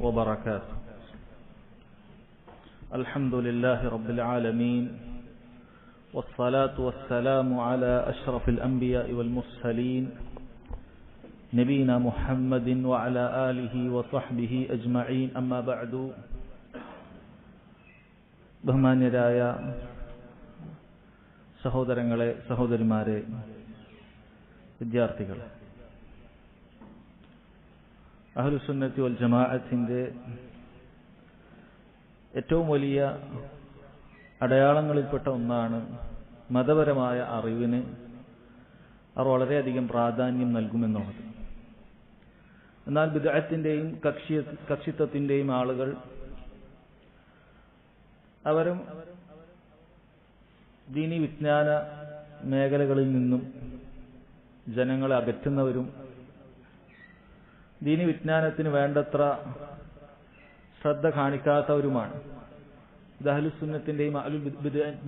وبركاته. الحمد لله رب العالمين والصلاة والسلام على أشرف الأنبياء والمرسلين نبينا محمد وعلى آله وصحبه أجمعين. أما بعد. ബഹുമാന്യരായ സഹോദരങ്ങളെ, സഹോദരിമാരെ, വിദ്യാർത്ഥികളെ, അഹ്ലുസുന്നത്തി വൽ ജമാഅത്തിന്റെ ഏറ്റവും വലിയ അടയാളങ്ങളിൽപ്പെട്ട ഒന്നാണ് മതപരമായ അറിവിന് അവർ വളരെയധികം പ്രാധാന്യം നൽകുമെന്നുള്ളത്. എന്നാൽ ബിദ്അത്തിന്റെയും കക്ഷിത്വത്തിന്റെയും ആളുകൾ അവരും ദീനി വിജ്ഞാന മേഖലകളിൽ നിന്നും ജനങ്ങളെ അകറ്റുന്നവരും ദീനി വിജ്ഞാനത്തിന് വേണ്ടത്ര ശ്രദ്ധ കാണിക്കാത്തവരുമാണ്. ഇത് അഹ്ലുസുന്നത്തിന്റെയും അഹ്ലുൽ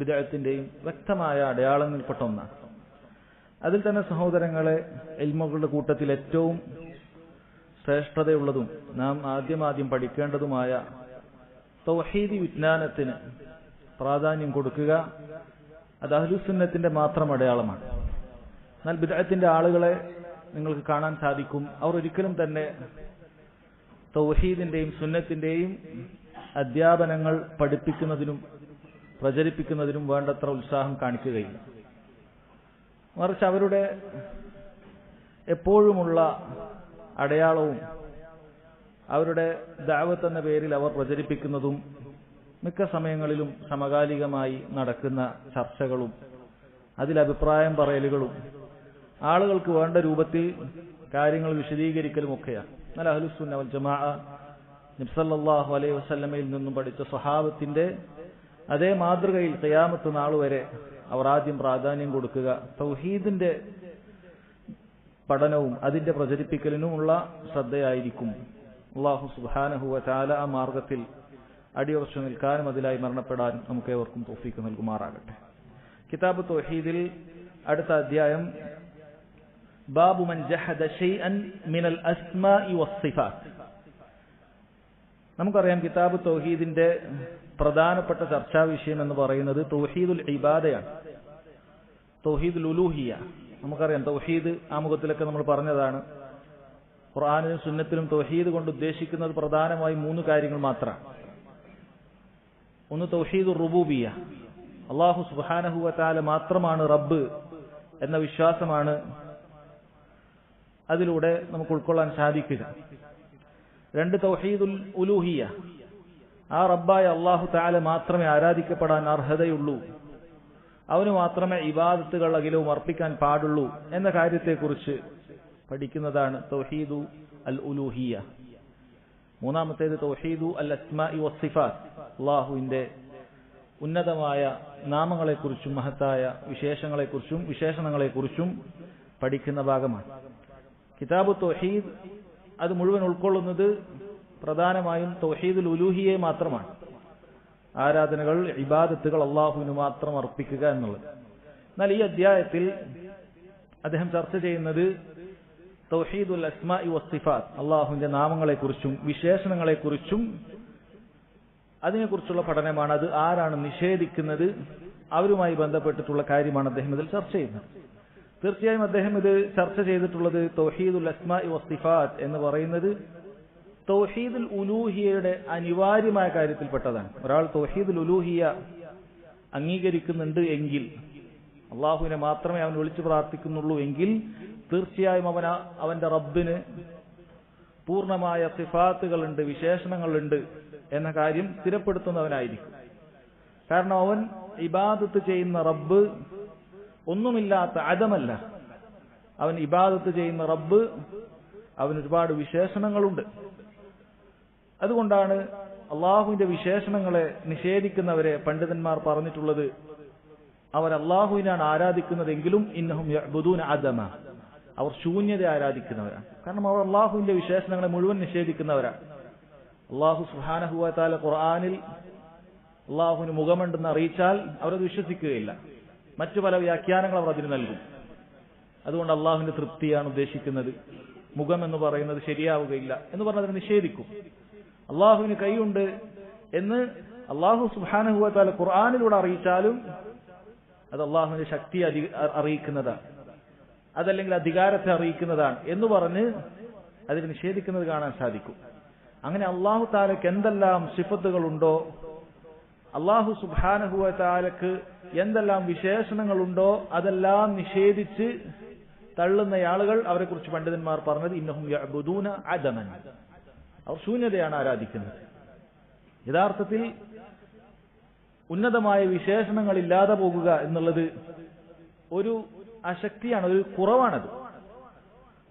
ബിദ്അത്തിന്റെയും വ്യക്തമായ അടയാളങ്ങളിൽപ്പെട്ട ഒന്നാണ്. അതിൽ തന്നെ സഹോദരങ്ങളെ, ഇൽമുകളുടെ കൂട്ടത്തിൽ ഏറ്റവും ശ്രേഷ്ഠതയുള്ളതും നാം ആദ്യം പഠിക്കേണ്ടതുമായ തൗഹീദി വിജ്ഞാനത്തിന് പ്രാധാന്യം കൊടുക്കുക, അത് അഹ്ലുസുന്നത്തിന്റെ മാത്രം അടയാളമാണ്. എന്നാൽ ബിദ്അത്തിന്റെ ആളുകളെ നിങ്ങൾക്ക് കാണാൻ സാധിക്കും, അവർ ഒരിക്കലും തന്നെ തൗഹീദിന്റെയും സുന്നത്തിന്റെയും അധ്യാപനങ്ങൾ പഠിപ്പിക്കുന്നതിനും പ്രചരിപ്പിക്കുന്നതിനും വേണ്ടത്ര ഉത്സാഹം കാണിക്കുകയില്ല. മറിച്ച് അവരുടെ എപ്പോഴുമുള്ള അടയാളവും അവരുടെ ദഅവത്ത് എന്ന പേരിൽ അവർ പ്രചരിപ്പിക്കുന്നതും മിക്ക സമയങ്ങളിലും സമകാലികമായി നടക്കുന്ന ചർച്ചകളും അതിൽ അഭിപ്രായം പറയലുകളും ആളുകൾക്ക് വേണ്ട രൂപത്തിൽ കാര്യങ്ങൾ വിശദീകരിക്കലുമൊക്കെയാണ്. എന്നാൽ അഹ്ലുസുന്ന വൽ ജമാഅ നബി സല്ലല്ലാഹു അലൈഹി വസല്ലമയിൽ നിന്നും പഠിച്ച സ്വഹാബത്തിന്റെ അതേ മാതൃകയിൽ ഖിയാമത്ത് നാൾ വരെ അവർ ആദ്യം പ്രാധാന്യം കൊടുക്കുക തൗഹീദിന്റെ പഠനവും അതിന്റെ പ്രചരിപ്പിക്കലിനുമുള്ള ശ്രദ്ധയായിരിക്കും. അല്ലാഹു സുബ്ഹാനഹു വ തആല ആ മാർഗത്തിൽ അടിയുറച്ചു നിൽക്കാനും അതിലായി മരണപ്പെടാനും നമുക്ക് ഏവർക്കും തൗഫീഖ് നൽകുമാറാകട്ടെ. കിതാബ് തൗഹീദിൽ അടുത്ത അധ്യായം ബാബു മൻ ജഹദ ശൈഅൻ മിനൽ അസ്മാഇ വസ്സിഫാത്ത്. നമുക്കറിയാം, കിതാബ് തൗഹീദിന്റെ പ്രധാനപ്പെട്ട ചർച്ചാ വിഷയം എന്ന് പറയുന്നത് തൗഹീദുൽ ഇബാദയാണ്, തൗഹീദുൽ ഉലൂഹിയ. നമുക്കറിയാം, തൗഹീദ് ആമുഖത്തിലൊക്കെ നമ്മൾ പറഞ്ഞതാണ്. ഖുർആനിലും സുന്നത്തിലും തൗഹീദ് കൊണ്ട് ഉദ്ദേശിക്കുന്നത് പ്രധാനമായും 3 കാര്യങ്ങൾ മാത്രമാണ്. ഒന്ന് തൗഹീദുർ റുബൂബിയ്യ, അല്ലാഹു സുബ്ഹാനഹു വ തആല മാത്രമാണ് റബ്ബ് എന്ന വിശ്വാസമാണ് അതിലൂടെ നമുക്ക് ഉൾക്കൊള്ളാൻ സാധിക്കുക. 2 തൗഹീദുൽ ഉലൂഹിയ, ആ റബ്ബായ അല്ലാഹു തആല മാത്രമേ ആരാധിക്കപ്പെടാൻ അർഹതയുള്ളൂ, അവന് മാത്രമേ ഇബാദത്തുകൾ അഖിലവും അർപ്പിക്കാൻ പാടുള്ളൂ എന്ന കാര്യത്തെക്കുറിച്ച് പഠിക്കുന്നതാണ് തൗഹീദു അൽ ഉലൂഹിയ. മൂന്നാമത്തേത് തൗഹീദു അൽ അസ്മാഇ വസ്സിഫാത്ത്, അല്ലാഹുവിന്റെ ഉന്നതമായ നാമങ്ങളെക്കുറിച്ചും മഹത്തായ വിശേഷങ്ങളെക്കുറിച്ചും വിശേഷണങ്ങളെക്കുറിച്ചും പഠിക്കുന്ന ഭാഗമാണ്. കിതാബു തൗഹീദ് അത് മുഴുവൻ ഉൾക്കൊള്ളുന്നത് പ്രധാനമായും തൗഹീദുൽ ഉലൂഹിയെ മാത്രമാണ്. ആരാധനകൾ, ഇബാദത്തുകൾ അല്ലാഹുവിന് മാത്രം അർപ്പിക്കുക എന്നുള്ളത്. എന്നാൽ ഈ അധ്യായത്തിൽ അദ്ദേഹം ചർച്ച ചെയ്യുന്നത് തൗഹീദുൽ അസ്മാഇ വസ്സിഫാത്ത്, അല്ലാഹുവിന്റെ നാമങ്ങളെക്കുറിച്ചും വിശേഷണങ്ങളെക്കുറിച്ചും അതിനെക്കുറിച്ചുള്ള പഠനമാണ്. അത് ആരാണ് നിഷേധിക്കുന്നത്, അവരുമായി ബന്ധപ്പെട്ടിട്ടുള്ള കാര്യമാണ് അദ്ദേഹം ഇതിൽ ചർച്ച ചെയ്യുന്നത്. തീർച്ചയായും അദ്ദേഹം ഇത് ചർച്ച ചെയ്തിട്ടുള്ളത് തൗഹീദുൽ അസ്മാഇ വസ്സിഫാത്ത് എന്ന് പറയുന്നത് തൗഹീദുൽ ഉലൂഹിയയുടെ അനിവാര്യമായ കാര്യത്തിൽപ്പെട്ടതാണ്. ഒരാൾ തൗഹീദുൽ ഉലൂഹിയ അംഗീകരിക്കുന്നുണ്ട് എങ്കിൽ, അള്ളാഹുവിനെ മാത്രമേ അവൻ വിളിച്ചു പ്രാർത്ഥിക്കുന്നുള്ളൂ എങ്കിൽ, തീർച്ചയായും അവന്റെ റബ്ബിന് പൂർണ്ണമായ സിഫാത്തുകളുണ്ട്, വിശേഷണങ്ങളുണ്ട് എന്ന കാര്യം സ്ഥിരപ്പെടുത്തുന്നവനായിരിക്കും. കാരണം അവൻ ഇബാദത്ത് ചെയ്യുന്ന റബ്ബ് ഒന്നുമില്ലാത്ത അദമല്ല. അവൻ ഇബാദത്ത് ചെയ്യുന്ന റബ്ബ്, അവന് ഒരുപാട് വിശേഷണങ്ങളുണ്ട്. അതുകൊണ്ടാണ് അള്ളാഹുവിന്റെ വിശേഷണങ്ങളെ നിഷേധിക്കുന്നവരെ പണ്ഡിതന്മാർ പറഞ്ഞിട്ടുള്ളത് അവർ അള്ളാഹുവിനാണ് ആരാധിക്കുന്നതെങ്കിലും ഇന്നഹും യഅ്ബുദൂന അദമ, അവർ ശൂന്യത ആരാധിക്കുന്നവരാണ്. കാരണം അവർ അള്ളാഹുവിന്റെ വിശേഷണങ്ങളെ മുഴുവൻ നിഷേധിക്കുന്നവരാണ്. അള്ളാഹു സുബ്ഹാനഹു വ തആല ഖുർആനിൽ അള്ളാഹുവിന് മുഖമുണ്ടെന്ന് അറിയിച്ചാൽ അവരത് വിശ്വസിക്കുകയില്ല. മറ്റു പല വ്യാഖ്യാനങ്ങൾ അവർ അതിന് നൽകും. അതുകൊണ്ട് അള്ളാഹുവിന്റെ തൃപ്തിയാണ് ഉദ്ദേശിക്കുന്നത്, മുഖം എന്ന് പറയുന്നത് ശരിയാവുകയില്ല എന്ന് പറഞ്ഞ് അതിനെ നിഷേധിക്കും. അള്ളാഹുവിന് കൈയുണ്ട് എന്ന് അള്ളാഹു സുബ്ഹാനഹു വ തആല ഖുർആനിലൂടെ അറിയിച്ചാലും അത് അള്ളാഹുവിന്റെ ശക്തി അറിയിക്കുന്നതാണ്, അതല്ലെങ്കിൽ അധികാരത്തെ അറിയിക്കുന്നതാണ് എന്ന് പറഞ്ഞ് അതിന് നിഷേധിക്കുന്നത് കാണാൻ സാധിക്കും. അങ്ങനെ അള്ളാഹു തആലയ്ക്ക് എന്തെല്ലാം സിഫത്തുകളുണ്ടോ, അള്ളാഹു സുബ്ഹാനഹു വ തആലയ്ക്ക് എന്തെല്ലാം വിശേഷണങ്ങളുണ്ടോ അതെല്ലാം നിഷേധിച്ച് തള്ളുന്ന ആളുകൾ, അവരെ കുറിച്ച് പണ്ഡിതന്മാർ പറഞ്ഞത് ഇന്നഹും യഅ്ബുദൂന അദമൻ, അവർ ശൂന്യതയാണ് ആരാധിക്കുന്നത്. യഥാർത്ഥത്തിൽ ഉന്നതമായ വിശേഷണങ്ങൾ ഇല്ലാതെ പോകുക എന്നുള്ളത് ഒരു അശക്തിയാണ്, ഒരു കുറവാണത്.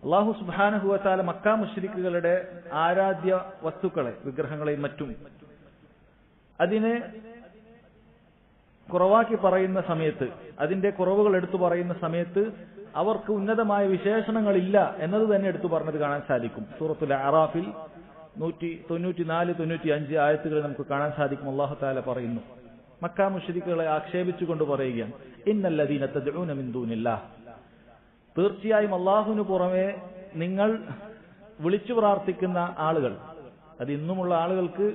അള്ളാഹു സുബ്ഹാനഹു വ തആല മക്കാ മുശ്രിക്കുകളുടെ ആരാധ്യ വസ്തുക്കളെ, വിഗ്രഹങ്ങളെയും മറ്റും അതിനെ കുറവാക്കി പറയുന്ന സമയത്ത്, അതിന്റെ കുറവുകൾ എടുത്തു പറയുന്ന സമയത്ത് അവർക്ക് ഉന്നതമായ വിശേഷണങ്ങളില്ല എന്നത് തന്നെ എടുത്തു പറഞ്ഞത് കാണാൻ സാധിക്കും. സൂറത്തുൽ അറാഫിൽ 194-195 ആയത്തുകളിൽ നമുക്ക് കാണാൻ സാധിക്കും. അല്ലാഹു തആല പറയുന്നു, മക്കാ മുശ്രിക്കുകളെ ആക്ഷേപിച്ചുകൊണ്ട് പറയുകയാണ്, ഇന്നല്ലദീന തദ്ഊന മിൻ ദൂനില്ലാഹ്, തീർച്ചയായും അള്ളാഹുവിന് പുറമെ നിങ്ങൾ വിളിച്ചു പ്രാർത്ഥിക്കുന്ന ആളുകൾ, അത് ഇന്നുമുള്ള ആളുകൾക്ക്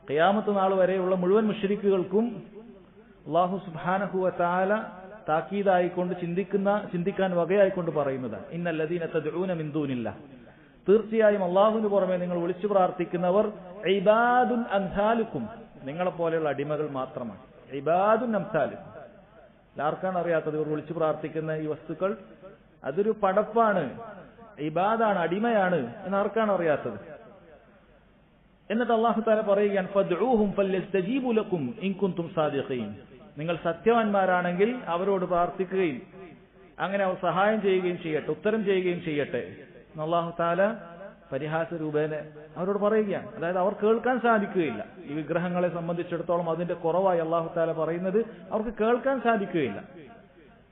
ഖിയാമത്ത് നാൾ വരെയുള്ള മുഴുവൻ മുശ്രിക്കുകൾക്കും അള്ളാഹു സുബ്ഹാനഹു വ തആല താക്കീതായിക്കൊണ്ട് ചിന്തിക്കാൻ വകയായിക്കൊണ്ട് പറയുന്നതാണ്. ഇന്നല്ലദീന തദ്ഊന മിൻ ദൂനില്ലാഹ്, തീർച്ചയായും അള്ളാഹുവിന് പുറമെ നിങ്ങൾ വിളിച്ചു പ്രാർത്ഥിക്കുന്നവർ ഇബാദുൻ അംസാലുക്കും, നിങ്ങളെപ്പോലെയുള്ള അടിമകൾ മാത്രമാണ്. ഇബാദുൻ അംസാലുക്കും, ആർക്കാണ് അറിയാത്തത്? ഇവർ വിളിച്ചു പ്രാർത്ഥിക്കുന്ന ഈ വസ്തുക്കൾ അതൊരു പടപ്പാണ്, ഇബാദാണ്, അടിമയാണ് എന്ന് ആർക്കാണ് അറിയാത്തത്? എന്നിട്ട് അല്ലാഹു തആല പറയുകയാണ്, ഫദ്ഊഹും ഫല്യസ്തജീബു ലക്കും ഇൻ കുൻതും സാദിഖീൻ, നിങ്ങൾ സത്യവാന്മാരാണെങ്കിൽ അവരോട് പ്രാർത്ഥിക്കുകയും അങ്ങനെ അവർ സഹായം ചെയ്യുകയും ചെയ്യട്ടെ, ഉത്തരം ചെയ്യുകയും ചെയ്യട്ടെ എന്ന് അല്ലാഹു തആല പരിഹാസ രൂപേണ അവരോട് പറയുകയാണ്. അതായത് അവർ കേൾക്കാൻ സാധിക്കുകയില്ല. ഈ വിഗ്രഹങ്ങളെ സംബന്ധിച്ചിടത്തോളം അതിന്റെ കുറവായി അല്ലാഹു തആല പറയുന്നത് അവർക്ക് കേൾക്കാൻ സാധിക്കുകയില്ല.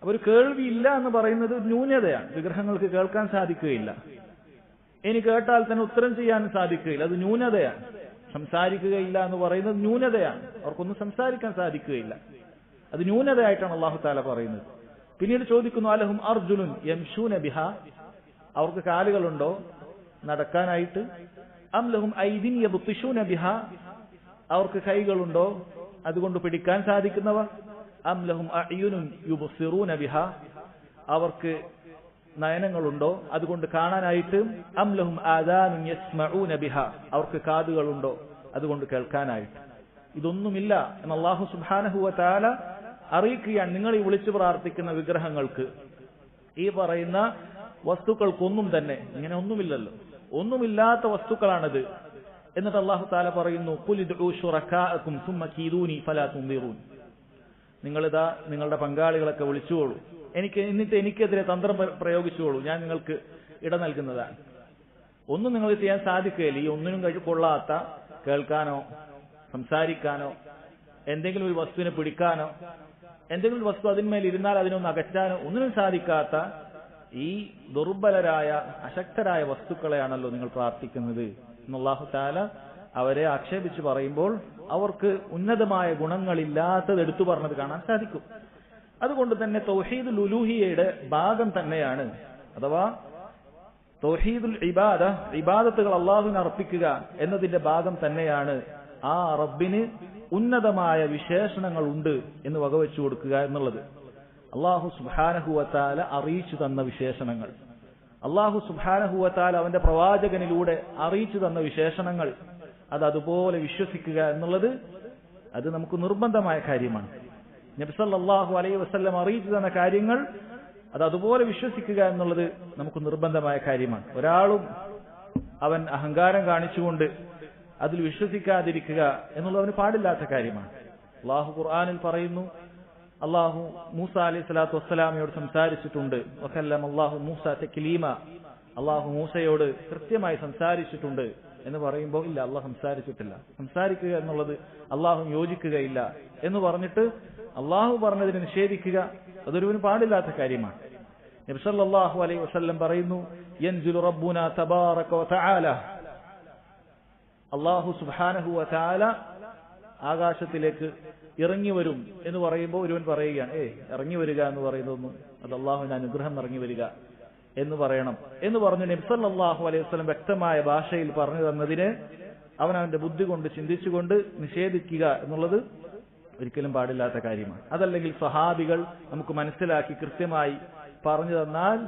അവർ കേൾവിയില്ല എന്ന് പറയുന്നത് ന്യൂനതയാണ്. വിഗ്രഹങ്ങൾക്ക് കേൾക്കാൻ സാധിക്കുകയില്ല. ഇനി കേട്ടാൽ തന്നെ ഉത്തരം ചെയ്യാൻ സാധിക്കുകയില്ല, അത് ന്യൂനതയാണ്. സംസാരിക്കുകയില്ല എന്ന് പറയുന്നത് ന്യൂനതയാണ്. അവർക്കൊന്നും സംസാരിക്കാൻ സാധിക്കുകയില്ല, അത് ന്യൂനതയായിട്ടാണ് അല്ലാഹു തആല പറയുന്നത്. പിന്നീട് ചോദിക്കുന്നു, അലഹും അർജുലുൻ യംശൂന ബിഹാ, അവർക്ക് കാലുകളുണ്ടോ നടക്കാനായിട്ട്? അം ലഹും ഐദിൻ യബ്തിഷൂന ബിഹാ, അവർക്ക് കൈകളുണ്ടോ അതുകൊണ്ട് പിടിക്കാൻ സാധിക്കുന്നവ? അം ലഹും അഅ്യുനുൻ യുബ്സിറൂന ബിഹാ, അവർക്ക് നയനങ്ങളുണ്ടോ അതുകൊണ്ട് കാണാനായിട്ട്? അം ലഹും ആദാനുൻ യസ്മഊന ബിഹാ, അവർക്ക് കാതുകളുണ്ടോ അതുകൊണ്ട് കേൾക്കാനായിട്ട്? ഇതൊന്നുമില്ല എന്ന് അല്ലാഹു സുബ്ഹാനഹു വ തആല അറിയിക്കുകയാണ്. നിങ്ങൾ ഈ വിളിച്ചു പ്രാർത്ഥിക്കുന്ന വിഗ്രഹങ്ങൾക്ക്, ഈ പറയുന്ന വസ്തുക്കൾക്കൊന്നും തന്നെ ഇങ്ങനെ ഒന്നുമില്ലല്ലോ, ഒന്നുമില്ലാത്ത വസ്തുക്കളാണത്. എന്നിട്ട് അല്ലാഹു തആല പറയുന്നു, ഖുൽ ഇദ്ഉ ശുറകാഅകും സുമ്മ കീദൂനി ഫലാ തുൻദിറൂൻ, നിങ്ങളിതാ നിങ്ങളുടെ പങ്കാളികളൊക്കെ വിളിച്ചുകൊള്ളൂ, എന്നിട്ട് എനിക്കെതിരെ തന്ത്രം പ്രയോഗിച്ചുകൊള്ളൂ, ഞാൻ നിങ്ങൾക്ക് ഇട നൽകുന്നതാണ്. ഒന്നും നിങ്ങൾക്ക് ചെയ്യാൻ സാധിക്കുകയില്ല. ഈ ഒന്നിനും കൊള്ളാത്ത, കേൾക്കാനോ സംസാരിക്കാനോ എന്തെങ്കിലും ഒരു വസ്തുവിനെ പിടിക്കാനോ എന്തെങ്കിലും വസ്തു അതിന്മേൽ ഇരുന്നാൽ അതിനൊന്ന് അകറ്റാനോ ഒന്നിനും സാധിക്കാത്ത ഈ ദുർബലരായ അശക്തരായ വസ്തുക്കളെയാണല്ലോ നിങ്ങൾ പ്രാർത്ഥിക്കുന്നത് എന്ന് അല്ലാഹു തആല അവരെ ആക്ഷേപിച്ച് പറയുമ്പോൾ അവർക്ക് ഉന്നതമായ ഗുണങ്ങളില്ലാത്തത് എടുത്തു പറഞ്ഞത് കാണാൻ സാധിക്കും. അതുകൊണ്ട് തന്നെ തൗഹീദുൽ ഉലൂഹിയയുടെ ഭാഗം തന്നെയാണ്, അഥവാ തൗഹീദുൽ ഇബാദ, ഇബാദത്തുകൾ അല്ലാഹുവിന് അർപ്പിക്കുക എന്നതിന്റെ ഭാഗം തന്നെയാണ് ആ റബ്ബിന് ഉന്നതമായ വിശേഷണങ്ങൾ ഉണ്ട് എന്ന് വകവെച്ചു കൊടുക്കുക എന്നുള്ളത്. അല്ലാഹു സുബ്ഹാനഹു വ തആല അറിയിച്ചു തന്ന വിശേഷണങ്ങൾ, അല്ലാഹു സുബ്ഹാനഹു വ തആല അവന്റെ പ്രവാചകനിലൂടെ അറിയിച്ചു തന്ന വിശേഷണങ്ങൾ, അത് അതുപോലെ വിശ്വസിക്കുക എന്നുള്ളത് അത് നമുക്ക് നിർബന്ധമായ കാര്യമാണ്. നബി സല്ലല്ലാഹു അലൈഹി വസല്ലം അറിയിച്ചു തന്ന കാര്യങ്ങൾ അത് അതുപോലെ വിശ്വസിക്കുക എന്നുള്ളത് നമുക്ക് നിർബന്ധമായ കാര്യമാണ്. ഒരാളും അവൻ അഹങ്കാരം കാണിച്ചുകൊണ്ട് അതിൽ വിശ്വസിക്കാതിരിക്കുക എന്നുള്ളവന് പാടില്ലാത്ത കാര്യമാണ്. അല്ലാഹു ഖുർആനിൽ പറയുന്നു, അല്ലാഹു മൂസ അലൈഹി സ്വലാത്തു വസ്സലാമയോട് സംസാരിച്ചിട്ടുണ്ട്. വകല്ലമ അല്ലാഹു മൂസ തക്ലീമ, അല്ലാഹു മൂസയോട് കൃത്യമായി സംസാരിച്ചിട്ടുണ്ട് എന്ന് പറയുമ്പോൾ ഇല്ല, അല്ലാഹു സംസാരിച്ചിട്ടില്ല, സംസാരിക്കുക എന്നുള്ളത് അല്ലാഹു യോജിക്കുകയില്ല എന്ന് പറഞ്ഞിട്ട് അല്ലാഹു പറഞ്ഞതിനെ നിഷേധിക്കുക അതൊരുവന് പാടില്ലാത്ത കാര്യമാണ്. നബി സല്ലല്ലാഹു അലൈഹി വസല്ലം പറയുന്നു, യൻസിലു റബ്ബുനാ തബാറക വ തആല, അല്ലാഹു സുബ്ഹാനഹു വ തആല ആകാശത്തിലേക്ക് ഇറങ്ങി വരും എന്ന് പറയുമ്പോൾ ഒരുവൻ പറയുകയാണ്, ഇറങ്ങി വരിക എന്ന് പറയുന്നതൊന്നും അത് അല്ലാഹുവിന്റെ അനുഗ്രഹം ഇറങ്ങി വരിക എന്ന് പറയണം എന്ന് പറഞ്ഞു നബി സല്ലല്ലാഹു അലൈഹി വസല്ലം വ്യക്തമായ ഭാഷയിൽ പറഞ്ഞു തന്നതിനെ അവനവന്റെ ബുദ്ധി കൊണ്ട് ചിന്തിച്ചുകൊണ്ട് നിഷേധിക്കുക എന്നുള്ളത് ഒരിക്കലും പാടില്ലാത്ത കാര്യമാണ്. അതല്ലെങ്കിൽ സ്വഹാബികൾ നമുക്ക് മനസ്സിലാക്കി കൃത്യമായി പറഞ്ഞു തന്നാൽ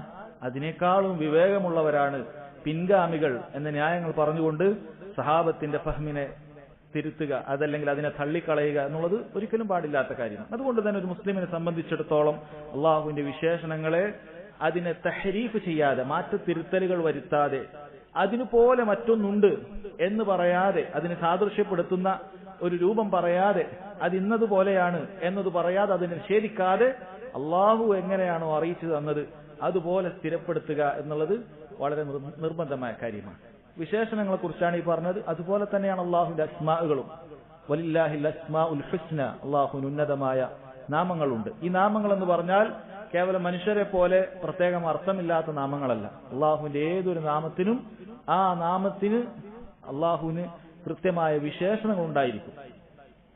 അതിനേക്കാളും വിവേകമുള്ളവരാണ് പിൻഗാമികൾ എന്ന ന്യായങ്ങൾ പറഞ്ഞുകൊണ്ട് സഹാബത്തിന്റെ ഫഹ്മിനെ തിരുത്തുക, അതല്ലെങ്കിൽ അതിനെ തള്ളിക്കളയുക എന്നുള്ളത് ഒരിക്കലും പാടില്ലാത്ത കാര്യമാണ്. അതുകൊണ്ട് തന്നെ ഒരു മുസ്ലിമിനെ സംബന്ധിച്ചിടത്തോളം അള്ളാഹുവിന്റെ വിശേഷണങ്ങളെ അതിനെ തഹരീഫ് ചെയ്യാതെ, മാറ്റത്തിരുത്തലുകൾ വരുത്താതെ, അതിനുപോലെ മറ്റൊന്നുണ്ട് എന്ന് പറയാതെ, അതിനെ സാദൃശ്യപ്പെടുത്തുന്ന ഒരു രൂപം പറയാതെ, അത് ഇന്നതുപോലെയാണ് എന്നത് പറയാതെ, അതിനെ നിഷേധിക്കാതെ അള്ളാഹു എങ്ങനെയാണോ അറിയിച്ചു തന്നത് അതുപോലെ സ്ഥിരപ്പെടുത്തുക എന്നുള്ളത് വളരെ നിർബന്ധമായ കാര്യമാണ്. വിശേഷണങ്ങളെ കുറിച്ചാണ് ഈ പറഞ്ഞത്. അതുപോലെ തന്നെയാണ് അള്ളാഹുവിന്റെ അസ്മാഉകളും. വലില്ലാഹിൽ അസ്മാഉൽ ഹുസ്ന, അള്ളാഹുവിന് ഉന്നതമായ നാമങ്ങളുണ്ട്. ഈ നാമങ്ങൾ എന്ന് പറഞ്ഞാൽ കേവലം മനുഷ്യരെ പോലെ പ്രത്യേകം അർത്ഥമില്ലാത്ത നാമങ്ങളല്ല. അള്ളാഹുവിന്റെ ഏതൊരു നാമത്തിനും ആ നാമത്തിന് അള്ളാഹുവിന് കൃത്യമായ വിശേഷണങ്ങൾ ഉണ്ടായിരിക്കും.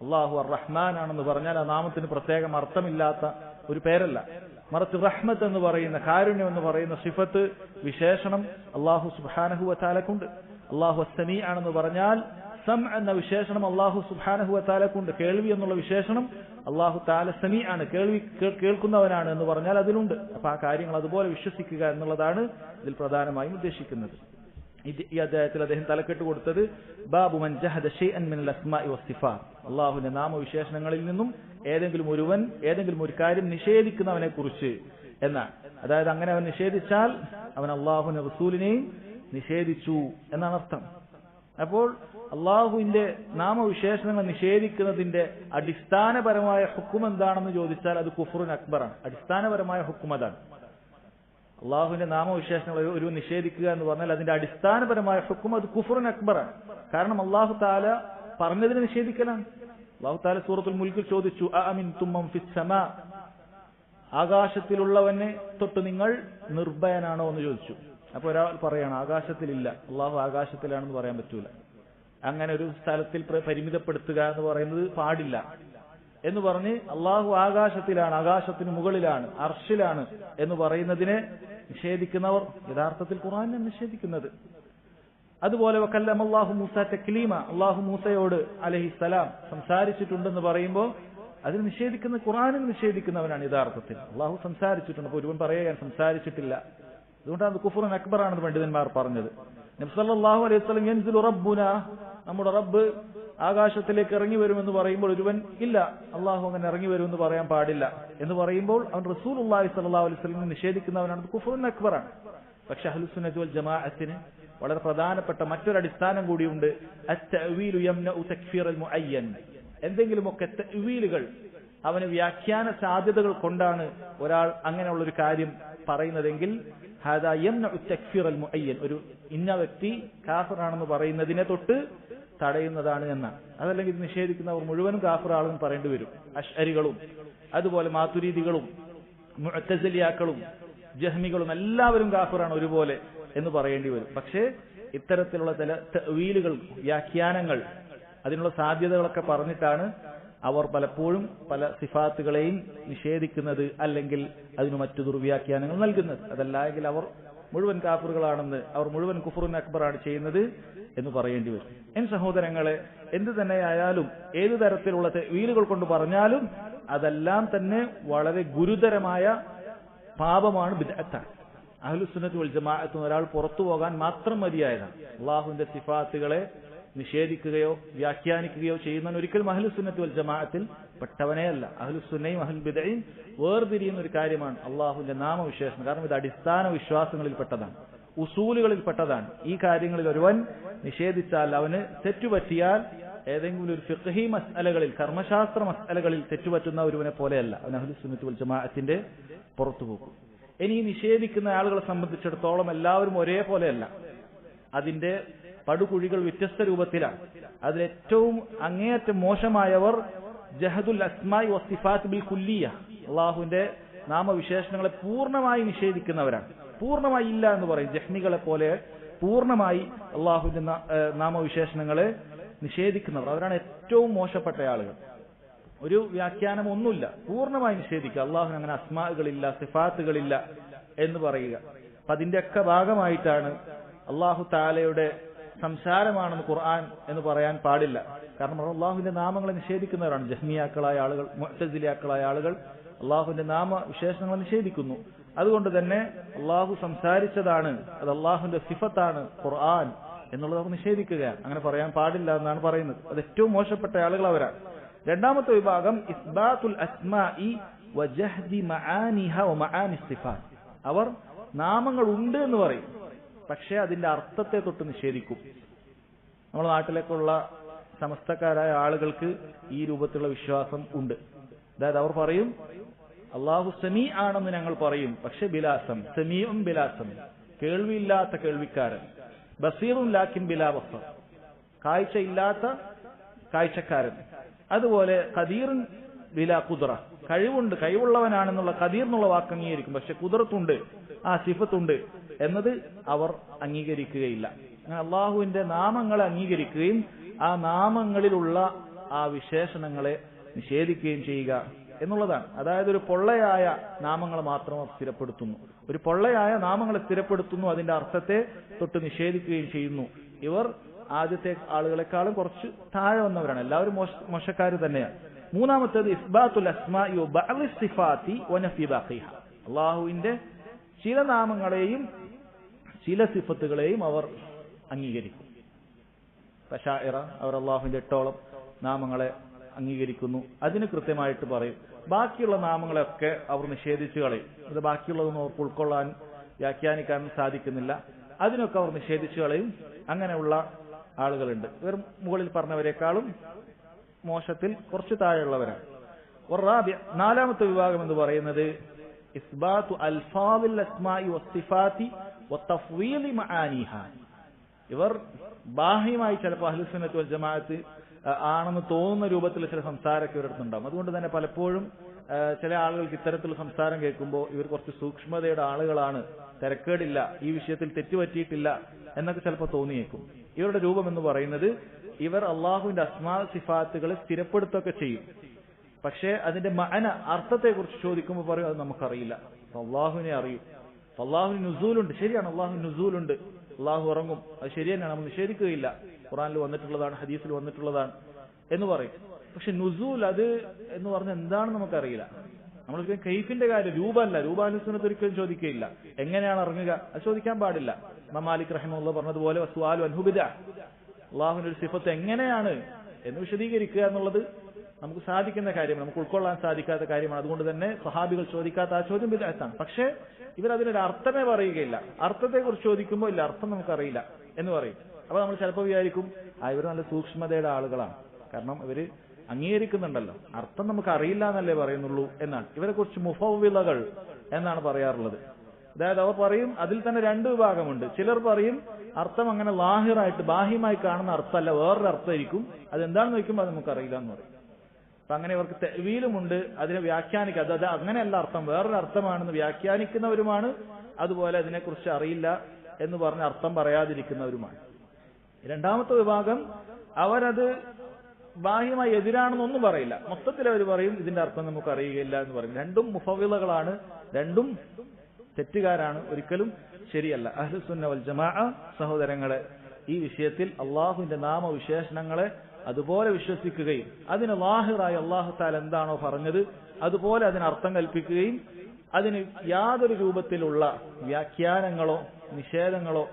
അള്ളാഹു അർ റഹ്മാൻ ആണെന്ന് പറഞ്ഞാൽ ആ നാമത്തിന് പ്രത്യേകം അർത്ഥമില്ലാത്ത ഒരു പേരല്ല. മറിച്ച് റഹ്മത്ത് എന്ന് പറയുന്ന, കാരുണ്യം എന്ന് പറയുന്ന സിഫത്ത്, വിശേഷണം അള്ളാഹു സുബ്ഹാനഹു വ തആലക്കുണ്ട്. അള്ളാഹു അസ്സമീ ആണെന്ന് പറഞ്ഞാൽ സം എന്ന വിശേഷണം അള്ളാഹു സുബ്ഹാനഹു വ തആലക്കുണ്ട്. കേൾവി എന്നുള്ള വിശേഷണം അള്ളാഹു തആല സമീ ആണ്, കേൾക്കുന്നവനാണ് എന്ന് പറഞ്ഞാൽ അതിലുണ്ട്. അപ്പൊ ആ കാര്യങ്ങൾ അതുപോലെ വിശ്വസിക്കുക എന്നുള്ളതാണ് ഇതിൽ പ്രധാനമായും ഉദ്ദേശിക്കുന്നത്. ഈ അധ്യായത്തിൽ അദ്ദേഹം തലക്കെട്ട് കൊടുത്തത് ബാബു മൻ ജഹദ ശൈഅൻ മിനൽ അസ്മാഇ വസ്സിഫാത്ത്, അള്ളാഹുവിന്റെ നാമവിശേഷണങ്ങളിൽ നിന്നും ഏതെങ്കിലും ഒരു കാര്യം നിഷേധിക്കുന്നവനെ കുറിച്ച് എന്നാണ്. അതായത് അങ്ങനെ അവൻ നിഷേധിച്ചാൽ അവൻ അള്ളാഹുവിന്റെ റസൂലിനെയും നിഷേധിച്ചു എന്നാണ് അർത്ഥം. അപ്പോൾ അള്ളാഹുവിന്റെ നാമവിശേഷണങ്ങൾ നിഷേധിക്കുന്നതിന്റെ അടിസ്ഥാനപരമായ ഹുക്കും എന്താണെന്ന് ചോദിച്ചാൽ അത് കുഫ്റുൻ അക്ബറാണ്. അടിസ്ഥാനപരമായ ഹുക്കും അതാണ്. അള്ളാഹുവിന്റെ നാമവിശേഷണങ്ങൾ ഒരു നിഷേധിക്കുക എന്ന് പറഞ്ഞാൽ അതിന്റെ അടിസ്ഥാനപരമായ ഹുക്കും അത് കുഫ്റുൻ അക്ബറാണ്. കാരണം അള്ളാഹു താല പറഞ്ഞതിനെ നിഷേധിക്കലാണ്. അള്ളാഹു താല സൂറത്തുൽ മുൽക്കിൽ ചോദിച്ചു, അഅമിൻതും മൻ ഫിസ് സമാ, ആകാശത്തിലുള്ളവനെ തൊട്ട് നിങ്ങൾ നിർഭയനാണോ എന്ന് ചോദിച്ചു. അപ്പൊ ഒരാൾ പറയാണ് ആകാശത്തിലില്ല, അള്ളാഹു ആകാശത്തിലാണെന്ന് പറയാൻ പറ്റൂല, അങ്ങനെ ഒരു സ്ഥലത്തിൽ പരിമിതപ്പെടുത്തുക എന്ന് പറയുന്നത് പാടില്ല എന്ന് പറഞ്ഞ് അള്ളാഹു ആകാശത്തിലാണ്, ആകാശത്തിന് മുകളിലാണ്, അർഷിലാണ് എന്ന് പറയുന്നതിനെ നിഷേധിക്കുന്നവർ യഥാർത്ഥത്തിൽ ഖുർആനെ നിഷേധിക്കുന്നത്. അതുപോലെ വകല്ലമ അല്ലാഹു മൂസ തക്ലീമ, അള്ളാഹു മൂസയോട് അലൈഹിസ്സലാം സംസാരിച്ചിട്ടുണ്ടെന്ന് പറയുമ്പോൾ അതിന് നിഷേധിക്കുന്ന, ഖുർആനെ നിഷേധിക്കുന്നവനാണ് യഥാർത്ഥത്തിൽ. അള്ളാഹു സംസാരിച്ചിട്ടുണ്ട്. അപ്പൊ ഒരുവൻ പറയുക സംസാരിച്ചിട്ടില്ല, അതുകൊണ്ടാണ് കുഫ്റുൻ അക്ബറാണെന്ന് പണ്ഡിതന്മാർ പറഞ്ഞത്. നബി സല്ലല്ലാഹു അലൈഹി വസല്ലം യൻസിലു റബ്ബുന, നമ്മുടെ റബ്ബ് ആകാശത്തിലേക്ക് ഇറങ്ങി വരുമെന്ന് പറയുമ്പോൾ ഒരുവൻ ഇല്ല, അള്ളാഹു അങ്ങനെ ഇറങ്ങി വരുമെന്ന് പറയാൻ പാടില്ല എന്ന് പറയുമ്പോൾ അവൻ റസൂലുള്ളാഹി സ്വല്ലല്ലാഹു അലൈഹി വസല്ലം നിഷേധിക്കുന്നവനാണ്. കുഫ്റുൻ അക്ബറാണ്. പക്ഷെ അഹ്ലുസുന്നത്തി വൽ ജമാഅത്തിന് വളരെ പ്രധാനപ്പെട്ട മറ്റൊരു അടിസ്ഥാനം കൂടിയുണ്ട്. അത്തഅ്വീലു യംനഉ തക്ഫീറൽ മുഅയ്യൻ, എന്തെങ്കിലുമൊക്കെ തഅ്വീലുകൾ, അവന് വ്യാഖ്യാന സാധ്യതകൾ കൊണ്ടാണ് ഒരാൾ അങ്ങനെയുള്ളൊരു കാര്യം പറയുന്നതെങ്കിൽ ഹാദാ യംനഉ തക്ഫീറൽ മുഅയ്യൻ, ഒരു ഇന്ന വ്യക്തി കാഫിറാണെന്ന് പറയുന്നതിനെ തൊട്ട് തടയുന്നതാണ് എന്നാണ്. അതല്ലെങ്കിൽ ഇത് നിഷേധിക്കുന്നവർ മുഴുവനും കാഫിറാണെന്ന് പറയേണ്ടി വരും. അശ്അരികളും അതുപോലെ മാതുരീദികളും മുഅ്തസിലിയാക്കളും ജഹ്മികളും എല്ലാവരും കാഫിറാണ് ഒരുപോലെ എന്ന് പറയേണ്ടി വരും. പക്ഷേ ഇത്തരത്തിലുള്ള ചില തഅ്വീലുകൾ, വ്യാഖ്യാനങ്ങൾ, അതിനുള്ള സാധ്യതകളൊക്കെ പറഞ്ഞിട്ടാണ് അവർ പലപ്പോഴും പല സിഫാത്തുകളെയും നിഷേധിക്കുന്നത്, അല്ലെങ്കിൽ അതിന് മറ്റു ദുർവ്യാഖ്യാനങ്ങൾ നൽകുന്നത്. അതല്ലെങ്കിൽ അവർ മുഴുവൻ കാഫിറുകളാണെന്ന്, അവർ മുഴുവൻ കുഫ്റുൻ അക്ബറാണ് ചെയ്യുന്നത് എന്ന് പറയേണ്ടി വരും. എൻ സഹോദരങ്ങളെ, എന്തു തന്നെയായാലും ഏതു തരത്തിലുള്ള തഅ്വീലുകൾ കൊണ്ട് പറഞ്ഞാലും അതെല്ലാം തന്നെ വളരെ ഗുരുതരമായ പാപമാണ്, ബിദ്അത്താണ്. അഹ്ലുസുന്നത്ത് വൽ ജമാഅത്ത് ഒരാൾ പുറത്തു പോകാൻ മാത്രം മതിയായതാണ്. അള്ളാഹുവിന്റെ സിഫാത്തുകളെ നിഷേധിക്കുകയോ വ്യാഖ്യാനിക്കുകയോ ചെയ്യുന്നവൻ ഒരിക്കലും അഹ്ലുസുന്നത്ത് വൽ ജമാഅത്തിൽ പെട്ടവനേ അല്ല. അഹ്ലുസുന്നയും അഹ്ലുൽ ബിദ്അയും വേർതിരിയുന്ന ഒരു കാര്യമാണ് അള്ളാഹുവിന്റെ നാമവിശേഷണം. കാരണം ഇത് അടിസ്ഥാന വിശ്വാസങ്ങളിൽ പെട്ടതാണ്, ഉസൂലുകളിൽ പെട്ടതാണ്. ഈ കാര്യങ്ങളിൽ ഒരുവൻ നിഷേധിച്ചാൽ, അവന് തെറ്റുപറ്റിയാൽ, ഏതെങ്കിലും ഒരു ഫിഖ്ഹി മസ്അലകളിൽ, കർമ്മശാസ്ത്ര മസ്അലകളിൽ തെറ്റുപറ്റുന്ന ഒരുവനെ പോലെയല്ല, അവൻ അഹ്ലുസുന്നത്ത് വൽ ജമാഅത്തിന്റെ പുറത്തു പോകും. ഇനി നിഷേധിക്കുന്ന ആളുകളെ സംബന്ധിച്ചിടത്തോളം എല്ലാവരും ഒരേപോലെയല്ല. അതിന്റെ പടുകുഴികൾ വ്യത്യസ്ത രൂപത്തിലാണ്. അതിലേറ്റവും അങ്ങേയറ്റം മോശമായവർ ജഹദുൽ അസ്മാഇ വസ്സിഫാത്ത് ബിൽ കുല്ലിയ, അള്ളാഹുവിന്റെ നാമവിശേഷണങ്ങളെ പൂർണ്ണമായി നിഷേധിക്കുന്നവരാണ്. പൂർണ്ണമായി ഇല്ല എന്ന് പറയും. ജഹ്മികളെ പോലെ പൂർണ്ണമായി അള്ളാഹുവിന്റെ നാമവിശേഷണങ്ങളെ നിഷേധിക്കുന്നവർ, അവരാണ് ഏറ്റവും മോശപ്പെട്ട ആളുകൾ. ഒരു വ്യാഖ്യാനം ഒന്നുമില്ല, പൂർണ്ണമായി നിഷേധിക്കുക. അള്ളാഹുവിന് അങ്ങനെ അസ്മാകളില്ല, സിഫാത്തുകളില്ല എന്ന് പറയുക. അപ്പൊ അതിന്റെയൊക്കെ ഭാഗമായിട്ടാണ് അള്ളാഹു താലയുടെ സംസാരമാണെന്ന് ഖുർആൻ എന്ന് പറയാൻ പാടില്ല. കാരണം അള്ളാഹുവിന്റെ നാമങ്ങളെ നിഷേധിക്കുന്നവരാണ് ജഹ്മിയാക്കളായ ആളുകൾ, മുഅ്തസിലിയാക്കളായ ആളുകൾ അള്ളാഹുവിന്റെ നാമവിശേഷണങ്ങളെ നിഷേധിക്കുന്നു. അതുകൊണ്ട് തന്നെ അള്ളാഹു സംസാരിച്ചതാണ്, അത് അള്ളാഹുവിന്റെ സിഫത്താണ് ഖുർആൻ എന്നുള്ളത് അവർ നിഷേധിക്കുകയാണ്. അങ്ങനെ പറയാൻ പാടില്ല എന്നാണ് പറയുന്നത്. അത് ഏറ്റവും മോശപ്പെട്ട ആളുകൾ അവരാണ്. രണ്ടാമത്തെ വിഭാഗം ഇസ്ബാത്തുൽ അസ്മാഇ വജഹ്ദി മആനിഹ വമആനി സിഫാത്ത്. അവർ നാമങ്ങൾ ഉണ്ട് എന്ന് പറയും, പക്ഷേ അതിന്റെ അർത്ഥത്തെ തൊട്ട് നിഷേധിക്കും. നമ്മുടെ നാട്ടിലേക്കുള്ള സമസ്തക്കാരായ ആളുകൾക്ക് ഈ രൂപത്തിലുള്ള വിശ്വാസം ഉണ്ട്. അതായത് അവർ പറയും അള്ളാഹു സമീ ആണെന്ന് ഞങ്ങൾ പറയും, പക്ഷെ ബിലാസം, സമീഉം ബിലാസം, കേൾവിയില്ലാത്ത കേൾവിക്കാരൻ, ബസീറും ലാക്കിൻ ബിലാ ബസർ, കാഴ്ചയില്ലാത്ത കാഴ്ചക്കാരൻ, അതുപോലെ ഖദീറുൻ ബിലാ ഖുദ്റ, കഴിവുണ്ട്, കഴിവുള്ളവനാണെന്നുള്ള ഖദീർ എന്നുള്ള വാക്ക് അംഗീകരിക്കും, പക്ഷെ ഖുദ്റത്തുണ്ട്, ആ സിഫത്തുണ്ട് എന്നത് അവർ അംഗീകരിക്കുകയില്ല. അങ്ങനെ അള്ളാഹുവിന്റെ നാമങ്ങളെ അംഗീകരിക്കുകയും ആ നാമങ്ങളിലുള്ള ആ വിശേഷണങ്ങളെ നിഷേധിക്കുകയും ചെയ്യുക എന്നുള്ളതാണ്. അതായത് ഒരു പൊള്ളയായ നാമങ്ങൾ മാത്രം സ്ഥിരപ്പെടുത്തുന്നു, ഒരു പൊള്ളയായ നാമങ്ങളെ സ്ഥിരപ്പെടുത്തുന്നു, അതിന്റെ അർത്ഥത്തെ തൊട്ട് നിഷേധിക്കുകയും ചെയ്യുന്നു. ഇവർ ആദ്യത്തെ ആളുകളെക്കാളും കുറച്ച് താഴെ വന്നവരാണ്. എല്ലാവരും മോശക്കാർ തന്നെയാണ്. മൂന്നാമത്തേത് ഇസ്ബാത്തുൽ അസ്മാഇ വബഅദി സിഫാത്തി വനഫി ബാഖിഹ. അള്ളാഹുവിന്റെ ചില നാമങ്ങളെയും ചില സിഫത്തുകളെയും അവർ അംഗീകരിക്കും. അശാഇറ അവർ അള്ളാഹുവിന്റെ 8ഓളം നാമങ്ങളെ അംഗീകരിക്കുന്നു, അതിന് കൃത്യമായിട്ട് പറയും. ബാക്കിയുള്ള നാമങ്ങളെയൊക്കെ അവർ നിഷേധിച്ചു കളയും. അത് ബാക്കിയുള്ളതൊന്നും അവർക്ക് ഉൾക്കൊള്ളാൻ വ്യാഖ്യാനിക്കാനും സാധിക്കുന്നില്ല, അതിനൊക്കെ അവർ നിഷേധിച്ചു കളയും. അങ്ങനെയുള്ള ആളുകളുണ്ട്. ഇവർ മുകളിൽ പറഞ്ഞവരെക്കാളും മോശത്തിൽ കുറച്ച് താഴെയുള്ളവരാണ്. നാലാമത്തെ വിഭാഗം എന്ന് പറയുന്നത് ഇസ്ബാത്തു അൽഫാദിൽ അസ്മാഇ വസ്സിഫാത്തി വതഫ്വീലി മആനിഹ. ഇവർ ബാഹ്യമായി ചിലപ്പോൾ അഹ്ലുസുന്നത്ത് വൽ ജമാഅത്ത് ആണെന്ന് തോന്നുന്ന രൂപത്തിൽ ചില സംസാരമൊക്കെ ഇവരടുത്തുണ്ടാകും. അതുകൊണ്ട് തന്നെ പലപ്പോഴും ചില ആളുകൾക്ക് ഇത്തരത്തിലുള്ള സംസാരം കേൾക്കുമ്പോൾ ഇവർ കുറച്ച് സൂക്ഷ്മതയുടെ ആളുകളാണ്, തിരക്കേടില്ല, ഈ വിഷയത്തിൽ തെറ്റുപറ്റിയിട്ടില്ല എന്നൊക്കെ ചിലപ്പോൾ തോന്നിയേക്കും. ഇവരുടെ രൂപം എന്ന് പറയുന്നത് ഇവർ അള്ളാഹുവിന്റെ അസ്മാ സിഫാത്തുകളെ സ്ഥിരപ്പെടുത്തൊക്കെ ചെയ്യും, പക്ഷേ അതിന്റെ മഅന, അർത്ഥത്തെക്കുറിച്ച് ചോദിക്കുമ്പോൾ പറയും അത് നമുക്കറിയില്ല. അള്ളാഹുവിനെ അറിയും. അള്ളാഹുവിന് നുസൂലുണ്ട്, ശരിയാണ്, അള്ളാഹുവിന് നുസൂലുണ്ട്, അള്ളാഹു ഇറങ്ങും, അത് ശരി തന്നെയാണ്, നമ്മൾ നിഷേധിക്കുകയില്ല, ഖുർആനിൽ വന്നിട്ടുള്ളതാണ്, ഹദീസിൽ വന്നിട്ടുള്ളതാണ് എന്ന് പറയും. പക്ഷെ നുസൂൽ അത് എന്ന് പറഞ്ഞാൽ എന്താണെന്ന് നമുക്കറിയില്ല. നമ്മൾക്ക് കൈഫിന്റെ കാര്യം, രൂപമല്ല, രൂപാനുസരണത്തിൽ ഒരിക്കലും ചോദിക്കുകയില്ല. എങ്ങനെയാണ് ഇറങ്ങുക അത് ചോദിക്കാൻ പാടില്ല. ഇമാം മാലിക് റഹിമഹുല്ലാഹ് പറഞ്ഞതുപോലെ വസ്വാലു അൻഹു ബിദ്അ, അള്ളാഹുവിന്റെ ഒരു സിഫത്ത് എങ്ങനെയാണ് എന്ന് വിശദീകരിക്കുക എന്നുള്ളത് നമുക്ക് സാധിക്കുന്ന കാര്യമാണ്, നമുക്ക് ഉൾക്കൊള്ളാൻ സാധിക്കാത്ത കാര്യമാണ്. അതുകൊണ്ട് തന്നെ സ്വഹാബികൾ ചോദിക്കാത്ത ആ ചോദ്യം ബിദ്അത്താണ്. പക്ഷേ ഇവരതിനൊരു അർത്ഥമേ പറയുകയില്ല. അർത്ഥത്തെക്കുറിച്ച് ചോദിക്കുമ്പോൾ ഇല്ല, അർത്ഥം നമുക്കറിയില്ല എന്ന് പറയും. അപ്പൊ നമ്മൾ ചിലപ്പോൾ വിചാരിക്കും ഇവർ നല്ല സൂക്ഷ്മതയുടെ ആളുകളാണ്, കാരണം ഇവര് അംഗീകരിക്കുന്നുണ്ടല്ലോ, അർത്ഥം നമുക്ക് അറിയില്ല എന്നല്ലേ പറയുന്നുള്ളൂ എന്നാണ്. ഇവരെ കുറിച്ച് മുഫവ്വിളകൾ എന്നാണ് പറയാറുള്ളത്. അതായത് അവർ പറയും അതിൽ തന്നെ രണ്ട് വിഭാഗമുണ്ട്. ചിലർ പറയും അർത്ഥം അങ്ങനെ ലാഹിറായിട്ട് ബാഹ്യമായി കാണുന്ന അർത്ഥമല്ല, വേറൊരു അർത്ഥമായിരിക്കും, അതെന്താണെന്ന് ചോദിക്കുമ്പോൾ അത് നമുക്കറിയില്ല എന്ന് പറയും. അപ്പൊ അങ്ങനെ ഇവർക്ക് തെവീലുമുണ്ട്, അതിനെ വ്യാഖ്യാനിക്കുക, അത് അങ്ങനെയല്ല അർത്ഥം, വേറൊരു അർത്ഥമാണെന്ന് വ്യാഖ്യാനിക്കുന്നവരുമാണ്. അതുപോലെ അതിനെക്കുറിച്ച് അറിയില്ല എന്ന് പറഞ്ഞ് അർത്ഥം പറയാതിരിക്കുന്നവരുമാണ്. രണ്ടാമത്തെ വിഭാഗം അവരത് ബാഹ്യമായി എതിരാണെന്നൊന്നും പറയില്ല, മൊത്തത്തിൽ അവർ പറയും ഇതിന്റെ അർത്ഥം നമുക്ക് അറിയുകയില്ല എന്ന് പറയും. രണ്ടും മുഫവ്വിളകളാണ്, രണ്ടും തെറ്റുകാരാണ്, ഒരിക്കലും ശരിയല്ല. അഹ്ലുസുന്ന വൽ ജമാഅ സഹോദരങ്ങളെ, ഈ വിഷയത്തിൽ അള്ളാഹുവിന്റെ നാമവിശേഷണങ്ങളെ അതുപോലെ വിശ്വസിക്കുകയും അതിന് ലാഹിറായി അള്ളാഹു തആല എന്താണോ പറഞ്ഞത് അതുപോലെ അതിന് അർത്ഥം കൽപ്പിക്കുകയും അതിന് യാതൊരു രൂപത്തിലുള്ള വ്യാഖ്യാനങ്ങളോ നിഷേധങ്ങളോ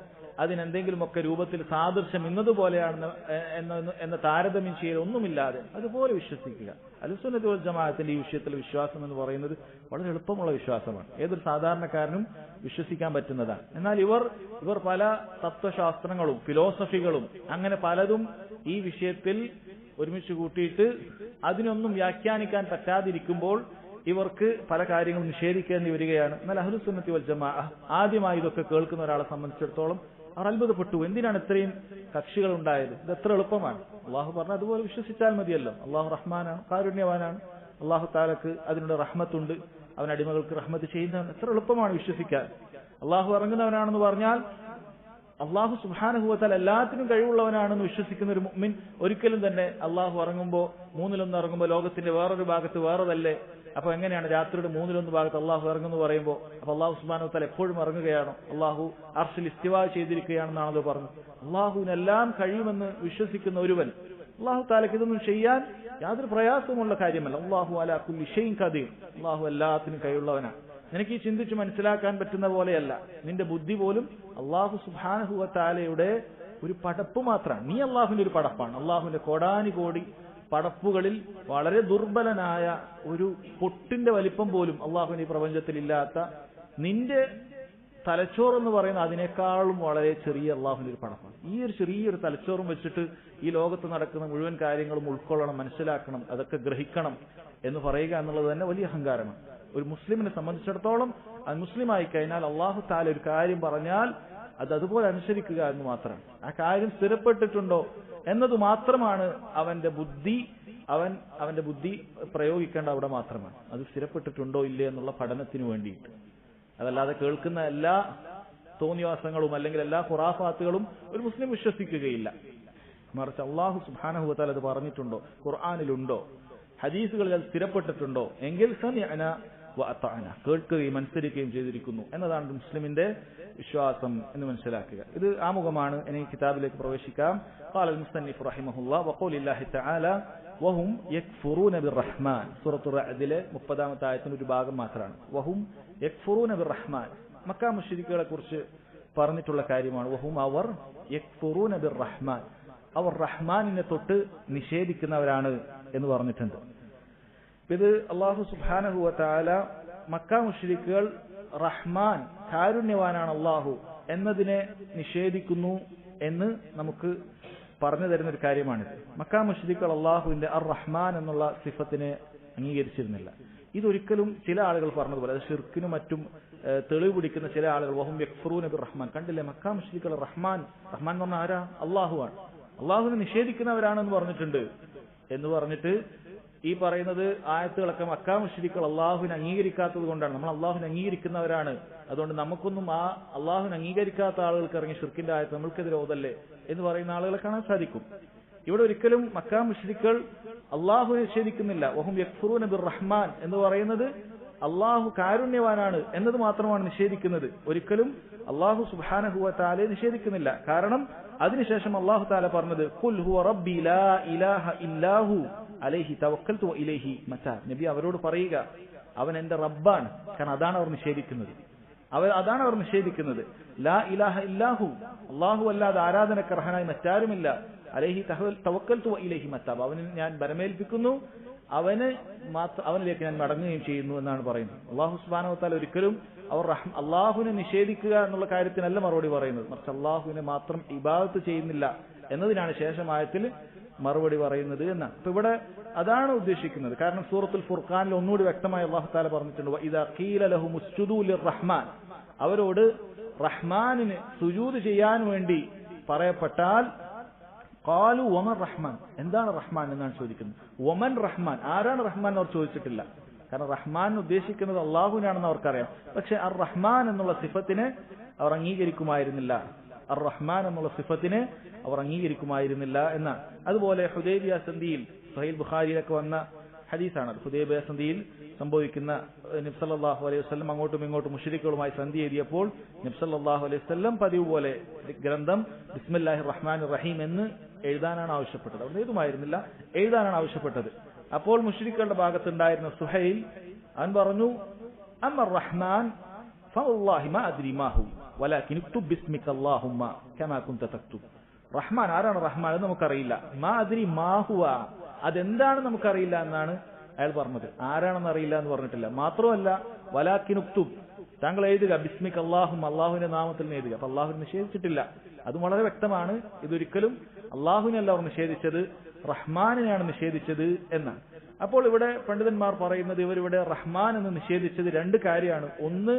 അതിനെന്തെങ്കിലുമൊക്കെ രൂപത്തിൽ സാദൃശ്യം ഇന്നതുപോലെയാണെന്ന് എന്ന താരതമ്യം ചെയ്യൽ ഒന്നുമില്ലാതെ അതുപോലെ വിശ്വസിക്കുക. അഹ്ലുസുന്നത്ത് വൽ ജമാഅത്തിന്റെ ഈ വിഷയത്തിൽ വിശ്വാസം എന്ന് പറയുന്നത് വളരെ എളുപ്പമുള്ള വിശ്വാസമാണ്, ഏതൊരു സാധാരണക്കാരനും വിശ്വസിക്കാൻ പറ്റുന്നതാണ്. എന്നാൽ ഇവർ പല തത്വശാസ്ത്രങ്ങളും ഫിലോസഫികളും അങ്ങനെ പലതും ഈ വിഷയത്തിൽ ഒരുമിച്ച് കൂട്ടിയിട്ട് അതിനൊന്നും വ്യാഖ്യാനിക്കാൻ പറ്റാതിരിക്കുമ്പോൾ ഇവർക്ക് പല കാര്യങ്ങളും നിഷേധിക്കേണ്ടി വരികയാണ്. എന്നാൽ അഹ്ലുസുന്നത്തി വൽ ജമാഅ ആദ്യമായി ഇതൊക്കെ കേൾക്കുന്ന ഒരാളെ സംബന്ധിച്ചിടത്തോളം അവർ അത്ഭുതപ്പെട്ടു, എന്തിനാണ് ഇത്രയും കക്ഷികൾ ഉണ്ടായത്, ഇത് എത്ര എളുപ്പമാണ്. അള്ളാഹു പറഞ്ഞ അതുപോലെ വിശ്വസിച്ചാൽ മതിയല്ലോ. അള്ളാഹു റഹ്മാനാണ്, കാരുണ്യവാനാണ്, അള്ളാഹു താലക്ക് അതിനുള്ള റഹ്മത്തുണ്ട്, അവൻ അടിമകൾക്ക് റഹ്മത്ത് ചെയ്യുന്നതാണ്, എത്ര എളുപ്പമാണ് വിശ്വസിക്കാൻ. അള്ളാഹു ഇറങ്ങുന്നവനാണെന്ന് പറഞ്ഞാൽ അള്ളാഹു സുബ്ഹാനഹു വ തആല എല്ലാത്തിനും കഴിവുള്ളവനാണെന്ന് വിശ്വസിക്കുന്ന ഒരു മുഅ്മിൻ ഒരിക്കലും തന്നെ അള്ളാഹു ഇറങ്ങുമ്പോൾ 1/3 ഇറങ്ങുമ്പോൾ ലോകത്തിന്റെ വേറൊരു ഭാഗത്ത് വേറെതല്ലേ, അപ്പൊ എങ്ങനെയാണ് രാത്രിയുടെ 1/3 ഭാഗത്ത് അള്ളാഹു ഇറങ്ങുന്നു പറയുമ്പോൾ അപ്പൊ അള്ളാഹു സുബ്ഹാനഹു വ തആല എപ്പോഴും ഇറങ്ങുകയാണോ? അള്ളാഹു അർശിൽ ഇസ്തിവാ ചെയ്തിരിക്കുകയാണെന്നാണല്ലോ പറഞ്ഞത്. അള്ളാഹുവിനെല്ലാം കഴിയുമെന്ന് വിശ്വസിക്കുന്ന ഒരുവൻ അള്ളാഹു താലക്ക് ഇതൊന്നും ചെയ്യാൻ യാതൊരു പ്രയാസമുള്ള കാര്യമല്ല. അള്ളാഹു അലാ കുല്ലി ഷൈഇൻ ഖദീർ, അള്ളാഹു എല്ലാത്തിനും കഴിവുള്ളവനാണ്. നിനക്ക് ഈ ചിന്തിച്ച് മനസ്സിലാക്കാൻ പറ്റുന്ന പോലെയല്ല. നിന്റെ ബുദ്ധി പോലും അള്ളാഹു സുബ്ഹാനഹു വ തആലയുടെ ഒരു പടപ്പ് മാത്രമാണ്. നീ അള്ളാഹുവിന്റെ ഒരു പടപ്പാണ്. അള്ളാഹുവിന്റെ കോടാനുകോടി പടപ്പുകളിൽ വളരെ ദുർബലനായ ഒരു പൊട്ടിന്റെ വലിപ്പം പോലും അള്ളാഹുവിന്റെ ഈ പ്രപഞ്ചത്തിൽ ഇല്ലാത്ത നിന്റെ തലച്ചോറെന്ന് പറയുന്ന അതിനേക്കാളും വളരെ ചെറിയ അള്ളാഹുവിന്റെ ഒരു പടപ്പാണ്. ഈ ഒരു ചെറിയൊരു തലച്ചോറും വെച്ചിട്ട് ഈ ലോകത്ത് നടക്കുന്ന മുഴുവൻ കാര്യങ്ങളും ഉൾക്കൊള്ളണം, മനസ്സിലാക്കണം, അതൊക്കെ ഗ്രഹിക്കണം എന്ന് പറയുക എന്നുള്ളത് തന്നെ വലിയ അഹങ്കാരമാണ്. ഒരു മുസ്ലിമിനെ സംബന്ധിച്ചിടത്തോളം അത് മുസ്ലിമായി കഴിഞ്ഞാൽ അള്ളാഹു തആല ഒരു കാര്യം പറഞ്ഞാൽ അത് അതുപോലെ അനുസരിക്കുക എന്ന് മാത്രമാണ്. ആ കാര്യം സ്ഥിരപ്പെട്ടിട്ടുണ്ടോ എന്നത് മാത്രമാണ് അവന്റെ ബുദ്ധി പ്രയോഗിക്കേണ്ട അവിടെ മാത്രമാണ്. അത് സ്ഥിരപ്പെട്ടിട്ടുണ്ടോ ഇല്ലേ എന്നുള്ള പഠനത്തിന് വേണ്ടിയിട്ട്. അതല്ലാതെ കേൾക്കുന്ന എല്ലാ തോന്നിവാസങ്ങളും അല്ലെങ്കിൽ എല്ലാ ഖുറാഫാത്തുകളും ഒരു മുസ്ലിം വിശ്വസിക്കുകയില്ല. മറിച്ച് അള്ളാഹു സുബ്ഹാനഹു വ തആല അത് പറഞ്ഞിട്ടുണ്ടോ, ഖുർആനിലുണ്ടോ, ഹദീസുകളിൽ അത് സ്ഥിരപ്പെട്ടിട്ടുണ്ടോ എങ്കിൽ സമിഅന വ അതഅന, കേൾക്കുകയും അനുസരിക്കുകയും ചെയ്തിരിക്കുന്നു എന്നതാണ് മുസ്ലിമിന്റെ വിശ്വാസം എന്ന് മനസ്സിലാക്കുക. ഇത് ആമുഖമാണ്. ഇനി കിതാബിലേക്ക് പ്രവേശിക്കാം. ഖാല അൽ-മുസന്നിഫ് റഹിമഹുല്ലാഹ് വഖൗലില്ലാഹി തആല വഹും യക്ഫുറൂന ബിർറഹ്മാൻ, സൂറത്തുർ റഅദിലെ 30-ാമത്തെ ആയത്തിന്റെ ഒരു ഭാഗം മാത്രമാണ്. വഹും യക്ഫുറൂന ബിർറഹ്മാൻ, മക്ക മുശ്രിക്കുകളെ കുറിച്ച് പറഞ്ഞിട്ടുള്ള കാര്യമാണ്. വഹും അവർ യക്ഫുറൂന ബിർറഹ്മാൻ, അവർ റഹ്മാനിനെ തൊട്ട് നിഷേധിക്കുന്നവരാണ് എന്ന് പറഞ്ഞിട്ടുണ്ട്. ഇത് അല്ലാഹു സുബ്ഹാനഹു വ തആല മക്ക മുശ്രിക്കുകൾ റഹ്മാൻ കാരുണ്യവാനാണ് അല്ലാഹു എന്നതിനെ നിഷേധിക്കുന്നു എന്ന് നമുക്ക് പറഞ്ഞു തരുന്ന ഒരു കാര്യമാണിത്. മക്ക മുശ്രിക്കുകൾ അല്ലാഹുവിന്റെ അർ റഹ്മാൻ എന്നുള്ള സിഫത്തിനെ അംഗീകരിച്ചിരുന്നില്ല. ഇതൊരിക്കലും ചില ആളുകൾ പറഞ്ഞതുപോലെ അത് ഷിർക്കിനും മറ്റും തെളിവ് പിടിക്കുന്ന ചില ആളുകൾ വഹും യക്ഫുറൂന ബിർറഹ്മാൻ, കണ്ടില്ലേ മക്ക മുശ്രിക്കുകൾ റഹ്മാൻ എന്ന് പറഞ്ഞാൽ ആരാ? അല്ലാഹുവാണ്, അല്ലാഹുവിനെ നിഷേധിക്കുന്നവരാണെന്ന് പറഞ്ഞിട്ടുണ്ട് എന്ന് പറഞ്ഞിട്ട് ഈ പറയുന്നത് ആയത്തുകളൊക്കെ മക്ക മുശ്രിക്കുകൾ അള്ളാഹുവിനെ അംഗീകരിക്കാത്തത് കൊണ്ടാണ്. നമ്മൾ അള്ളാഹുവിനെ അംഗീകരിക്കുന്നവരാണ്, അതുകൊണ്ട് നമുക്കൊന്നും ആ അള്ളാഹുവിനെ അംഗീകരിക്കാത്ത ആളുകൾക്ക് ഇറങ്ങി ഷിർക്കിന്റെ ആയത്ത് നമ്മൾക്കെതിരെ ഓതല്ലേ എന്ന് പറയുന്ന ആളുകളെ കാണാൻ സാധിക്കും. ഇവിടെ ഒരിക്കലും മക്ക മുശ്രിക്കുകൾ അള്ളാഹുവിനെ നിഷേധിക്കുന്നില്ല. വഹും യക്ഫുറൂന ബിർറഹ്മാൻ എന്ന് പറയുന്നത് അള്ളാഹു കാരുണ്യവാനാണ് എന്നത് മാത്രമാണ് നിഷേധിക്കുന്നത്. ഒരിക്കലും അള്ളാഹു സുബ്ഹാനഹു വ തആലയെ നിഷേധിക്കുന്നില്ല. കാരണം അതിനുശേഷം അള്ളാഹു തആല പറഞ്ഞത് ഖുൽ ഹുവ റബ്ബി ലാ ഇലാഹ ഇല്ലാഹു അലൈഹി തവക്കൽതു വ ഇലൈഹി മതാബ്. നബി അവരോട് പറയുക അവൻ എന്റെ റബ്ബാണ്. കാരണം അതാണ് അവർ നിഷേധിക്കുന്നത്. അവർ നിഷേധിക്കുന്നത് ലാ ഇലാഹ ഇല്ലാഹു, അള്ളാഹു അല്ലാതെ ആരാധനക്ക് അർഹനായി മറ്റാരുമില്ല, അലൈഹി തവക്കൽതു വ ഇലൈഹി മതാബ്, അവന് ഞാൻ ബരമേൽപ്പിക്കുന്നു, അവനിലേക്ക് ഞാൻ മടങ്ങുകയും ചെയ്യുന്നു എന്നാണ് പറയുന്നത്. അള്ളാഹു സുബ്ഹാനഹു വ തആല ഒരിക്കലും അവർ അള്ളാഹുവിനെ നിഷേധിക്കുക എന്നുള്ള കാര്യത്തിനല്ല മറുപടി പറയുന്നത്, മറിച്ച് അള്ളാഹുവിനെ മാത്രം ഇബാദത്ത് ചെയ്യുന്നില്ല എന്നതിനാണ് ശേഷമായത്തിൽ മറുപടി പറയുന്നത് എന്നാണ്. അപ്പൊ ഇവിടെ അതാണ് ഉദ്ദേശിക്കുന്നത്. കാരണം സൂറത്തുൽ ഫുർഖാനിൽ ഒന്നുകൂടി വ്യക്തമായി അല്ലാഹു തആല പറഞ്ഞിട്ടുണ്ട് വഇദാ ഖീല ലഹും ഉസ്ജുദൂ ലിർറഹ്മാൻ, അവരോട് റഹ്മാനിന് സുജൂദ് ചെയ്യാൻ വേണ്ടി പറയപ്പെട്ടാൽ ഖാലു വമൻ റഹ്മാൻ, എന്താണ് റഹ്മാൻ എന്നാണ് ചോദിക്കുന്നത്. വമൻ റഹ്മാൻ, ആരാണ് റഹ്മാൻ എന്ന് അവർ ചോദിച്ചിട്ടില്ല. കാരണം റഹ്മാൻ ഉദ്ദേശിക്കുന്നത് അള്ളാഹുവിനാണെന്ന് അവർക്കറിയാം. പക്ഷെ അർ റഹ്മാൻ എന്നുള്ള സിഫത്തിനെ അവർ അംഗീകരിക്കുമായിരുന്നില്ല. അർ റഹ്മാൻ എന്നുള്ള സിഫത്തിനെ അവർ അംഗീകരിക്കുമായിരുന്നില്ല എന്നാണ്. അതുപോലെ ഹുദൈബിയ സന്ധിയിൽ സഹീഹ് ബുഖാരിയിലൊക്കെ വന്ന ഹദീസാണ്. ഹുദൈബിയ സന്ധിയിൽ സംഭവിക്കുന്ന നബി സല്ലല്ലാഹു അലൈഹി വസല്ലം അങ്ങോട്ടും ഇങ്ങോട്ടും മുശ്രിക്കുകളുമായി സന്ധി എഴുതിയപ്പോൾ നബി സല്ലല്ലാഹു അലൈഹി വസല്ലം പതിവ് പോലെ ഗ്രന്ഥം ബിസ്മില്ലാഹിർ റഹ്മാനിർ റഹീം എന്ന് എഴുതാനാണ് ആവശ്യപ്പെട്ടത്. അവിടെ എഴുതുമായിരുന്നില്ല, എഴുതാനാണ് ആവശ്യപ്പെട്ടത്. അപ്പോൾ മുശ്രിക്കുകളുടെ ഭാഗത്തുണ്ടായിരുന്ന സുഹൈൽ അവൻ പറഞ്ഞു അമ്മർ റഹ്മാൻ ഫവല്ലാഹി മാ അദ്രി മാ ഹു വലാകിൻ ഉക്തുബ് ബിസ്മിക അല്ലാഹുമ്മ കമാ കുൻത തക്തുബ്. റഹ്മാൻ, ആരാണ് റഹ്മാൻ എന്ന് നമുക്കറിയില്ല. മാ അദ്രി മാ ഹുവ, അതെന്താണ് നമുക്കറിയില്ല എന്നാണ് അയാൾ പറഞ്ഞത്. ആരാണെന്ന് അറിയില്ല എന്ന് പറഞ്ഞിട്ടില്ല. മാത്രമല്ല വലാകിൻ ഉക്തുബ്, താങ്കൾ എഴുതുക ബിസ്മിക അല്ലാഹുമ്മ, അള്ളാഹുവിന്റെ നാമത്തിൽ എഴുതുക. അപ്പൊ അള്ളാഹുവിനെ നിഷേധിച്ചിട്ടില്ല. അത് വളരെ വ്യക്തമാണ്. ഇതൊരിക്കലും അള്ളാഹുവിനല്ല അവർ നിഷേധിച്ചത്, റഹ്മാനിനെയാണ് നിഷേധിച്ചത് എന്നാണ്. അപ്പോൾ ഇവിടെ പണ്ഡിതന്മാർ പറയുന്നത് ഇവരിവിടെ റഹ്മാൻ എന്ന് നിഷേധിച്ചത് രണ്ട് കാര്യമാണ്. ഒന്ന്,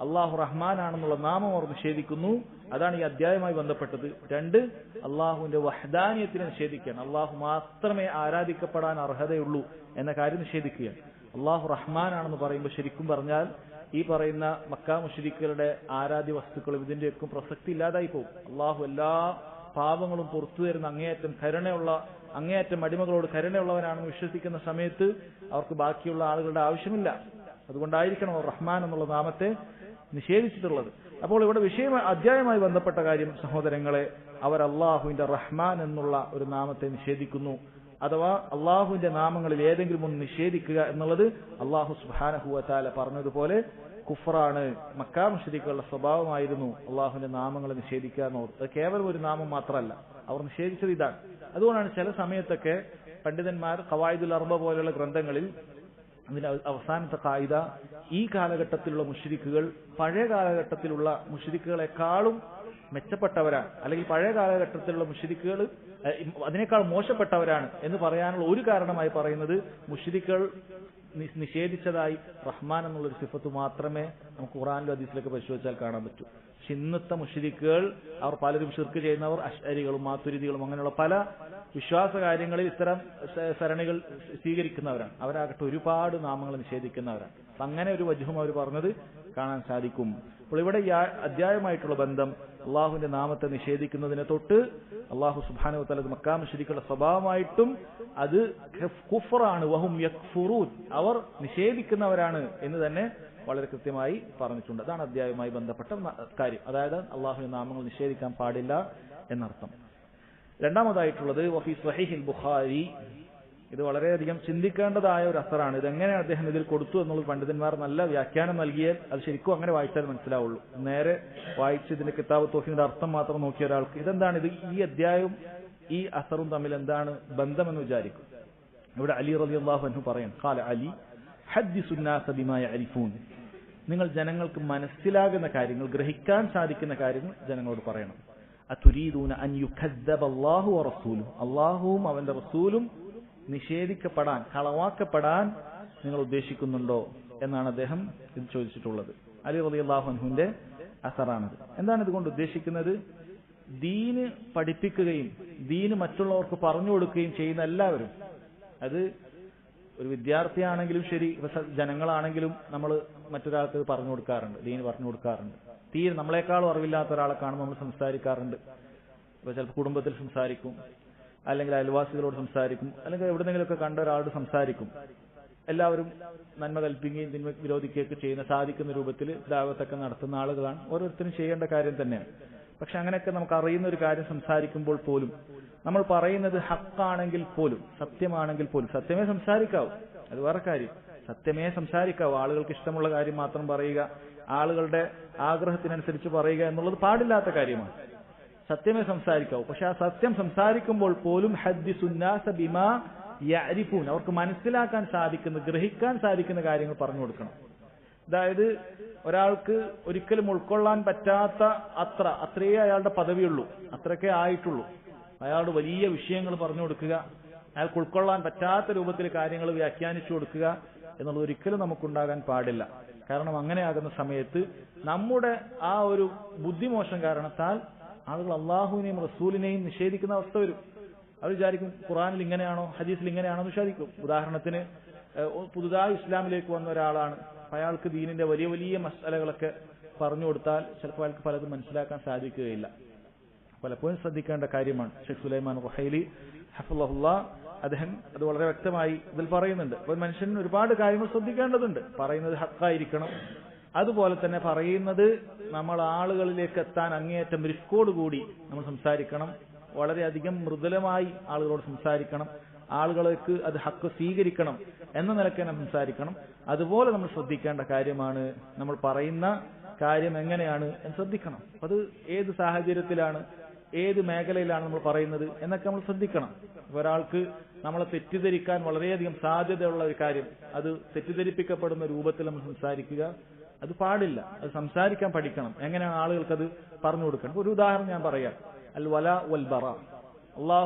അള്ളാഹു റഹ്മാനാണെന്നുള്ള നാമം അവർ നിഷേധിക്കുന്നു, അതാണ് ഈ അധ്യായവുമായി ബന്ധപ്പെട്ടത്. രണ്ട്, അള്ളാഹുവിന്റെ വഹ്ദാനിയത്തിനെ നിഷേധിക്കുകയാണ്. അള്ളാഹു മാത്രമേ ആരാധിക്കപ്പെടാൻ അർഹതയുള്ളൂ എന്ന കാര്യം നിഷേധിക്കുകയാണ്. അള്ളാഹു റഹ്മാനാണെന്ന് പറയുമ്പോൾ ശരിക്കും പറഞ്ഞാൽ ഈ പറയുന്ന മക്ക മുശ്രിക്കുകളുടെ ആരാധ്യ വസ്തുക്കളും ഇതിന്റെയൊക്കെ പ്രസക്തി ഇല്ലാതായി പോകും. അള്ളാഹു എല്ലാ പാപങ്ങളും പുറത്തു തരുന്ന അങ്ങേയറ്റം അടിമകളോട് കരുണയുള്ളവനാണെന്ന് വിശ്വസിക്കുന്ന സമയത്ത് അവർക്ക് ബാക്കിയുള്ള ആളുകളുടെ ആവശ്യമില്ല. അതുകൊണ്ടായിരിക്കണം അവർ റഹ്മാൻ എന്നുള്ള നാമത്തെ നിഷേധിച്ചിട്ടുള്ളത്. അപ്പോൾ ഇവിടെ അധ്യായമായി ബന്ധപ്പെട്ട കാര്യം സഹോദരങ്ങളെ, അവർ അള്ളാഹുവിന്റെ റഹ്മാൻ എന്നുള്ള ഒരു നാമത്തെ നിഷേധിക്കുന്നു. അഥവാ അള്ളാഹുവിന്റെ നാമങ്ങളിൽ ഏതെങ്കിലും ഒന്ന് നിഷേധിക്കുക എന്നുള്ളത് അള്ളാഹു സുബ്ഹാനഹു വ തആല പറഞ്ഞതുപോലെ കുഫറാണ്. മക്കാ മുശ്രിക്കുകളുടെ സ്വഭാവമായിരുന്നു അള്ളാഹുവിന്റെ നാമങ്ങളെ നിഷേധിക്കുക എന്നുള്ളത്. അത് കേവലം ഒരു നാമം മാത്രമല്ല, അവർ നിഷേധിച്ചത് ഇതാണ്. അതുകൊണ്ടാണ് ചില സമയത്തൊക്കെ പണ്ഡിതന്മാർ ഖവായിദുൽ അർബ പോലെയുള്ള ഗ്രന്ഥങ്ങളിൽ അതിന്റെ അവസാനത്തെ ഖായിദ, ഈ കാലഘട്ടത്തിലുള്ള മുശ്രിക്കുകൾ പഴയ കാലഘട്ടത്തിലുള്ള മുശ്രിക്കുകളെക്കാളും മെച്ചപ്പെട്ടവരാണ്, അല്ലെങ്കിൽ പഴയ കാലഘട്ടത്തിലുള്ള മുശ്രിക്കുകൾ അതിനേക്കാൾ മോശപ്പെട്ടവരാണ് എന്ന് പറയാനുള്ള ഒരു കാരണമായി പറയുന്നത് മുശ്രിക്കുകൾ നിഷേധിച്ചതായി റഹ്മാൻ എന്നുള്ളൊരു സിഫത്ത് മാത്രമേ നമുക്ക് ഖുർആനിലും ഹദീസിലൊക്കെ പരിശോധിച്ചാൽ കാണാൻ പറ്റൂ. പക്ഷെ ഇന്നത്തെ മുശ്രിക്കുകൾ അവർ പലരും ശിർക്ക് ചെയ്യുന്നവർ അശ്അരികളും മാതുരിദികളും അങ്ങനെയുള്ള പല വിശ്വാസ കാര്യങ്ങളിൽ ഇത്തരം സരണികൾ സ്വീകരിക്കുന്നവരാണ്. അവരാകട്ടെ ഒരുപാട് നാമങ്ങൾ നിഷേധിക്കുന്നവരാണ്. അപ്പൊ അങ്ങനെ ഒരു വജ്ഹും അവർ പറഞ്ഞത് കാണാൻ സാധിക്കും. അപ്പോൾ ഇവിടെ ഈ അധ്യായമായിട്ടുള്ള ബന്ധം അള്ളാഹുവിന്റെ നാമത്തെ നിഷേധിക്കുന്നതിനെ തൊട്ട് അള്ളാഹു സുബ്ഹാനഹു വ തആല മക്കാ മുശ്രിക്കുകളുടെ സ്വഭാവമായിട്ടും അത് കുഫറാണ്, വഹും യക്ഫുറൂൻ, അവർ നിഷേധിക്കുന്നവരാണ് എന്ന് തന്നെ വളരെ കൃത്യമായി പറഞ്ഞിട്ടുണ്ട്. അതാണ് അധ്യായവുമായി ബന്ധപ്പെട്ട കാര്യം. അതായത് അള്ളാഹുവിന്റെ നാമങ്ങൾ നിഷേധിക്കാൻ പാടില്ല എന്നർത്ഥം. രണ്ടാമതായിട്ടുള്ളത് വഫി സ്വഹീഹിൽ ബുഖാരി. ഇത് വളരെയധികം ചിന്തിക്കേണ്ടതായ ഒരു അസറാണ്. ഇതെങ്ങനെ അദ്ദേഹം ഇതിൽ കൊടുത്തു എന്നുള്ളത് പണ്ഡിതന്മാർ നല്ല വ്യാഖ്യാനം നൽകിയാൽ അത് ശരിക്കും അങ്ങനെ വായിച്ചാൽ മനസ്സിലാവുള്ളൂ. നേരെ വായിച്ച് ഇതിന്റെ കിതാബ് തൗഹീദിന്റെ അർത്ഥം മാത്രം നോക്കിയ ഒരാൾക്ക് ഇതെന്താണ്, ഇത് ഈ അധ്യായവും ഈ അസറും തമ്മിൽ എന്താണ് ബന്ധമെന്ന് വിചാരിക്കും. ഇവിടെ അലി റളിയല്ലാഹു അൻഹു പറയും, ഖാല അലി ഹദ്ദിസു الناس ബിമാ യഅരിഫൂൻ, നിങ്ങൾ ജനങ്ങൾക്ക് മനസ്സിലാകുന്ന കാര്യങ്ങൾ, ഗ്രഹിക്കാൻ സാധിക്കുന്ന കാര്യങ്ങൾ ജനങ്ങളോട് പറയണം. അതുരീദൂന അൻ യുകദ്ദബ അല്ലാഹു വറസൂലുഹു, അല്ലാഹുവും അവന്റെ റസൂലും നിഷേധിക്കപ്പെടാൻ, കളവാക്കപ്പെടാൻ നിങ്ങൾ ഉദ്ദേശിക്കുന്നുണ്ടോ എന്നാണ് അദ്ദേഹം ഇത് ചോദിച്ചിട്ടുള്ളത്. അലി റളിയല്ലാഹു അൻഹുവിന്റെ അസറാണത്. എന്താണ് ഇതുകൊണ്ട് ഉദ്ദേശിക്കുന്നത്? ദീന് പഠിപ്പിക്കുകയും ദീന് മറ്റുള്ളവർക്ക് പറഞ്ഞു കൊടുക്കുകയും ചെയ്യുന്ന എല്ലാവരും, അത് ഒരു വിദ്യാർത്ഥിയാണെങ്കിലും ശരി, ജനങ്ങളാണെങ്കിലും നമ്മൾ മറ്റൊരാൾക്ക് പറഞ്ഞു കൊടുക്കാറുണ്ട്, ദീന് പറഞ്ഞു കൊടുക്കാറുണ്ട്. തീരെ നമ്മളെക്കാളും അറിവില്ലാത്ത ഒരാളെ കാണുമ്പോൾ നമ്മൾ സംസാരിക്കാറുണ്ട്. ഇപ്പൊ ചിലപ്പോൾ കുടുംബത്തിൽ സംസാരിക്കും, അല്ലെങ്കിൽ അയൽവാസികളോട് സംസാരിക്കും, അല്ലെങ്കിൽ എവിടെന്നെങ്കിലുമൊക്കെ കണ്ട ഒരാളോട് സംസാരിക്കും. എല്ലാവരും നന്മ കൽപ്പിക്കുകയും തിന്മ വിരോധിക്കുകയൊക്കെ ചെയ്യുന്ന സാധിക്കുന്ന രൂപത്തിൽ ദഅവത്തൊക്കെ നടത്തുന്ന ആളുകളാണ്. ഓരോരുത്തരും ചെയ്യേണ്ട കാര്യം തന്നെയാണ്. പക്ഷെ അങ്ങനെയൊക്കെ നമുക്ക് അറിയുന്ന ഒരു കാര്യം സംസാരിക്കുമ്പോൾ പോലും നമ്മൾ പറയുന്നത് ഹക്കാണെങ്കിൽ പോലും, സത്യമാണെങ്കിൽ പോലും, സത്യമേ സംസാരിക്കാവൂ, അത് വേറെ കാര്യം, സത്യമേ സംസാരിക്കാവൂ. ആളുകൾക്ക് ഇഷ്ടമുള്ള കാര്യം മാത്രം പറയുക, ആളുകളുടെ ആഗ്രഹത്തിനനുസരിച്ച് പറയുക എന്നുള്ളത് പാടില്ലാത്ത കാര്യമാണ്. സത്യമേ സംസാരിക്കാവൂ. പക്ഷെ ആ സത്യം സംസാരിക്കുമ്പോൾ പോലും ഹദ്ദിസുൻ നാസ ബിമാ യഅരിഫൂൻ, അവർക്ക് മനസ്സിലാക്കാൻ സാധിക്കുന്ന, ഗ്രഹിക്കാൻ സാധിക്കുന്ന കാര്യങ്ങൾ പറഞ്ഞു കൊടുക്കണം. അതായത് ഒരാൾക്ക് ഒരിക്കലും ഉൾക്കൊള്ളാൻ പറ്റാത്ത അത്രയേ അയാളുടെ പദവിയുള്ളൂ, അത്രയൊക്കെ ആയിട്ടുള്ളൂ. അയാളോട് വലിയ വിഷയങ്ങൾ പറഞ്ഞു കൊടുക്കുക, അയാൾക്ക് ഉൾക്കൊള്ളാൻ പറ്റാത്ത രൂപത്തിൽ കാര്യങ്ങൾ വ്യാഖ്യാനിച്ചു കൊടുക്കുക എന്നുള്ളത് ഒരിക്കലും നമുക്കുണ്ടാകാൻ പാടില്ല. കാരണം അങ്ങനെയാകുന്ന സമയത്ത് നമ്മുടെ ആ ഒരു ബുദ്ധിമോശം കാരണത്താൽ ആളുകൾ അള്ളാഹുവിനെയും റസൂലിനെയും നിഷേധിക്കുന്ന അവസ്ഥ വരും. അവർ വിചാരിക്കും ഖുർആനിൽ ഇങ്ങനെയാണോ, ഹദീസിൽ ഇങ്ങനെയാണോ എന്ന് വിചാരിക്കും. ഉദാഹരണത്തിന് പുതുതായി ഇസ്ലാമിലേക്ക് വന്ന ഒരാളാണ്, അയാൾക്ക് ദീനിന്റെ വലിയ വലിയ മസലകളൊക്കെ പറഞ്ഞു കൊടുത്താൽ ചിലപ്പോൾ അയാൾക്ക് പലതും മനസ്സിലാക്കാൻ സാധിക്കുകയില്ല. പലപ്പോഴും ശ്രദ്ധിക്കേണ്ട കാര്യമാണ്. ഷെയ്ഖ് സുലൈമാൻ റുഹൈലി ഹഫ്ളഹുല്ലാ അദ്ദേഹം അത് വളരെ വ്യക്തമായി ഇതിൽ പറയുന്നുണ്ട്. അപ്പോൾ മനുഷ്യന് ഒരുപാട് കാര്യങ്ങൾ ശ്രദ്ധിക്കേണ്ടതുണ്ട്. പറയുന്നത് ഹക്കായിരിക്കണം, അതുപോലെ തന്നെ പറയുന്നത് നമ്മൾ ആളുകളിലേക്ക് എത്താൻ അങ്ങേയറ്റം റിസ്കോടുകൂടി നമ്മൾ സംസാരിക്കണം, വളരെയധികം മൃദുലമായി ആളുകളോട് സംസാരിക്കണം, ആളുകൾക്ക് അത് ഹക്ക് സ്വീകരിക്കണം എന്ന നിലയ്ക്ക് തന്നെ സംസാരിക്കണം. അതുപോലെ നമ്മൾ ശ്രദ്ധിക്കേണ്ട കാര്യമാണ് നമ്മൾ പറയുന്ന കാര്യം എങ്ങനെയാണ് എന്ന് ശ്രദ്ധിക്കണം. അത് ഏത് സാഹചര്യത്തിലാണ്, ഏത് മേഖലയിലാണ് നമ്മൾ പറയുന്നത് എന്നൊക്കെ നമ്മൾ ശ്രദ്ധിക്കണം. ഒരാൾക്ക് നമ്മളെ തെറ്റിദ്ധരിക്കാൻ വളരെയധികം സാധ്യതയുള്ള ഒരു കാര്യം, അത് തെറ്റിദ്ധരിപ്പിക്കപ്പെടുന്ന രൂപത്തിൽ നമ്മൾ സംസാരിക്കുക അത് പാടില്ല. അത് സംസാരിക്കാൻ പഠിക്കണം. എങ്ങനെയാണ് ആളുകൾക്ക് അത് പറഞ്ഞു കൊടുക്കണം. ഒരു ഉദാഹരണം ഞാൻ പറയാം. അൽ വല വൽ ബറ,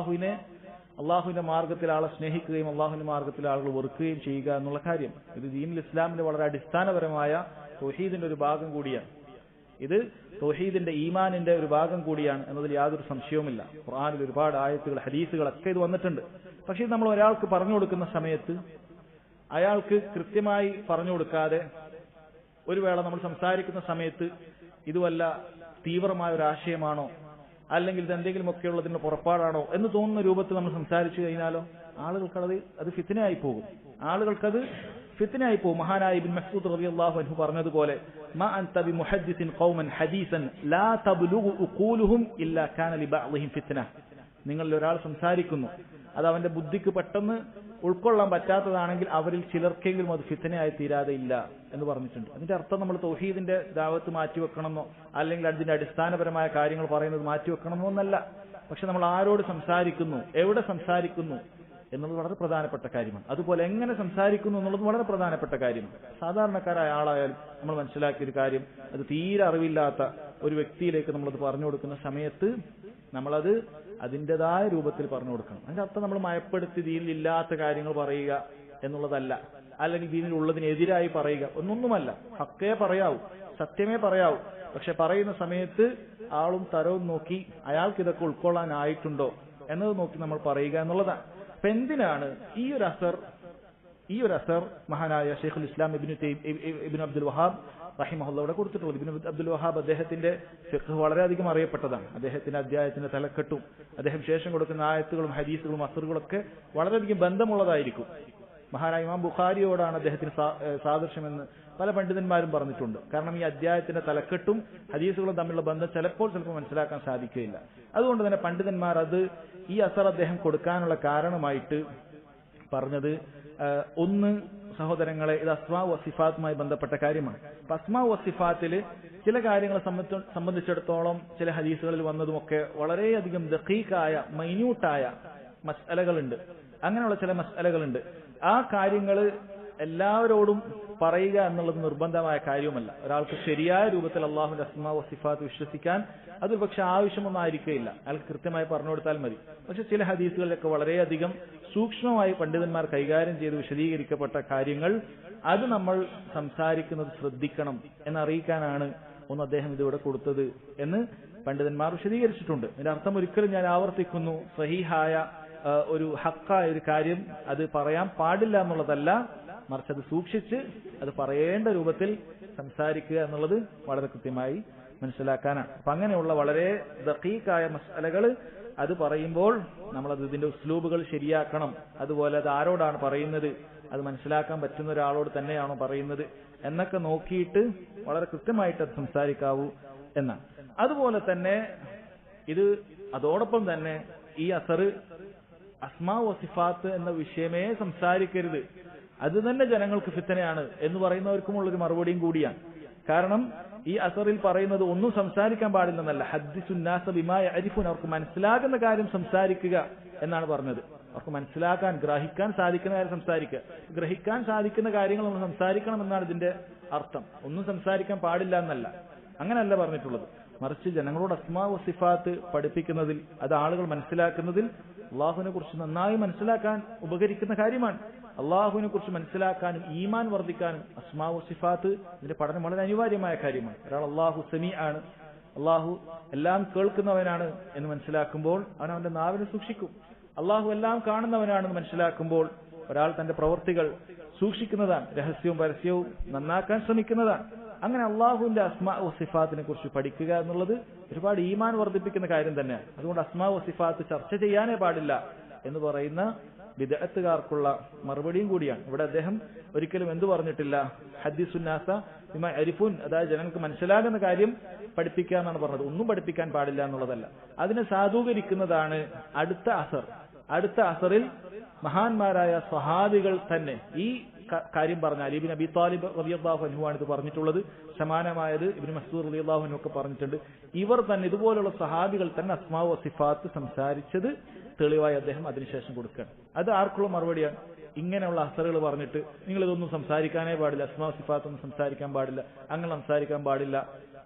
അള്ളാഹുവിന്റെ മാർഗത്തിൽ ആളെ സ്നേഹിക്കുകയും അള്ളാഹുവിന്റെ മാർഗത്തിൽ ആളുകൾ വെറുക്കുകയും ചെയ്യുക എന്നുള്ള കാര്യം, ഇത് ദീനുൽ ഇസ്ലാമിന്റെ വളരെ അടിസ്ഥാനപരമായ തൗഹീദിന്റെ ഒരു ഭാഗം കൂടിയാണ്. ഇത് തൗഹീദിന്റെ ഈമാനിന്റെ ഒരു ഭാഗം കൂടിയാണ് എന്നതിൽ യാതൊരു സംശയവുമില്ല. ഖുർആനിൽ ഒരുപാട് ആയത്തുകൾ, ഹദീസുകളൊക്കെ ഇത് വന്നിട്ടുണ്ട്. പക്ഷേ നമ്മൾ ഒരാൾക്ക് പറഞ്ഞു കൊടുക്കുന്ന സമയത്ത് അയാൾക്ക് കൃത്യമായി പറഞ്ഞു കൊടുക്കാതെ ഒരു വേള നമ്മൾ സംസാരിക്കുന്ന സമയത്ത് ഇത് വല്ല തീവ്രമായ ഒരു ആശയമാണോ അല്ലെങ്കിൽ ഇത് എന്തെങ്കിലുമൊക്കെ ഉള്ളതിന്റെ പുറപ്പാടാണോ എന്ന് തോന്നുന്ന രൂപത്തിൽ നമ്മൾ സംസാരിച്ചു കഴിഞ്ഞാലോ അത് ഫിത്നയായി പോകും. ആളുകൾക്കത് ഫിത്നയായി പോകും. മഹാനായ ഇബ്നു മസ്ഊദ് റളിയല്ലാഹു അൻഹു പറഞ്ഞതുപോലെ മാ അൻത ബിമുഹദ്ദിസിൻ ഖൗമൻ ഹദീസൻ ലാ തബ്ലുഗു ഉഖൂലുഹും ഇല്ലാ കാന ലിബഅദിഹിം ഫിത്ന. നിങ്ങളിൽ ഒരാൾ സംസാരിക്കുന്നു, അത് അവന്റെ ബുദ്ധിക്ക് പെട്ടെന്ന് ഉൾക്കൊള്ളാൻ പറ്റാത്തതാണെങ്കിൽ അവരിൽ ചിലർക്കെങ്കിലും അത് ഫിത്നയായി തീരാതെ ഇല്ല എന്ന് പറഞ്ഞിട്ടുണ്ട്. അതിന്റെ അർത്ഥം നമ്മൾ തൗഹീദിന്റെ ദഅവത്ത് മാറ്റിവെക്കണമെന്നോ അല്ലെങ്കിൽ അതിന്റെ അടിസ്ഥാനപരമായ കാര്യങ്ങൾ പറയുന്നത് മാറ്റിവെക്കണമെന്നോ എന്നല്ല. പക്ഷെ നമ്മൾ ആരോട് സംസാരിക്കുന്നു, എവിടെ സംസാരിക്കുന്നു എന്നുള്ളത് വളരെ പ്രധാനപ്പെട്ട കാര്യമാണ്. അതുപോലെ എങ്ങനെ സംസാരിക്കുന്നു എന്നുള്ളത് വളരെ പ്രധാനപ്പെട്ട കാര്യമാണ്. സാധാരണക്കാരായ ആളായാലും നമ്മൾ മനസ്സിലാക്കിയൊരു കാര്യം, അത് തീരെ അറിവില്ലാത്ത ഒരു വ്യക്തിയിലേക്ക് നമ്മളത് പറഞ്ഞു കൊടുക്കുന്ന സമയത്ത് നമ്മളത് അതിൻ്റെതായ രൂപത്തിൽ പറഞ്ഞു കൊടുക്കണം. അതിന്റെ അർത്ഥം നമ്മൾ മയപ്പെടുത്തി ദീനിലില്ലാത്ത കാര്യങ്ങൾ പറയുക എന്നുള്ളതല്ല, അല്ലെങ്കിൽ ദീനിലുള്ളതിനെതിരായി പറയുക ഒന്നൊന്നുമല്ല. ഹക്കേ പറയാവൂ, സത്യമേ പറയാവൂ. പക്ഷെ പറയുന്ന സമയത്ത് ആളും തരവും നോക്കി അയാൾക്ക് ഇതൊക്കെ ഉൾക്കൊള്ളാനായിട്ടുണ്ടോ എന്നത് നോക്കി നമ്മൾ പറയുക എന്നുള്ളതാണ്. അപ്പൊ എന്തിനാണ് ഈ ഒരു അസർ മഹാനായ ഷെയ്ഖുൽ ഇസ്ലാം ഇബ്നു അബ്ദുൽ വഹാബ് റഹിമഹുല്ലാഹ് ഇവിടെ കൊടുത്തിട്ടുള്ളത്. ഇബ്നു അബ്ദുൽ വഹാബ് അദ്ദേഹത്തിന്റെ ഫിഖ് വളരെയധികം അറിയപ്പെട്ടതാണ്. അദ്ദേഹത്തിന്റെ അധ്യായത്തിന്റെ തലക്കെട്ടും അദ്ദേഹം ശേഷം കൊടുക്കുന്ന ആയത്തുകളും ഹദീസുകളും അസറുകളൊക്കെ വളരെയധികം ബന്ധമുള്ളതായിരിക്കും. മഹാനായ ഇമാം ബുഖാരിയോടാണ് അദ്ദേഹത്തിന് സാദൃശ്യമെന്ന് പല പണ്ഡിതന്മാരും പറഞ്ഞിട്ടുണ്ട്. കാരണം ഈ അധ്യായത്തിന്റെ തലക്കെട്ടും ഹദീസുകളും തമ്മിലുള്ള ബന്ധം ചിലപ്പോൾ മനസ്സിലാക്കാൻ സാധിക്കുകയില്ല. അതുകൊണ്ട് തന്നെ പണ്ഡിതന്മാർ അത് ഈ അസർ അദ്ദേഹം കൊടുക്കാനുള്ള കാരണമായിട്ട് പറഞ്ഞത്, ഒന്ന് സഹോദരങ്ങളെ, ഇത് അസ്മാ വ സിഫാത്തുമായി ബന്ധപ്പെട്ട കാര്യമാണ്. അസ്മാ വ സിഫാത്തില് ചില കാര്യങ്ങളെ സംബന്ധിച്ചിടത്തോളം ചില ഹദീസുകളിൽ വന്നതുമൊക്കെ വളരെയധികം ദഖീഖായ മൈന്യൂട്ടായ മസ്അലകളുണ്ട്. അങ്ങനെയുള്ള ചില മസ്അലകളുണ്ട്. ആ കാര്യങ്ങൾ എല്ലാവരോടും പറയുക എന്നുള്ളത് നിർബന്ധമായ കാര്യവുമല്ല. ഒരാൾക്ക് ശരിയായ രൂപത്തിൽ അള്ളാഹുവിന്റെ അസ്മാ വ സിഫാത്ത് വിശ്വസിക്കാൻ അത് പക്ഷെ ആവശ്യമൊന്നും ആയിരിക്കില്ല, അയാൾക്ക് കൃത്യമായി പറഞ്ഞു കൊടുത്താൽ മതി. പക്ഷെ ചില ഹദീസുകളിലൊക്കെ വളരെയധികം സൂക്ഷ്മമായി പണ്ഡിതന്മാർ കൈകാര്യം ചെയ്ത് വിശദീകരിക്കപ്പെട്ട കാര്യങ്ങൾ അത് നമ്മൾ സംസാരിക്കുന്നത് ശ്രദ്ധിക്കണം എന്നറിയിക്കാനാണ് ഒന്ന് അദ്ദേഹം ഇതിവിടെ കൊടുത്തത് എന്ന് പണ്ഡിതന്മാർ വിശദീകരിച്ചിട്ടുണ്ട്. ഇതിന്റെ അർത്ഥം ഒരിക്കലും ഞാൻ ആവർത്തിക്കുന്നു, സഹീഹായ ഒരു ഹക്കായ ഒരു കാര്യം അത് പറയാൻ പാടില്ല എന്നുള്ളതല്ല, മറിച്ച് അത് സൂക്ഷിച്ച് അത് പറയേണ്ട രൂപത്തിൽ സംസാരിക്കുക എന്നുള്ളത് വളരെ കൃത്യമായി മനസ്സിലാക്കാനാണ്. അപ്പൊ അങ്ങനെയുള്ള വളരെ ദഖീഖായ മസ്അലകൾ അത് പറയുമ്പോൾ നമ്മളത് ഇതിന്റെ ഉസ്ലൂബുകൾ ശരിയാക്കണം. അതുപോലെ അത് ആരോടാണ് പറയുന്നത്, അത് മനസ്സിലാക്കാൻ പറ്റുന്ന ഒരാളോട് തന്നെയാണോ പറയുന്നത് എന്നൊക്കെ നോക്കിയിട്ട് വളരെ കൃത്യമായിട്ട് അത് സംസാരിക്കാവൂ എന്നാണ്. അതുപോലെ തന്നെ അതോടൊപ്പം തന്നെ ഈ അസർ അസ്മാ വ സിഫാത്ത് എന്ന വിഷയമേ സംസാരിക്കരുത്, അത് തന്നെ ജനങ്ങൾക്ക് ഫിത്നയാണ് എന്ന് പറയുന്നവർക്കുമുള്ളൊരു മറുപടിയും കൂടിയാണ്. കാരണം ഈ അസറിൽ പറയുന്നത് ഒന്നും സംസാരിക്കാൻ പാടില്ലെന്നല്ല, ഹദ്ദിസുന്നാസ ബിമാ യഅരിഫൂൻ, അവർക്ക് മനസ്സിലാകുന്ന കാര്യം സംസാരിക്കുക എന്നാണ് പറഞ്ഞത്. അവർക്ക് മനസ്സിലാക്കാൻ ഗ്രഹിക്കാൻ സാധിക്കുന്ന കാര്യം സംസാരിക്കുക, ഗ്രഹിക്കാൻ സാധിക്കുന്ന കാര്യങ്ങൾ നമ്മൾ സംസാരിക്കണം എന്നാണ് ഇതിന്റെ അർത്ഥം. ഒന്നും സംസാരിക്കാൻ പാടില്ല എന്നല്ല, അങ്ങനെയല്ല പറഞ്ഞിട്ടുള്ളത്. മറിച്ച് ജനങ്ങളോട് അസ്മാ വ സിഫാത്ത് പഠിപ്പിക്കുന്നതിൽ, അത് ആളുകൾ മനസ്സിലാക്കുന്നതിൽ അള്ളാഹുവിനെ കുറിച്ച് നന്നായി മനസ്സിലാക്കാൻ ഉപകരിക്കുന്ന കാര്യമാണ്. അള്ളാഹുവിനെ കുറിച്ച് മനസ്സിലാക്കാനും ഈമാൻ വർദ്ധിക്കാനും അസ്മാ വ സിഫാത്ത് ഇതിന്റെ പഠനം വളരെ അനിവാര്യമായ കാര്യമാണ്. ഒരാൾ അള്ളാഹു സമീ ആണ്, അള്ളാഹു എല്ലാം കേൾക്കുന്നവനാണ് എന്ന് മനസ്സിലാക്കുമ്പോൾ അവൻ അവന്റെ നാവിനെ സൂക്ഷിക്കും. അള്ളാഹു എല്ലാം കാണുന്നവനാണെന്ന് മനസ്സിലാക്കുമ്പോൾ ഒരാൾ തന്റെ പ്രവൃത്തികൾ സൂക്ഷിക്കുന്നതാണ്, രഹസ്യവും പരസ്യവും നന്നാക്കാൻ ശ്രമിക്കുന്നതാണ്. അങ്ങനെ അള്ളാഹുവിന്റെ അസ്മാ വ സിഫാത്തിനെ കുറിച്ച് പഠിക്കുക എന്നുള്ളത് ഒരുപാട് ഈമാൻ വർദ്ധിപ്പിക്കുന്ന കാര്യം തന്നെയാണ്. അതുകൊണ്ട് അസ്മാ വ സിഫാത്ത് ചർച്ച ചെയ്യാനേ പാടില്ല എന്ന് പറയുന്ന ബിദ്അത്തുകാർക്കുള്ള മറുപടിയും കൂടിയാണ്. ഇവിടെ അദ്ദേഹം ഒരിക്കലും എന്തു പറഞ്ഞിട്ടില്ല, ഹദ്ദിസുന്നാസ ബിമാ യഅരിഫൂൻ, അതായത് ജനങ്ങൾക്ക് മനസ്സിലാകുന്ന കാര്യം പഠിപ്പിക്കുക എന്നാണ് പറഞ്ഞത്. ഒന്നും പഠിപ്പിക്കാൻ പാടില്ല എന്നുള്ളതല്ല. അതിനെ സാധൂകരിക്കുന്നതാണ് അടുത്ത അസർ. അടുത്ത അസറിൽ മഹാന്മാരായ സ്വഹാബികൾ തന്നെ ഈ കാര്യം പറഞ്ഞ അലി ബിൻ അബി താലിബ് റളിയല്ലാഹു അൻഹു ആണ് ഇത് പറഞ്ഞിട്ടുള്ളത്. സമാനമായത് ഇബ്നു മസ്ഊദ് റളിയല്ലാഹു അൻഹു ഒക്കെ പറഞ്ഞിട്ടുണ്ട്. ഇവർ തന്നെ, ഇതുപോലുള്ള സഹാബികൾ തന്നെ അസ്മാ വ സിഫാത്ത് സംസാരിച്ചത് തെളിവായി അദ്ദേഹം അതിനുശേഷം കൊടുക്കുകയാണ്. അത് ആർക്കുള്ള മറുപടിയാണ്? ഇങ്ങനെയുള്ള അസറുകൾ പറഞ്ഞിട്ട് നിങ്ങൾ ഇതൊന്നും സംസാരിക്കാനേ പാടില്ല, അസ്മാ സിഫാത്തൊന്നും സംസാരിക്കാൻ പാടില്ല, അങ്ങനെ സംസാരിക്കാൻ പാടില്ല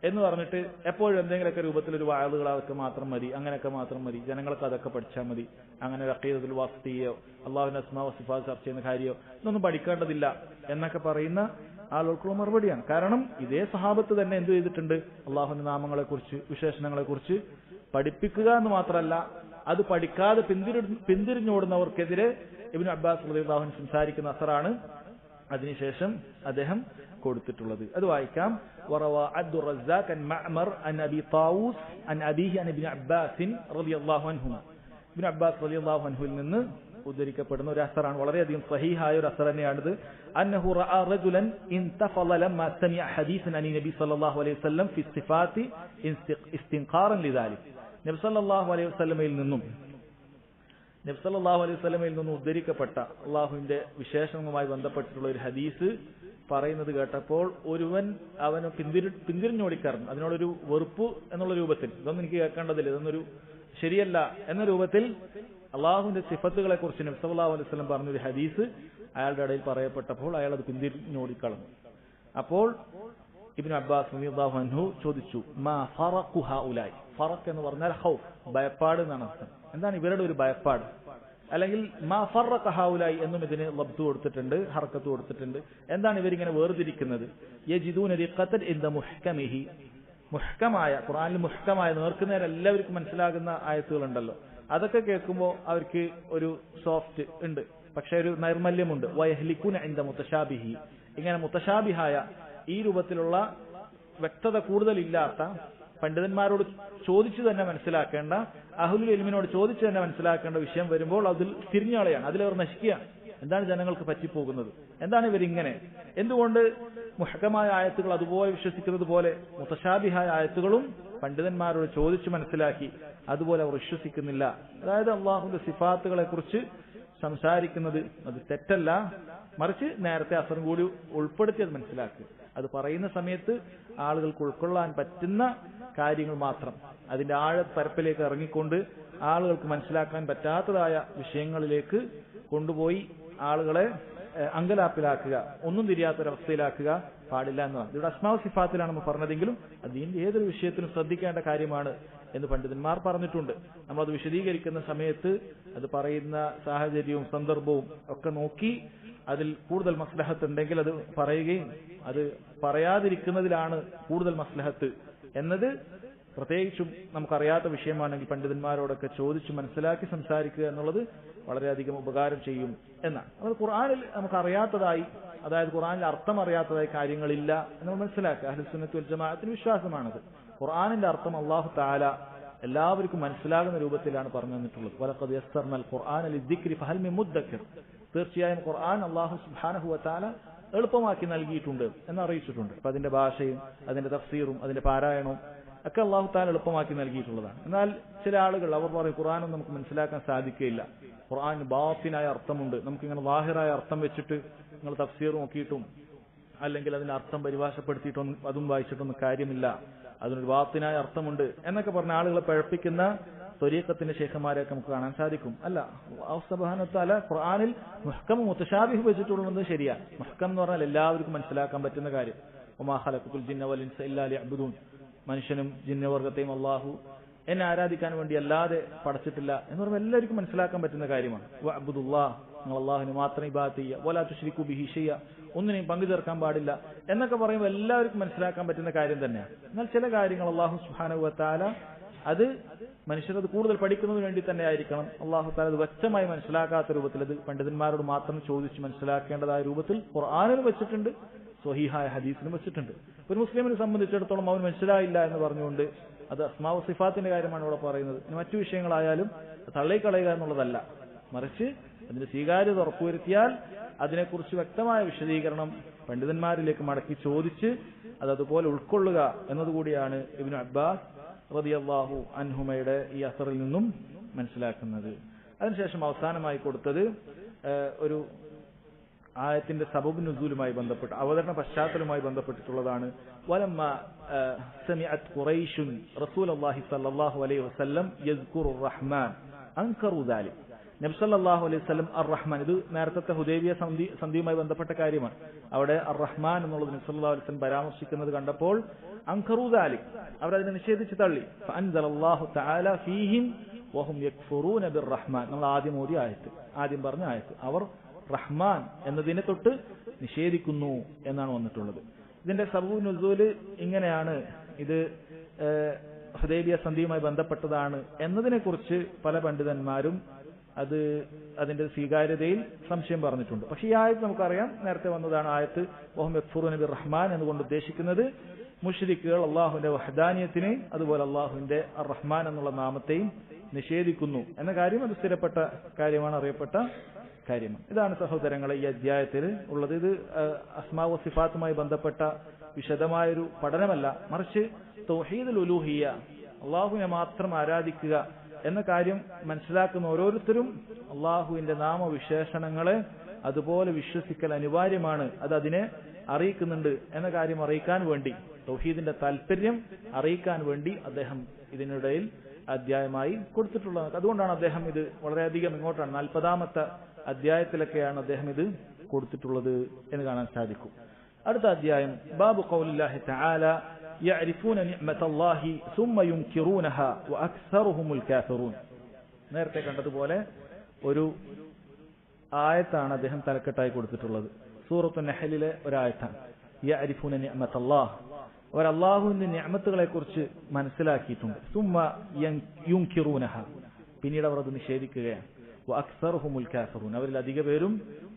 എന്ന് പറഞ്ഞിട്ട് എപ്പോഴും എന്തെങ്കിലുമൊക്കെ രൂപത്തിലൊരു വാളുകൾ അതൊക്കെ മാത്രം മതി, അങ്ങനെയൊക്കെ മാത്രം മതി, ജനങ്ങൾക്ക് അതൊക്കെ പഠിച്ചാൽ മതി, അങ്ങനെ അഖീദത്തുൽ വാസ്തിയോ അള്ളാഹുവിന്റെ അസ്മാ സിഫാത്ത് ചർച്ച ചെയ്യുന്ന കാര്യമോ ഇതൊന്നും പഠിക്കേണ്ടതില്ല എന്നൊക്കെ പറയുന്ന ആളുകൾക്കുള്ള മറുപടിയാണ്. കാരണം ഇതേ സഹാബത്ത് തന്നെ എന്ത് ചെയ്തിട്ടുണ്ട്? അള്ളാഹുവിന്റെ നാമങ്ങളെക്കുറിച്ച്, വിശേഷണങ്ങളെക്കുറിച്ച് പഠിപ്പിക്കുക എന്ന് മാത്രമല്ല, അത് പഠിക്കാതെ പിന്തിരിഞ്ഞോടുന്നവർക്കെതിരെ ഇബ്നു അബ്ബാസ് റളിയല്ലാഹു അൻഹു സംസാരിക്കുന്ന അസറാണ് അതിനുശേഷം അദ്ദേഹം കൊടുത്തിട്ടുള്ളത്. അത് വായിക്കാം. വറവാ അബ്ദുർ റസാഖ് അൻ മഅ്മർ അൻ അബി താവൂസ് അൻ അബീഹി അൻ ഇബ്നു അബ്ബാസ് റളിയല്ലാഹു അൻഹുമ. ഇബ്നു അബ്ബാസ് റളിയല്ലാഹു അൻഹുവിൽ നിന്ന് ഉദ്ധരിക്കപ്പെടുന്ന ഒരു അസറാണ്, വളരെയധികം സഹീഹായ ഒരു അസർ തന്നെയാണിത്. അന്നഹു റഅ റജുലൻ ഇൻതഫള ലമ്മ സമിഅ ഹദീസൻ അൻ നബി സല്ലല്ലാഹു അലൈഹി വസല്ലം ഫി സിഫാത്തി ഇസ്തിൻഖാറൻ ലിദാലിക്. നബി സല്ലല്ലാഹു അലൈഹി വസല്ലമയിൽ നിന്നും ഉദ്ധരിക്കപ്പെട്ട അള്ളാഹുവിന്റെ വിശേഷങ്ങളുമായി ബന്ധപ്പെട്ടിട്ടുള്ള ഒരു ഹദീസ് പറയുന്നത് കേട്ടപ്പോൾ ഒരുവൻ അവന് പിന്തിരിഞ്ഞോടിക്കാറുണ്ട്. അതിനോടൊരു വെറുപ്പ് എന്നുള്ള രൂപത്തിൽ, ഇതൊന്നും എനിക്ക് കേൾക്കേണ്ടതില്ല, ഇതൊന്നൊരു ശരിയല്ല എന്ന രൂപത്തിൽ അള്ളാഹുവിന്റെ സിഫത്തുകളെ കുറിച്ച് നബി സല്ലല്ലാഹു അലൈഹി വസല്ലം പറഞ്ഞൊരു ഹദീസ് അയാളുടെ ഇടയിൽ പറയപ്പെട്ടപ്പോൾ അയാൾ അത് പിന്തിരിഞ്ഞോടിക്കളഞ്ഞു. അപ്പോൾ ഇബ്നു അബ്ബാസ് റളിയല്ലാഹു അൻഹു ചോദിച്ചു, മാ ഫറഖു ഹൗലായി. ഫറഖ് എന്ന് പറഞ്ഞാൽ ഖൗഫ്, ഭയപ്പാട് എന്നാണ് അർത്ഥം. എന്താണ് ഇവരുടെ ഒരു ഭയപ്പാട്? അല്ലെങ്കിൽ മാ ഫറഖ ഹൗലായി എന്നും ഇതിന് ലബ്ദ് കൊടുത്തിട്ടുണ്ട്, ഹർക്കത്ത് കൊടുത്തിട്ടുണ്ട്. എന്താണ് ഇവരിങ്ങനെ വേർതിരിക്കുന്നത്? യജിദൂന റിഖത്തൻ ഇൻദ മുഹ്കമിഹി. മുഹ്കമായ ഖുർആനിൽ മുഹ്കമായ നേർക്കുനേരെ എല്ലാവർക്കും മനസ്സിലാകുന്ന ആയത്തുകളുണ്ടല്ലോ, അതൊക്കെ കേൾക്കുമ്പോൾ അവർക്ക് ഒരു സോഫ്റ്റ് ഉണ്ട്, പക്ഷെ ഒരു നൈർമല്യമുണ്ട്. വയഹ്ലികുന ഇൻദ മുതശാബിഹി. ഇങ്ങനെ മുതശാബിഹായ ഈ രൂപത്തിലുള്ള വ്യക്തത കൂടുതലില്ലാത്ത, പണ്ഡിതന്മാരോട് ചോദിച്ചു തന്നെ മനസ്സിലാക്കേണ്ട, അഹ്ലുൽ ഇൽമിനോട് ചോദിച്ചു തന്നെ മനസ്സിലാക്കേണ്ട വിഷയം വരുമ്പോൾ അതിൽ തിരിഞ്ഞാളെയാണ്, അതിലവർ നശിക്കുകയാണ്. എന്താണ് ജനങ്ങൾക്ക് പറ്റിപ്പോകുന്നത്? എന്താണ് ഇവരിങ്ങനെ? എന്തുകൊണ്ട് മുഹ്കമായ ആയത്തുകൾ അതുപോലെ വിശ്വസിക്കുന്നത് പോലെ മുതശാബിഹായ ആയത്തുകളും പണ്ഡിതന്മാരോട് ചോദിച്ചു മനസ്സിലാക്കി അതുപോലെ അവർ വിശ്വസിക്കുന്നില്ല? അതായത് അള്ളാഹുവിന്റെ സിഫാത്തുകളെ കുറിച്ച് സംസാരിക്കുന്നത് അത് തെറ്റല്ല, മറിച്ച് നേരത്തെ അസറും കൂടി ഉൾപ്പെടുത്തി അത് മനസ്സിലാക്കുക. അത് പറയുന്ന സമയത്ത് ആളുകൾക്ക് ഉൾക്കൊള്ളാൻ പറ്റുന്ന കാര്യങ്ങൾ മാത്രം, അതിന്റെ ആഴപ്പരപ്പിലേക്ക് ഇറങ്ങിക്കൊണ്ട് ആളുകൾക്ക് മനസ്സിലാക്കാൻ പറ്റാത്തതായ വിഷയങ്ങളിലേക്ക് കൊണ്ടുപോയി ആളുകളെ അങ്കലാപ്പിലാക്കുക, ഒന്നും തിരിയാത്തൊരവസ്ഥയിലാക്കുക പാടില്ല എന്നതാണ്. ഇവിടെ അസ്മാഉ സിഫാത്തിലാണ് നമ്മൾ പറഞ്ഞതെങ്കിലും അതിന്റെ ഏതൊരു വിഷയത്തിനും ശ്രദ്ധിക്കേണ്ട കാര്യമാണ് എന്ന് പണ്ഡിതന്മാർ പറഞ്ഞിട്ടുണ്ട്. നമ്മളത് വിശദീകരിക്കുന്ന സമയത്ത് അത് പറയുന്ന സാഹചര്യവും സന്ദർഭവും ഒക്കെ നോക്കി അതിൽ കൂടുതൽ മസ്ലഹത്ത് ഉണ്ടെങ്കിൽ അത് പറയുകയും അത് പറയാതിരിക്കുന്നതിലാണ് കൂടുതൽ മസ്ലഹത്ത് എന്നത് പ്രത്യേകിച്ചും നമുക്കറിയാത്ത വിഷയമാണെങ്കിൽ പണ്ഡിതന്മാരോടൊക്കെ ചോദിച്ചു മനസ്സിലാക്കി സംസാരിക്കുക എന്നുള്ളത് വളരെയധികം ഉപകാരം ചെയ്യും എന്നാണ്. അത് ഖുർആനിൽ നമുക്കറിയാത്തതായി, അതായത് ഖുർആനിൽ അർത്ഥം അറിയാത്തതായി കാര്യങ്ങളില്ല എന്ന് മനസ്സിലാക്കുക. അഹ്ലുസ് സുന്നത്ത് വൽ ജമാഅത്തിന് വിശ്വാസമാണത്. ഖുർആനിന്റെ അർത്ഥം അല്ലാഹു തആല എല്ലാവർക്കും മനസ്സിലാകുന്ന രൂപത്തിലാണ് പറഞ്ഞു തന്നിട്ടുള്ളത്. വലഖദ് യസ്സർനൽ ഖുർആന ലിദ്ദിക്രി ഫഹൽ മിൻ മുദ്ദക്കിർ. തീർച്ചയായും ഖുർആൻ അല്ലാഹു സുബ്ഹാനഹു വ തആല എളുപ്പമാക്കി നൽകിയിട്ടുണ്ട് എന്ന് അറിയിച്ചിട്ടുണ്ട്. അപ്പൊ അതിന്റെ ഭാഷയും അതിന്റെ തഫ്സീറും അതിന്റെ പാരായണവും ഒക്കെ അല്ലാഹു തആല എളുപ്പമാക്കി നൽകിയിട്ടുള്ളതാണ്. എന്നാൽ ചില ആളുകൾ അവർ പറയും ഖുർആനൊന്നും നമുക്ക് മനസ്സിലാക്കാൻ സാധിക്കുകയില്ല, ഖുർആൻ ബാത്തിനായ അർത്ഥമുണ്ട്, നമുക്കിങ്ങനെ വാഹിറായ അർത്ഥം വെച്ചിട്ട് നിങ്ങൾ തഫ്സീർ നോക്കിയിട്ടും അല്ലെങ്കിൽ അതിന്റെ അർത്ഥം പരിഭാഷപ്പെടുത്തിയിട്ടൊന്നും അതും വായിച്ചിട്ടൊന്നും കാര്യമില്ല, അതിനൊരു ബാത്തിനായ അർത്ഥമുണ്ട് എന്നൊക്കെ പറഞ്ഞ ആളുകളെ പഴപ്പിക്കുന്ന ത്വരീഖത്തിന്റെ ശൈഖന്മാരെയൊക്കെ നമുക്ക് കാണാൻ സാധിക്കും. അല്ല, അല്ലാഹു സുബ്ഹാനഹു വ തആല ഖുർആനിൽ മുഹ്കം മുതശാബിഹ് വെച്ചിട്ടുള്ളത് ശരിയാണ്. മുഹ്കം എന്ന് പറഞ്ഞാൽ എല്ലാവർക്കും മനസ്സിലാക്കാൻ പറ്റുന്ന കാര്യം. വമാ ഖലഖതുൽ ജിന്ന വൽ ഇൻസ ഇല്ലാ ലിയഅ്ബുദൂൻ. മനുഷ്യനും ജിന്നവർഗത്തെയും അള്ളാഹു എന്നെ ആരാധിക്കാൻ വേണ്ടി അല്ലാതെ പടച്ചിട്ടില്ല എന്ന് പറയുമ്പോൾ എല്ലാവർക്കും മനസ്സിലാക്കാൻ പറ്റുന്ന കാര്യമാണ്. വഅബ്ദുല്ലാഹ്, നിങ്ങൾ അള്ളാഹുവിനെ മാത്രം ഇബാദത്ത് ചെയ്യുക, വലാ തുശ്രികൂ ബിഹി ഷൈഅ, ഒന്നിനെയും പങ്കു ചേർക്കാൻ പാടില്ല എന്നൊക്കെ പറയുമ്പോൾ എല്ലാവർക്കും മനസ്സിലാക്കാൻ പറ്റുന്ന കാര്യം തന്നെയാണ്. എന്നാൽ ചില കാര്യങ്ങൾ അല്ലാഹു സുബ്ഹാനഹു വ തആല അത് മനുഷ്യരത് കൂടുതൽ പഠിക്കുന്നതിന് വേണ്ടി തന്നെ ആയിരിക്കണം. അല്ലാഹു തആല അത് വ്യക്തമായി മനസ്സിലാക്കാത്ത രൂപത്തിൽ അത് പണ്ഡിതന്മാരോട് മാത്രം ചോദിച്ച് മനസ്സിലാക്കേണ്ടതായ രൂപത്തിൽ ഖുർആനിൽ വെച്ചിട്ടുണ്ട്, സ്വഹീഹായ ഹദീസിലും വെച്ചിട്ടുണ്ട്. ഒരു മുസ്ലിമിനെ സംബന്ധിച്ചിടത്തോളം അവൻ മനസ്സിലായില്ല എന്ന് പറഞ്ഞുകൊണ്ട് അത് അസ്മാഉ സിഫാത്തിന്റെ കാര്യമാണ് ഇവിടെ പറയുന്നത്. മറ്റു വിഷയങ്ങളായാലും തള്ളിക്കളയുക എന്നുള്ളതല്ല, മറിച്ച് അതിന്റെ സ്വീകാര്യത ഉറപ്പുവരുത്തിയാൽ അതിനെക്കുറിച്ച് വ്യക്തമായ വിശദീകരണം പണ്ഡിതന്മാരിലേക്ക് മടക്കി ചോദിച്ച് അത് അതുപോലെ ഉൾക്കൊള്ളുക എന്നതുകൂടിയാണ് ഇബ്നു അബ്ബാസ് റളിയല്ലാഹു അൻഹുമയുടെ ഈ അസറിൽ നിന്നും മനസ്സിലാക്കുന്നത്. അതിനുശേഷം അവസാനമായി കൊടുത്തത് ഒരു ആയത്തിന്റെ സബബ് നുസൂലുമായി ബന്ധപ്പെട്ട് അവതരണ പശ്ചാത്തലവുമായി ബന്ധപ്പെട്ടിട്ടുള്ളതാണ്. വലമ്മ സമിഅത് ഖുറൈശുൻ റസൂലുള്ളാഹി സ്വല്ലല്ലാഹു അലൈഹി വസല്ലം യസ്കുറു റഹ്മാൻ അൻകറു ദാലിക്. നബി സല്ലല്ലാഹു അലൈഹി വസല്ലം അർ-റഹ്മാൻ, ഇത് നേരത്തെ ഹുദൈബിയ സന്ധിയുമായി ബന്ധപ്പെട്ട കാര്യമാണ്. അവിടെ അർ-റഹ്മാൻ എന്നുള്ളത് നബി സല്ലല്ലാഹു അലൈഹി വസല്ലം പരാമർശിക്കുന്നത് കണ്ടപ്പോൾ അൻകറു ദാലിക്, അവരതിനെ നിഷേധിച്ച് തള്ളി. ഫഅൻസലല്ലാഹു തആല ഫീഹിം വഹും യക്ഫുറൂന ബിർ-റഹ്മാൻ. നമ്മൾ ആദ്യം പറഞ്ഞ ആയത്ത് അവർ റഹ്മാൻ എന്നതിനെ തൊട്ട് നിഷേധിക്കുന്നു എന്നാണ് വന്നിട്ടുള്ളത്. ഇതിന്റെ സബബ് നുസൂൽ ഇങ്ങനെയാണ്, ഇത് ഹുദൈബിയ സന്ധിയുമായി ബന്ധപ്പെട്ടതാണ് എന്നതിനെ കുറിച്ച് പല പണ്ഡിതന്മാരും അത് അതിന്റെ സ്വീകാര്യതയിൽ സംശയം പറഞ്ഞിട്ടുണ്ട്. പക്ഷെ ഈ ആയത്ത് നമുക്കറിയാം, നേരത്തെ വന്നതാണ് ആയത്ത് വഹും യക്ഫുറൂന ബിർറഹ്മാൻ എന്നുകൊണ്ട് ഉദ്ദേശിക്കുന്നത് മുശ്രിക്കുകൾ അള്ളാഹുവിന്റെ വഹദാനിയത്തിനെയും അതുപോലെ അള്ളാഹുവിന്റെ അർ-റഹ്മാൻ എന്നുള്ള നാമത്തെയും നിഷേധിക്കുന്നു എന്ന കാര്യം അത് സ്ഥിരപ്പെട്ട കാര്യമാണ്, അറിയപ്പെട്ട കാര്യമാണ്. ഇതാണ് സഹോദരങ്ങളെ ഈ അധ്യായത്തിൽ ഉള്ളത്. ഇത് അസ്മാ വ സിഫാത്തുമായി ബന്ധപ്പെട്ട വിശദമായൊരു പഠനമല്ല, മറിച്ച് തൗഹീദുൽ ഉലൂഹിയ്യ, അള്ളാഹുവിനെ മാത്രം ആരാധിക്കുക എന്ന കാര്യം മനസ്സിലാക്കുന്ന ഓരോരുത്തരും അള്ളാഹുവിന്റെ നാമവിശേഷണങ്ങളെ അതുപോലെ വിശ്വസിക്കൽ അനിവാര്യമാണ്. അത് അതിനെ അറിയിക്കുന്നുണ്ട് എന്ന കാര്യം അറിയിക്കാൻ വേണ്ടി, തൗഹീദിന്റെ താല്പര്യം അറിയിക്കാൻ വേണ്ടി അദ്ദേഹം ഇതിനിടയിൽ അധ്യായമായി കൊടുത്തിട്ടുള്ളത്. അതുകൊണ്ടാണ് അദ്ദേഹം ഇത് വളരെയധികം ഇങ്ങോട്ടാണ് 40-ാമത്തെ അധ്യായത്തിലൊക്കെയാണ് അദ്ദേഹം ഇത് കൊടുത്തിട്ടുള്ളത് എന്ന് കാണാൻ സാധിക്കും. അടുത്ത അധ്യായം ബാബു ഖൗലില്ലാഹി തആല യഅരിഫൂന നിഅമതല്ലാഹി സുമ്മ യുൻകിറൂനഹ വഅക്സറുഹുമുൽ കാഫിറൂൻ. നേരത്തെ കണ്ടതുപോലെ ഒരു ആയത്താണ് അദ്ദേഹം തലക്കെട്ടായി കൊടുത്തിട്ടുള്ളത്. സൂറത്തുൻ നഹ്ലിലെ ഒരായത്താണ്. യഅരിഫൂന നിഅമതല്ലാഹ്, അവർ അല്ലാഹുവിന്റെ നിഅമത്തുകളെ കുറിച്ച് മനസ്സിലാക്കിയിട്ടുണ്ട്. സുമ്മ യുൻകിറൂനഹ, പിന്നീട് അവർ അത് നിഷേധിക്കുകയാണ്. വഅക്സറുഹുമുൽ കാഫിറൂൻ, അവരിൽ അധിക പേരും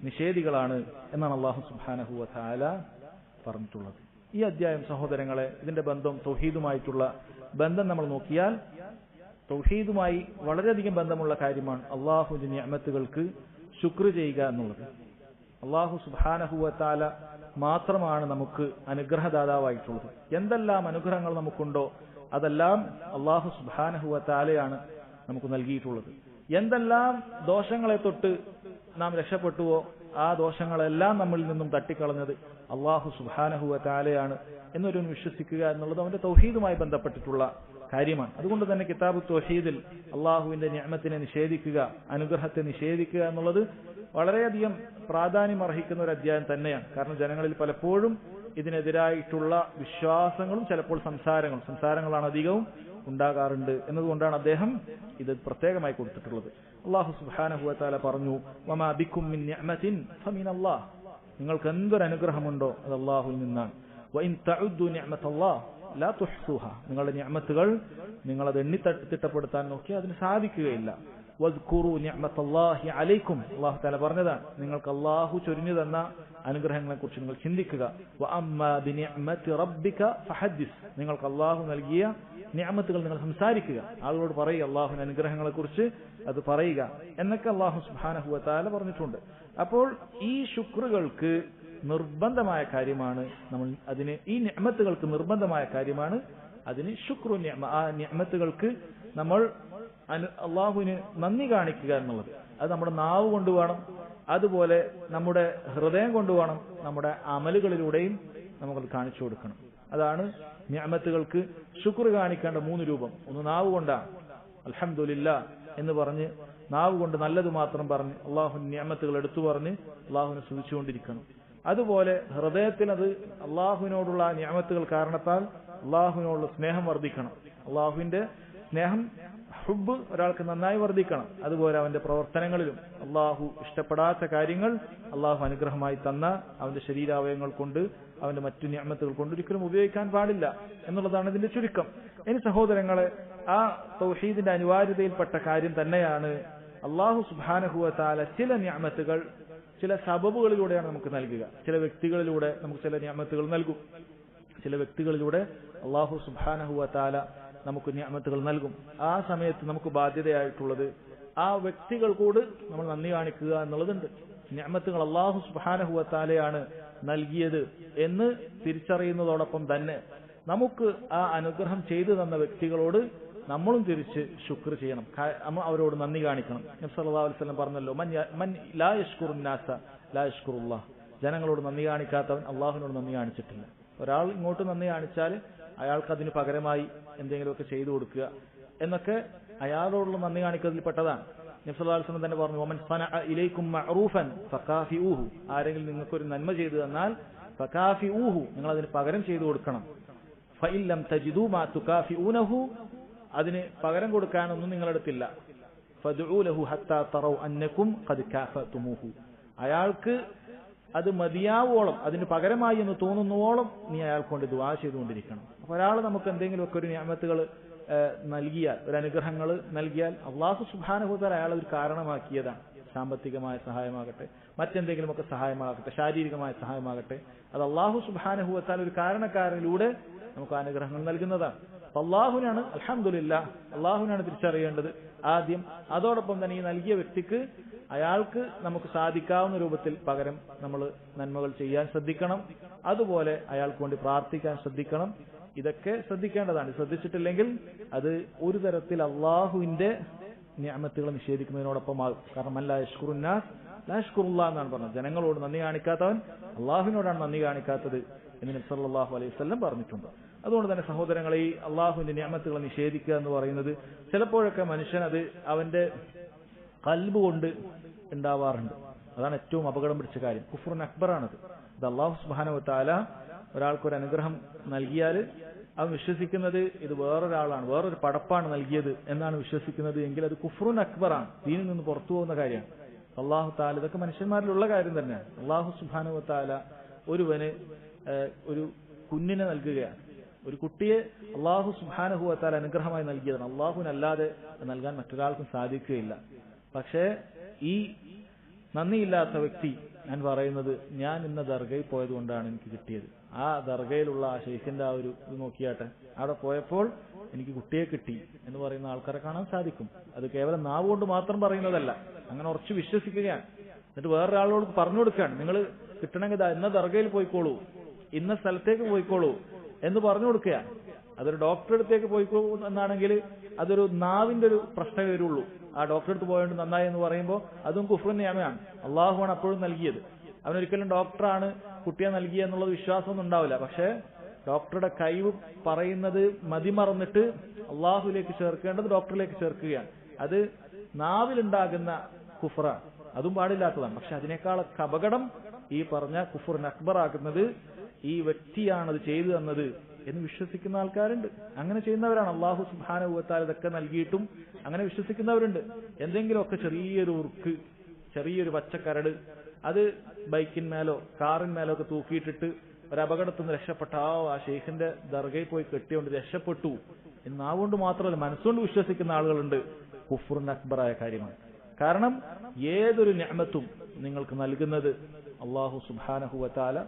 നിഷേധികളാണ് എന്നാണ് അല്ലാഹു സുബ്ഹാനഹു വ തആല പറഞ്ഞിട്ടുള്ളത്. ഈ അധ്യായം സഹോദരങ്ങളെ, ഇതിന്റെ ബന്ധം തൗഹീദുമായിട്ടുള്ള ബന്ധം നമ്മൾ നോക്കിയാൽ തൗഹീദുമായി വളരെയധികം ബന്ധമുള്ള കാര്യമാണ് അള്ളാഹുവിന്റെ നിഅമത്തുകൾക്ക് ശുക്ർ ചെയ്യുക എന്നുള്ളത്. അള്ളാഹു സുബ്ഹാനഹു വ തആല മാത്രമാണ് നമുക്ക് അനുഗ്രഹദാതാവായിട്ടുള്ളത്. എന്തെല്ലാം അനുഗ്രഹങ്ങൾ നമുക്കുണ്ടോ അതെല്ലാം അള്ളാഹു സുബ്ഹാനഹു വ തആലയാണ് നമുക്ക് നൽകിയിട്ടുള്ളത്. എന്തെല്ലാം ദോഷങ്ങളെ തൊട്ട് നാം രക്ഷപ്പെട്ടുവോ ആ ദോഷങ്ങളെല്ലാം നമ്മളിൽ നിന്നും തട്ടിക്കളഞ്ഞത് അള്ളാഹു സുബ്ഹാനഹു വ തആലയാണ് എന്നൊരു വിശ്വസിക്കുക എന്നുള്ളത് അവന്റെ തൗഹീദുമായി ബന്ധപ്പെട്ടിട്ടുള്ള കാര്യമാണ്. അതുകൊണ്ട് തന്നെ കിതാബ് തൗഹീദിൽ അള്ളാഹുവിന്റെ നിഅമത്തിനെ നിഷേധിക്കുക, അനുഗ്രഹത്തെ നിഷേധിക്കുക എന്നുള്ളത് വളരെയധികം പ്രാധാന്യം അർഹിക്കുന്ന ഒരു അധ്യായം തന്നെയാണ്. കാരണം ജനങ്ങളിൽ പലപ്പോഴും ഇതിനെതിരായിട്ടുള്ള വിശ്വാസങ്ങളും ചിലപ്പോൾ സംസാരങ്ങളാണ് അധികവും ഉണ്ടാകാറുണ്ട് എന്നതുകൊണ്ടാണ് അദ്ദേഹം ഇത് പ്രത്യേകമായി കൊടുത്തിട്ടുള്ളത്. അല്ലാഹു സുബ്ഹാനഹു വ തആല പറഞ്ഞു, വമാ ബിക്കും മിൻ നിഅമത്തിൻ ഫമിനല്ലാഹ്, നിങ്ങൾക്ക് എന്തൊരു അനുഗ്രഹമുണ്ടോ അത് അല്ലാഹുവിൽ നിന്നാണ്. വഇൻ തഉദ്ദു നിഅമതല്ലാഹ് ലാ തുഹ്സുഹാ, നിങ്ങളുടെ നിഅമത്തുകൾ നിങ്ങൾ അത് എണ്ണി തിട്ടപ്പെടുത്താൻ നോക്കിയാൽ അതിന് സാധിക്കുകയില്ല. വദ്കുറു നിഅമതല്ലാഹി അലൈക്കും, അല്ലാഹു തആല പറഞ്ഞതാണ് നിങ്ങൾക്ക് അല്ലാഹു ചൊരിഞ്ഞു തന്ന അനുഗ്രഹങ്ങളെ കുറിച്ച് നിങ്ങൾ ചിന്തിക്കുക. വഅമ്മാ ബിനിഅമതി റബ്ബിക ഫഹദ്ദിസ്, നിങ്ങൾക്ക് അല്ലാഹു നൽകിയ നിഅമത്തുകൾ നിങ്ങൾ സംസാരിക്കുക, ആളുകളോട് പറയുക, അല്ലാഹുവിന്റെ അനുഗ്രഹങ്ങളെ കുറിച്ച് അത് പറയുക എന്നൊക്കെ അല്ലാഹു സുബ്ഹാനഹു വ തആല പറഞ്ഞിട്ടുണ്ട്. അപ്പോൾ ഈ ശുക്റുകൾക്ക് നിർബന്ധമായ കാര്യമാണ് നമ്മൾ അതിന്, ഈ നിഅമത്തുകൾക്ക് നിർബന്ധമായ കാര്യമാണ് അതിന് ശുക്രു നിഅമ, ആ നിഅമത്തുകൾക്ക് നമ്മൾ അള്ളാഹുവിന് നന്ദി കാണിക്കുക എന്നുള്ളത്. അത് നമ്മുടെ നാവ് കൊണ്ടുവേണം, അതുപോലെ നമ്മുടെ ഹൃദയം കൊണ്ടുവേണം, നമ്മുടെ അമലുകളിലൂടെയും നമുക്കത് കാണിച്ചു കൊടുക്കണം. അതാണ് നിഅമത്തുകൾക്ക് ശുക്ർ കാണിക്കേണ്ട 3 രൂപം. ഒന്ന് നാവ് കൊണ്ടാണ് അൽഹംദുലില്ലാഹ് എന്ന് പറഞ്ഞ്, നാവ് കൊണ്ട് നല്ലത് മാത്രം പറഞ്ഞ് അള്ളാഹുവിന്റെ നിഅമത്തുകൾ എടുത്തു പറഞ്ഞ് അള്ളാഹുവിനെ സ്തുതിച്ചുകൊണ്ടിരിക്കണം. അതുപോലെ ഹൃദയത്തിൽ അത് അള്ളാഹുവിനോടുള്ള നിഅമത്തുകൾ കാരണത്താൽ അള്ളാഹുവിനോടുള്ള സ്നേഹം വർദ്ധിക്കണം. അള്ളാഹുവിന്റെ സ്നേഹം, ഹുബ്ബ് ഒരാൾക്ക് നന്നായി വർദ്ധിക്കണം. അതുപോലെ അവന്റെ പ്രവർത്തനങ്ങളിലും അള്ളാഹു ഇഷ്ടപ്പെടാത്ത കാര്യങ്ങൾ അള്ളാഹു അനുഗ്രഹമായി തന്ന അവന്റെ ശരീരാവയവങ്ങൾ കൊണ്ട്, അവന്റെ മറ്റു നിഅമത്തുകൾ കൊണ്ട് ഒരിക്കലും ഉപയോഗിക്കാൻ പാടില്ല എന്നുള്ളതാണ് ഇതിന്റെ ചുരുക്കം. ഇനി സഹോദരങ്ങളെ, ആ തൗഹീദിന്റെ അനിവാര്യതയിൽപ്പെട്ട കാര്യം തന്നെയാണ് അള്ളാഹു സുബ്ഹാനഹു വ തആല ചില നിഅമത്തുകൾ ചില സബബുകളിലൂടെയാണ് നമുക്ക് നൽകുക. ചില വ്യക്തികളിലൂടെ നമുക്ക് ചില നിഅമത്തുകൾ നൽകും. ചില വ്യക്തികളിലൂടെ അള്ളാഹു സുബ്ഹാനഹു വ തആല നമുക്ക് നിഅമത്തുകൾ നൽകും. ആ സമയത്ത് നമുക്ക് ബാധ്യതയായിട്ടുള്ളത് ആ വ്യക്തികൾക്കൂട് നമ്മൾ നന്ദി കാണിക്കുക എന്നുള്ളതുണ്ട്. നിഅമത്തുകൾ അള്ളാഹു സുബ്ഹാനഹു വ തആലയാണ് നൽകിയത് എന്ന് തിരിച്ചറിയുന്നതോടൊപ്പം തന്നെ നമുക്ക് ആ അനുഗ്രഹം ചെയ്തു തന്ന വ്യക്തികളോട് നമ്മളും തിരിച്ച് ശുക്ർ ചെയ്യണം, അവരോട് നന്ദി കാണിക്കണം. നബി സല്ലല്ലാഹു അലൈഹി വസല്ലം പറഞ്ഞല്ലോ, മൻ ലാ യശ്കുറുൻ നാസ ലാ യശ്കുറുല്ലാഹ്, ജനങ്ങളോട് നന്ദി കാണിക്കാത്തവൻ അള്ളാഹുവിനോട് നന്ദി കാണിച്ചിട്ടില്ല. ഒരാൾ ഇങ്ങോട്ട് നന്ദി കാണിച്ചാൽ അയാൾക്ക് അതിന് പകരമായി എന്തെങ്കിലുമൊക്കെ ചെയ്തു കൊടുക്കുക എന്നൊക്കെ അയാളോടുള്ള നന്ദി കാണിക്കുന്നതിൽപ്പെട്ടതാണ്. നബി സല്ലല്ലാഹു അലൈഹി വസല്ലം തന്നെ പറഞ്ഞു, വമൻ സനഅ ഇലൈക്കും മഅറൂഫൻ ഫകാഫിഊഹു, ആരെങ്കിലും നിങ്ങൾക്കൊരു നന്മ ചെയ്തു തന്നാൽ ഫകാഫിഊഹു, നിങ്ങൾ അതിന് പകരം ചെയ്തു കൊടുക്കണം. ഫഇൻ ലം തജിദൂ മാ തുകാഫിഊനഹു, അതിന് പകരം കൊടുക്കാനൊന്നും നിങ്ങളെടുത്തില്ല. ഫദ്ഉ ലഹു ഹത്താ തറൗ അന്നകും ഖദ് കാഫതുമൂഹു, അയാൾക്ക് അത് മതിയാവോളം, അതിന് പകരമായി എന്ന് തോന്നുന്നവോളം നീ അയാൾക്ക് കൊണ്ട് ദുആ ചെയ്തുകൊണ്ടിരിക്കണം. അപ്പോൾ ഒരാൾ നമുക്ക് എന്തെങ്കിലുമൊക്കെ ഒരു നിഅമത്തുകൾ നൽകിയാൽ, ഒരു അനുഗ്രഹങ്ങൾ നൽകിയാൽ അള്ളാഹു സുബ്ഹാനഹു വ തആല അയാളെ ഒരു കാരണമാക്കിയതാണ്. സാമ്പത്തികമായ സഹായമാകട്ടെ, മറ്റെന്തെങ്കിലുമൊക്കെ സഹായമാകട്ടെ, ശാരീരികമായ സഹായമാകട്ടെ, അത് അള്ളാഹു സുബ്ഹാനഹു വ തആല ഒരു കാരണക്കാരനിലൂടെ നമുക്ക് അനുഗ്രഹങ്ങൾ നൽകുന്നതാണ്. അള്ളാഹുവിനാണ്, അൽഹംദുലില്ലാഹ്, അള്ളാഹുവിനാണ് തിരിച്ചറിയേണ്ടത് ആദ്യം. അതോടൊപ്പം തന്നെ ഈ നൽകിയ വ്യക്തിക്ക് അയാൾക്ക് നമുക്ക് സാധിക്കാവുന്ന രൂപത്തിൽ പകരം നമ്മൾ നന്മകൾ ചെയ്യാൻ ശ്രദ്ധിക്കണം. അതുപോലെ അയാൾക്ക് വേണ്ടി പ്രാർത്ഥിക്കാൻ ശ്രദ്ധിക്കണം. ഇതൊക്കെ ശ്രദ്ധിക്കേണ്ടതാണ്. ശ്രദ്ധിച്ചിട്ടില്ലെങ്കിൽ അത് ഒരു തരത്തിൽ അള്ളാഹുവിന്റെ നിഅമത്തുകളെ നിഷേധിക്കുന്നതിനോടൊപ്പമാകും. കാരണം അല്ലാ യശ്കുറുന്നാസ് ലാ യശ്കുറുല്ലാഹ് എന്നാണ് പറഞ്ഞത്. ജനങ്ങളോട് നന്ദി കാണിക്കാത്തവൻ അള്ളാഹുവിനോടാണ് നന്ദി കാണിക്കാത്തത് എന്ന് നബി സല്ലല്ലാഹു അലൈഹി വസല്ലം പറഞ്ഞിട്ടുണ്ട്. അതുകൊണ്ട് തന്നെ സഹോദരങ്ങളെ, ഈ അള്ളാഹുവിന്റെ നിഅമത്തുകളെ നിഷേധിക്കുക എന്ന് പറയുന്നത് ചിലപ്പോഴൊക്കെ മനുഷ്യൻ അത് അവന്റെ ഖൽബ് കൊണ്ട് ഉണ്ടാവാറുണ്ട്. അതാണ് ഏറ്റവും അപകടം പിടിച്ച കാര്യം. കുഫ്റുൻ അക്ബറാണത്. ഇത് അള്ളാഹു സുബ്ഹാനഹു വ തആല ഒരാൾക്കൊരു അനുഗ്രഹം നൽകിയാൽ അവൻ വിശ്വസിക്കുന്നത് ഇത് വേറൊരാളാണ്, വേറൊരു പടപ്പാണ് നൽകിയത് എന്നാണ് വിശ്വസിക്കുന്നത് എങ്കിൽ അത് കുഫ്റുൻ അക്ബറാണ്, ദീനിൽ നിന്ന് പുറത്തു പോകുന്ന കാര്യമാണ്. അള്ളാഹു തആല, ഇതൊക്കെ മനുഷ്യന്മാരിലുള്ള കാര്യം തന്നെയാണ്. അള്ളാഹു സുബ്ഹാനഹു വ തആല ഒരുവന് ഒരു കുഞ്ഞിനെ നൽകുകയാണ്. ഒരു കുട്ടിയെ അള്ളാഹു സുബ്ഹാനഹു വ തആല അനുഗ്രഹമായി നൽകിയതാണ്. അള്ളാഹുവിനല്ലാതെ നൽകാൻ മറ്റൊരാൾക്കും സാധിക്കുകയില്ല. പക്ഷേ ഈ നന്ദിയില്ലാത്ത വ്യക്തി ഞാൻ പറയുന്നത്, ഞാൻ ഇന്ന ദർഗയിൽ പോയത് കൊണ്ടാണ് എനിക്ക് കിട്ടിയത്. ആ ദർഗയിലുള്ള ആ ഷെയ്ഖിന്റെ ആ ഒരു ഇത് നോക്കിയാട്ടെ, അവിടെ പോയപ്പോൾ എനിക്ക് കുട്ടിയെ കിട്ടി എന്ന് പറയുന്ന ആൾക്കാരെ കാണാൻ സാധിക്കും. അത് കേവലം നാവ് കൊണ്ട് മാത്രം പറയുന്നതല്ല, അങ്ങനെ ഉറച്ചു വിശ്വസിക്കുകയാണ്. എന്നിട്ട് വേറൊരാളോട് പറഞ്ഞു കൊടുക്കുകയാണ്, നിങ്ങൾ കിട്ടണമെങ്കിൽ ഇന്ന ദർഗയിൽ പോയിക്കോളൂ, ഇന്ന സ്ഥലത്തേക്ക് പോയിക്കോളൂ എന്ന് പറഞ്ഞു കൊടുക്കുകയാണ്. അതൊരു ഡോക്ടറെ അടുത്തേക്ക് പോയിക്കോളൂ എന്നാണെങ്കിൽ അതൊരു നാവിന്റെ ഒരു പ്രശ്നമേ വരുള്ളൂ. ആ ഡോക്ടറെ അടുത്ത് പോയോണ്ട് നന്നായി എന്ന് പറയുമ്പോൾ അതും കുഫ്റുൻ നിഅമയാണ്. അള്ളാഹുവാണ് അപ്പോഴും നൽകിയത്. അവനൊരിക്കലും ഡോക്ടറാണ് കുട്ടിയെ നൽകിയെന്നുള്ളത് വിശ്വാസമൊന്നും ഉണ്ടാവില്ല. പക്ഷേ ഡോക്ടറുടെ കഴിവ് പറയുന്നത് മതിമറന്നിട്ട് അള്ളാഹുലേക്ക് ചേർക്കേണ്ടത് ഡോക്ടറിലേക്ക് ചേർക്കുകയാണ്. അത് നാവിലുണ്ടാകുന്ന കുഫ്റാണ്, അതും പാടില്ലാത്തതാണ്. പക്ഷെ അതിനേക്കാളൊക്കെ അപകടം ഈ പറഞ്ഞ കുഫ്റുൻ അക്ബർ ആക്കുന്നത് ഈ വ്യക്തിയാണത് ചെയ്തു തന്നത് എന്ന് വിശ്വസിക്കുന്ന ആൾക്കാരുണ്ട്. അങ്ങനെ ചെയ്യുന്നവരാണ്. അള്ളാഹു സുബ്ഹാനഹു വ തആല ഇതൊക്കെ നൽകിയിട്ടും അങ്ങനെ വിശ്വസിക്കുന്നവരുണ്ട്. എന്തെങ്കിലുമൊക്കെ ചെറിയൊരു ഉറുക്ക്, ചെറിയൊരു പച്ചക്കരട് അത് ബൈക്കിന്മേലോ കാറിന്മേലോ ഒക്കെ തൂക്കിയിട്ടിട്ട് ഒരു അപകടത്തിൽ നിന്ന് രക്ഷപ്പെട്ട ആ ഷെയ്ഖിന്റെ ദർഗയിൽ പോയി കെട്ടിയോണ്ട് രക്ഷപ്പെട്ടു എന്നാവുകൊണ്ട് മാത്രമല്ല, മനസ്സുകൊണ്ട് വിശ്വസിക്കുന്ന ആളുകളുണ്ട്. കുഫ്റുൻ അക്ബറായ കാര്യമാണ്. കാരണം ഏതൊരു നിഅമത്തും നിങ്ങൾക്ക് നൽകുന്നത് അള്ളാഹു സുബ്ഹാനഹു വ തആല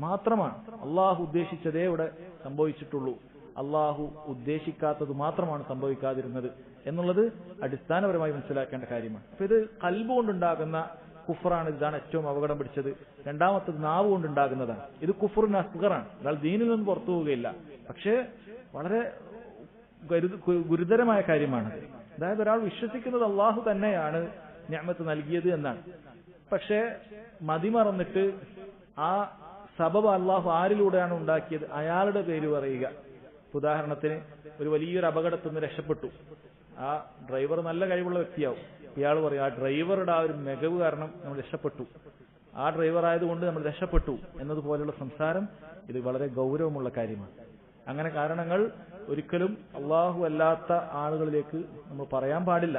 മാത്രമാണ്. അള്ളാഹു ഉദ്ദേശിച്ചതേ ഇവിടെ സംഭവിച്ചിട്ടുള്ളൂ. അള്ളാഹു ഉദ്ദേശിക്കാത്തത് മാത്രമാണ് സംഭവിക്കാതിരുന്നത് എന്നുള്ളത് അടിസ്ഥാനപരമായി മനസ്സിലാക്കേണ്ട കാര്യമാണ്. അപ്പൊ ഇത് ഖൽബ് കൊണ്ടുണ്ടാകുന്ന കുഫറാണ്. ഇതാണ് ഏറ്റവും അപകടം പിടിച്ചത്. രണ്ടാമത്തത് നാവ് കൊണ്ടുണ്ടാകുന്നതാണ്. ഇത് കുഫ്റുൻ അസ്ഗറാണ്. ഒരാൾ ദീനിൽ നിന്ന് പുറത്തു പോവുകയില്ല, പക്ഷേ വളരെ ഗുരുതരമായ കാര്യമാണ്. അതായത് ഒരാൾ വിശ്വസിക്കുന്നത് അള്ളാഹു തന്നെയാണ് നിഅമത്ത് നൽകിയത് എന്നാണ്. പക്ഷേ മതിമറന്നിട്ട് ആ സബബ് അള്ളാഹു ആരിലൂടെയാണ് ഉണ്ടാക്കിയത് അയാളുടെ പേര് പറയുക. ഉദാഹരണത്തിന് ഒരു വലിയൊരു അപകടത്തിൽ നിന്ന് രക്ഷപ്പെട്ടു. ആ ഡ്രൈവർ നല്ല കഴിവുള്ള വ്യക്തിയാവും. ഇയാൾ പറയും, ആ ഡ്രൈവറുടെ ആ ഒരു മികവ് കാരണം നമ്മൾ രക്ഷപ്പെട്ടു, ആ ഡ്രൈവർ ആയതുകൊണ്ട് നമ്മൾ രക്ഷപ്പെട്ടു എന്നതുപോലെയുള്ള സംസാരം ഇത് വളരെ ഗൗരവമുള്ള കാര്യമാണ്. അങ്ങനെ കാരണങ്ങൾ ഒരിക്കലും അള്ളാഹു അല്ലാത്ത ആളുകളിലേക്ക് നമ്മൾ പറയാൻ പാടില്ല.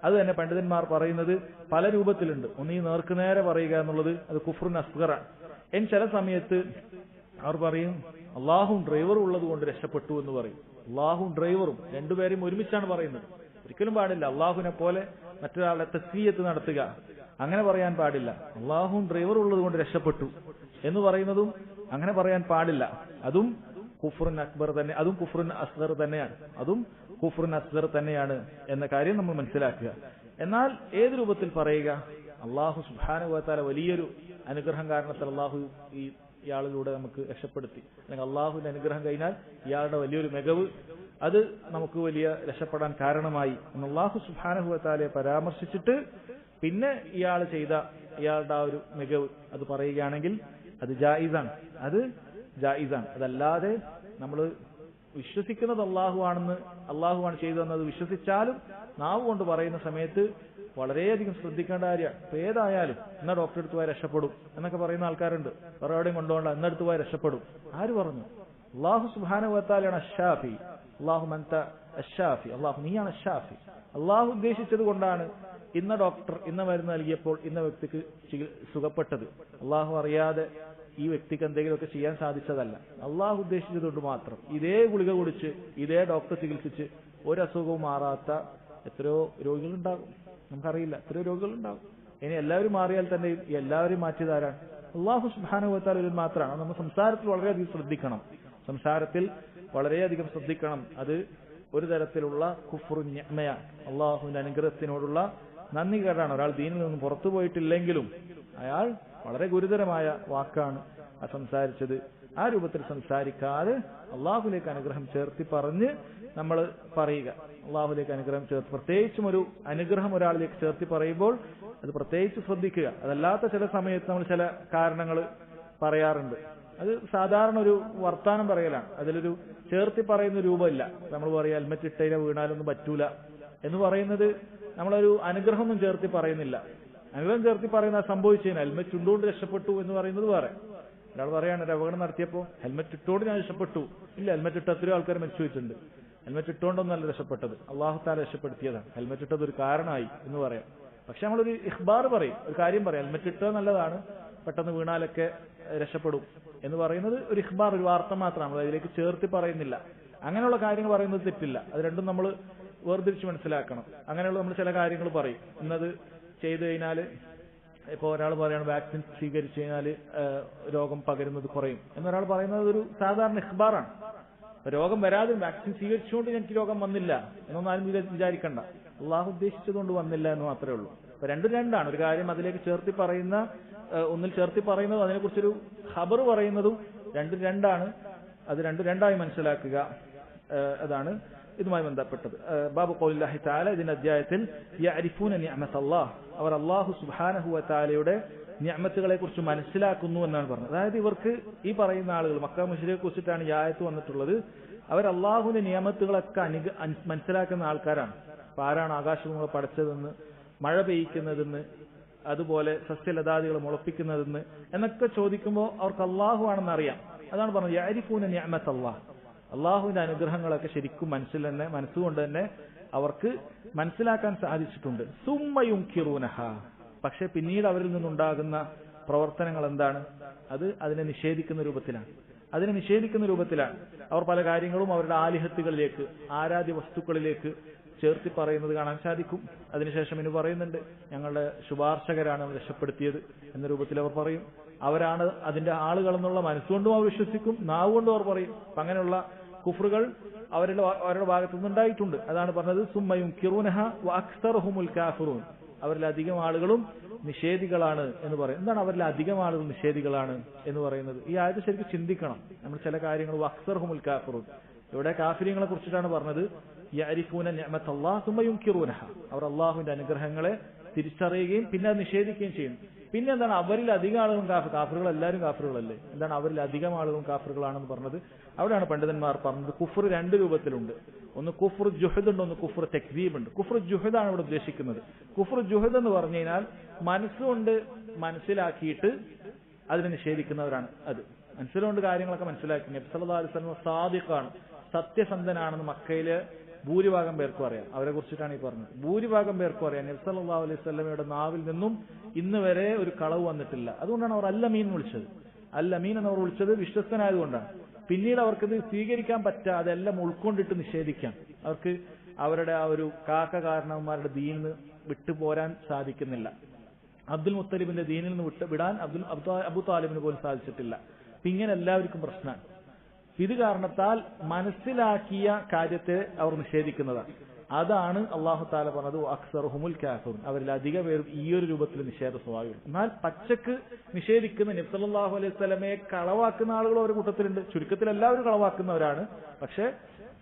അത് തന്നെ പണ്ഡിതന്മാർ പറയുന്നത് പല രൂപത്തിലുണ്ട്. ഒന്നീ നേർക്കുനേരെ പറയുക എന്നുള്ളത് അത് കുഫ്റുൻ അസ്ഗറാണ്. ചില സമയത്ത് അവർ പറയും അള്ളാഹും ഡ്രൈവറും ഉള്ളത് കൊണ്ട് രക്ഷപ്പെട്ടു എന്ന് പറയും. അള്ളാഹും ഡ്രൈവറും രണ്ടുപേരെയും ഒരുമിച്ചാണ് പറയുന്നത്. ഒരിക്കലും പാടില്ല. അള്ളാഹുവിനെ പോലെ മറ്റൊരാളുടെ തസ്കിയത്ത് നടത്തുക, അങ്ങനെ പറയാൻ പാടില്ല. അള്ളാഹും ഡ്രൈവറും ഉള്ളത് കൊണ്ട് രക്ഷപ്പെട്ടു എന്ന് പറയുന്നതും അങ്ങനെ പറയാൻ പാടില്ല. അതും കുഫ്റുൻ അക്ബർ തന്നെ, അതും കുഫ്റുൻ അസ്ഗർ തന്നെയാണ്. അതും കുഫ്റുൻ അസ്ഗർ തന്നെയാണ് എന്ന കാര്യം നമ്മൾ മനസ്സിലാക്കുക. എന്നാൽ ഏത് രൂപത്തിൽ പറയുക, അള്ളാഹു സുബ്ഹാനഹു വ തആല വലിയൊരു അനുഗ്രഹം കാരണത്താൽ അള്ളാഹു ഇയാളിലൂടെ നമുക്ക് രക്ഷപ്പെടുത്തി, അല്ലെങ്കിൽ അള്ളാഹുവിന്റെ അനുഗ്രഹം കഴിഞ്ഞാൽ ഇയാളുടെ വലിയൊരു മികവ് അത് നമുക്ക് വലിയ രക്ഷപ്പെടാൻ കാരണമായി എന്ന് അള്ളാഹു സുബ്ഹാനഹു വ തആലയെ പരാമർശിച്ചിട്ട് പിന്നെ ഇയാൾ ചെയ്ത ഇയാളുടെ ആ ഒരു മികവ് അത് പറയുകയാണെങ്കിൽ അത് ജായിസാണ്. അത് ജായിസാണ്. അതല്ലാതെ നമ്മൾ വിശ്വസിക്കുന്നത് അള്ളാഹുവാണ് ചെയ്തു തന്നത് വിശ്വസിച്ചാലും നാവ് കൊണ്ട് പറയുന്ന സമയത്ത് വളരെയധികം ശ്രദ്ധിക്കേണ്ട കാര്യമാണ്. ഇപ്പൊ ഏതായാലും എന്നാ ഡോക്ടറെ അടുത്ത് പോയി രക്ഷപ്പെടും എന്നൊക്കെ പറയുന്ന ആൾക്കാരുണ്ട്. വേറെ എവിടെയും കൊണ്ടുപോകണ്ട, എന്നടുത്ത് പോയി രക്ഷപ്പെടും. ആര് പറഞ്ഞു? അള്ളാഹു സുബ്ഹാനഹു വ തആലയാണ് അശ്ശാഫി. അല്ലാഹു അൻത അശ്ശാഫി, അള്ളാഹു നീയാണ് അശ്ശാഫി. അള്ളാഹു ഉദ്ദേശിച്ചത് കൊണ്ടാണ് ഇന്ന ഡോക്ടർ ഇന്ന മരുന്ന് നൽകിയപ്പോൾ ഇന്ന വ്യക്തിക്ക് സുഖപ്പെട്ടത്. അള്ളാഹു അറിയാതെ ഈ വ്യക്തിക്ക് എന്തെങ്കിലുമൊക്കെ ചെയ്യാൻ സാധിച്ചതല്ല. അള്ളാഹു ഉദ്ദേശിച്ചതുകൊണ്ട് മാത്രം ഇതേ ഗുളിക കുടിച്ച് ഇതേ ഡോക്ടർ ചികിത്സിച്ച് ഒരു അസുഖവും മാറാത്ത എത്രയോ രോഗികളുണ്ടാകും, നമുക്കറിയില്ല, എത്രയോ രോഗികളുണ്ടാകും. ഇനി എല്ലാവരും മാറിയാൽ തന്നെ എല്ലാവരും മാറ്റിയതാരാണ്? അല്ലാഹു സുബ്ഹാനഹു വ തആല മാത്രമാണ്. നമ്മൾ സംസാരത്തിൽ വളരെയധികം ശ്രദ്ധിക്കണം, അത് ഒരു തരത്തിലുള്ള കുഫ്റു നിഅമയാണ്, അള്ളാഹുവിന്റെ അനുഗ്രഹത്തിനോടുള്ള നന്ദി കേടാണ്. ഒരാൾ ദീനിൽ നിന്നും പുറത്തു പോയിട്ടില്ലെങ്കിലും അയാൾ വളരെ ഗുരുതരമായ വാക്കാണ് സംസാരിച്ചത്. ആ രൂപത്തിൽ സംസാരിക്കാതെ അള്ളാഹുലേക്ക് അനുഗ്രഹം ചേർത്തി പറഞ്ഞ് നമ്മൾ പറയുക. അള്ളാഹുലേക്ക് അനുഗ്രഹം ചേർത്ത്, പ്രത്യേകിച്ചും ഒരു അനുഗ്രഹം ഒരാളിലേക്ക് ചേർത്തി പറയുമ്പോൾ അത് പ്രത്യേകിച്ച് ശ്രദ്ധിക്കുക. അതല്ലാത്ത ചില സമയത്ത് നമ്മൾ ചില കാരണങ്ങൾ പറയാറുണ്ട്. അത് സാധാരണ ഒരു വർത്താനം പറയലാണ്, അതിലൊരു ചേർത്തി പറയുന്ന രൂപമില്ല. നമ്മൾ പറയാം ഹെൽമെറ്റ് ഇട്ടതിനെ വീണാലൊന്നും പറ്റൂല എന്ന് പറയുന്നത് നമ്മളൊരു അനുഗ്രഹമൊന്നും ചേർത്തി പറയുന്നില്ല. അനുഗ്രഹം ചേർത്തി പറയുന്ന സംഭവിച്ചതിന് ഹെൽമെറ്റ് ഇട്ടുകൊണ്ട് രക്ഷപ്പെട്ടു എന്ന് പറയുന്നത് വേറെ. ഒരാൾ പറയാണ് ഒരു അപകടം നടത്തിയപ്പോൾ ഹെൽമെറ്റ് ഇട്ടുകൊണ്ട് ഞാൻ രക്ഷപ്പെട്ടു. ഇല്ല, ഹെൽമെറ്റ് ഇട്ട് എത്രയോ ആൾക്കാർ മരിച്ചു വെച്ചിട്ടുണ്ട്. ഹെൽമെറ്റ് ഇട്ടുകൊണ്ടൊന്നല്ല രക്ഷപ്പെട്ടത്, അള്ളാഹു തആല രക്ഷപ്പെടുത്തിയതാണ്. ഹെൽമെറ്റ് ഇട്ടത് ഒരു കാരണമായി എന്ന് പറയാം. പക്ഷെ നമ്മളൊരു ഇഖ്ബാർ പറയും, ഒരു കാര്യം പറയാം, ഹെൽമെറ്റ് ഇട്ടത് നല്ലതാണ്, പെട്ടെന്ന് വീണാലൊക്കെ രക്ഷപ്പെടും എന്ന് പറയുന്നത് ഒരു ഇഖ്ബാർ, ഒരു വാർത്ത മാത്രമാണ്. നമ്മൾ അതിലേക്ക് ചേർത്തി പറയുന്നില്ല. അങ്ങനെയുള്ള കാര്യങ്ങൾ പറയുന്നത് തെറ്റില്ല. അത് രണ്ടും നമ്മൾ വേർതിരിച്ച് മനസ്സിലാക്കണം. അങ്ങനെയുള്ള നമ്മൾ ചില കാര്യങ്ങൾ പറയും, ഇന്നത് ചെയ്തു കഴിഞ്ഞാൽ, ഇപ്പോൾ ഒരാൾ പറയാണ് വാക്സിൻ സ്വീകരിച്ചു കഴിഞ്ഞാൽ രോഗം പകരുന്നത് കുറയും എന്നൊരാൾ പറയുന്നത് ഒരു സാധാരണ ഇഖ്ബാറാണ്. രോഗം വരാതെ വാക്സിൻ സ്വീകരിച്ചുകൊണ്ട് എനിക്ക് രോഗം വന്നില്ല എന്നൊന്നും ആരും വിചാരിക്കണ്ട. അള്ളാഹു ഉദ്ദേശിച്ചതുകൊണ്ട് വന്നില്ല എന്ന് മാത്രമേ ഉള്ളൂ. അപ്പൊ രണ്ടാണ്. ഒരു കാര്യം അതിലേക്ക് ചേർത്തി പറയുന്ന, ഒന്നിൽ ചേർത്തി പറയുന്നതും അതിനെക്കുറിച്ചൊരു ഖബർ പറയുന്നതും രണ്ടാണ്. അത് രണ്ടായി മനസ്സിലാക്കുക. അതാണ് ഇതുമായി ബന്ധപ്പെട്ടത്. ബാബു ഖൗലില്ലാഹി തആല, ഇതിന്റെ അധ്യായത്തിൽ യഅരിഫൂന നിഅമത്തല്ലാഹ്, അവർ അല്ലാഹു സുബ്ഹാനഹു വ തആലയുടെ നിഅമത്തുകളെ കുറിച്ച് മനസ്സിലാക്കുന്നു എന്നാണ് പറഞ്ഞത്. അതായത് ഇവർക്ക് ഈ പറയുന്ന ആളുകൾ, മക്ക മുശ്രിക്കുകളെ കുറിച്ചിട്ടാണ് ഈ ആയത്ത് വന്നിട്ടുള്ളത്. അവർ അള്ളാഹുവിന്റെ നിയമത്തുകളൊക്കെ മനസ്സിലാക്കുന്ന ആൾക്കാരാണ്. അപ്പൊ ആരാണ് ആകാശഭൂമികളെ പടച്ചതെന്ന്, മഴ പെയ്യിക്കുന്നതെന്ന്, അതുപോലെ സസ്യലതാദികൾ മുളപ്പിക്കുന്നതെന്ന് എന്നൊക്കെ ചോദിക്കുമ്പോൾ അവർക്ക് അള്ളാഹു ആണെന്ന് അറിയാം. അതാണ് പറഞ്ഞത് യഅരിഫൂന നിഅമത്തല്ലാഹ്, അള്ളാഹുവിന്റെ അനുഗ്രഹങ്ങളൊക്കെ ശരിക്കും മനസ്സുകൊണ്ട് തന്നെ അവർക്ക് മനസ്സിലാക്കാൻ സാധിച്ചിട്ടുണ്ട്. സുമ്മ യുൻകിറൂനഹ, പക്ഷെ പിന്നീട് അവരിൽ നിന്നുണ്ടാകുന്ന പ്രവർത്തനങ്ങൾ എന്താണ്? അതിനെ നിഷേധിക്കുന്ന രൂപത്തിലാണ്. അവർ പല കാര്യങ്ങളും അവരുടെ ആലിഹത്തുകളിലേക്ക്, ആരാധ്യ വസ്തുക്കളിലേക്ക് ചേർത്തി പറയുന്നത് കാണാൻ സാധിക്കും. അതിനുശേഷം ഇനി പറയുന്നുണ്ട്, ഞങ്ങളുടെ ശുപാർശകരാണ് രക്ഷപ്പെടുത്തിയത് എന്ന രൂപത്തിൽ അവർ പറയും. അവരാണ് അതിന്റെ ആളുകൾ എന്നുള്ള മനസ്സുകൊണ്ടും അവർ വിശ്വസിക്കും, നാവുകൊണ്ടും അവർ പറയും. അപ്പൊ അങ്ങനെയുള്ള കുഫറുകൾ അവരുടെ ഭാഗത്തു നിന്നുണ്ടായിട്ടുണ്ട്. അതാണ് പറഞ്ഞത് സുമ്മ യുൻകിറൂനഹ വ അക്സറുഹുമുൽ കാഫിറൂൻ, അവരിൽ അധികം ആളുകളും നിഷേധികളാണ് എന്ന് പറയും. എന്താണ് അവരിൽ അധികം ആളുകൾ നിഷേധികളാണ് എന്ന് പറയുന്നത്? ഈ ആയത്ത് ശരിക്കും ചിന്തിക്കണം. നമ്മൾ ചില കാര്യങ്ങൾ അക്സറുഹുമുൽ കാഫിറൂൻ, ഇവിടെ കാഫിര്യങ്ങളെ കുറിച്ചിട്ടാണ് പറഞ്ഞത്. യഅരിഫൂന നിഅമത്തല്ലാഹ് സുമ്മ യുൻകിറൂനഹ, അവർ അള്ളാഹുവിന്റെ അനുഗ്രഹങ്ങളെ തിരിച്ചറിയുകയും പിന്നെ അത് നിഷേധിക്കുകയും ചെയ്യുന്നു. പിന്നെ എന്താണ് അവരിൽ അധികം ആളുകളും കാഫിറുകൾ എല്ലാവരും കാഫിറുകളല്ലേ? എന്താണ് അവരിൽ അധികം ആളുകളും കാഫിറുകളാണെന്ന് പറഞ്ഞത്? അവിടെയാണ് പണ്ഡിതന്മാർ പറഞ്ഞത് കുഫർ രണ്ട് രൂപത്തിലുണ്ട്. ഒന്ന് കുഫ്ർ ജുഹദ് ഉണ്ട്, ഒന്ന് കുഫ്ർ തക്ദീബ് ഉണ്ട്. കുഫ്ർ ജുഹദാണ് ഇവിടെ ഉദ്ദേശിക്കുന്നത്. കുഫ്ർ ജുഹദ് എന്ന് പറഞ്ഞു കഴിഞ്ഞാൽ മനസ്സുകൊണ്ട് മനസ്സിലാക്കിയിട്ട് അതിനെ നിഷേധിക്കുന്നവരാണ്. അത് മനസ്സിലുകൊണ്ട് കാര്യങ്ങളൊക്കെ മനസ്സിലാക്കി. നബി സല്ലല്ലാഹു അലൈഹി വസല്ലം സാദിഖാണ്, സത്യസന്ധനാണെന്ന് മക്കയിലെ ഭൂരിഭാഗം പേർക്കും അറിയാം. അവരെ കുറിച്ചിട്ടാണ് ഈ പറഞ്ഞത്. ഭൂരിഭാഗം പേർക്കും അറിയാം നബി സല്ലല്ലാഹു അലൈഹി വസല്ലമയുടെ നാവിൽ നിന്നും ഇന്ന് വരെ ഒരു കളവ് വന്നിട്ടില്ല. അതുകൊണ്ടാണ് അവർ അല്ലമീൻ വിളിച്ചത്. അല്ലമീൻ എന്നവർ വിളിച്ചത് വിശ്വസ്തനായതുകൊണ്ടാണ്. പിന്നീട് അവർക്കത് സ്വീകരിക്കാൻ പറ്റാതെ അതെല്ലാം ഉൾക്കൊണ്ടിട്ട് നിഷേധിക്കാം. അവർക്ക് അവരുടെ ആ ഒരു കാരണവന്മാരുടെ ദീനിൽ വിട്ടുപോരാൻ സാധിക്കുന്നില്ല. അബ്ദുൽ മുത്തലിബിന്റെ ദീനിൽ നിന്ന് വിടാൻ അബു താലിബിന് പോലും സാധിച്ചിട്ടില്ല. അപ്പൊ ഇങ്ങനെ എല്ലാവർക്കും പ്രശ്നമാണ്. ഇത് കാരണത്താൽ മനസ്സിലാക്കിയ കാര്യത്തെ അവർ നിഷേധിക്കുന്നതാണ്. അതാണ് അല്ലാഹു തആല പറഞ്ഞത് അക്സറുഹുമുൽ കാഫിറൂൻ, അവരിൽ അധിക പേരും ഈ ഒരു രൂപത്തിൽ നിഷേധ സ്വഭാവം. എന്നാൽ പച്ചക്ക് നിഷേധിക്കുന്ന നബി സല്ലല്ലാഹു അലൈഹി വസല്ലമയെ കളവാക്കുന്ന ആളുകൾ അവരുടെ കൂട്ടത്തിലുണ്ട്. ചുരുക്കത്തിൽ എല്ലാവരും കളവാക്കുന്നവരാണ്. പക്ഷെ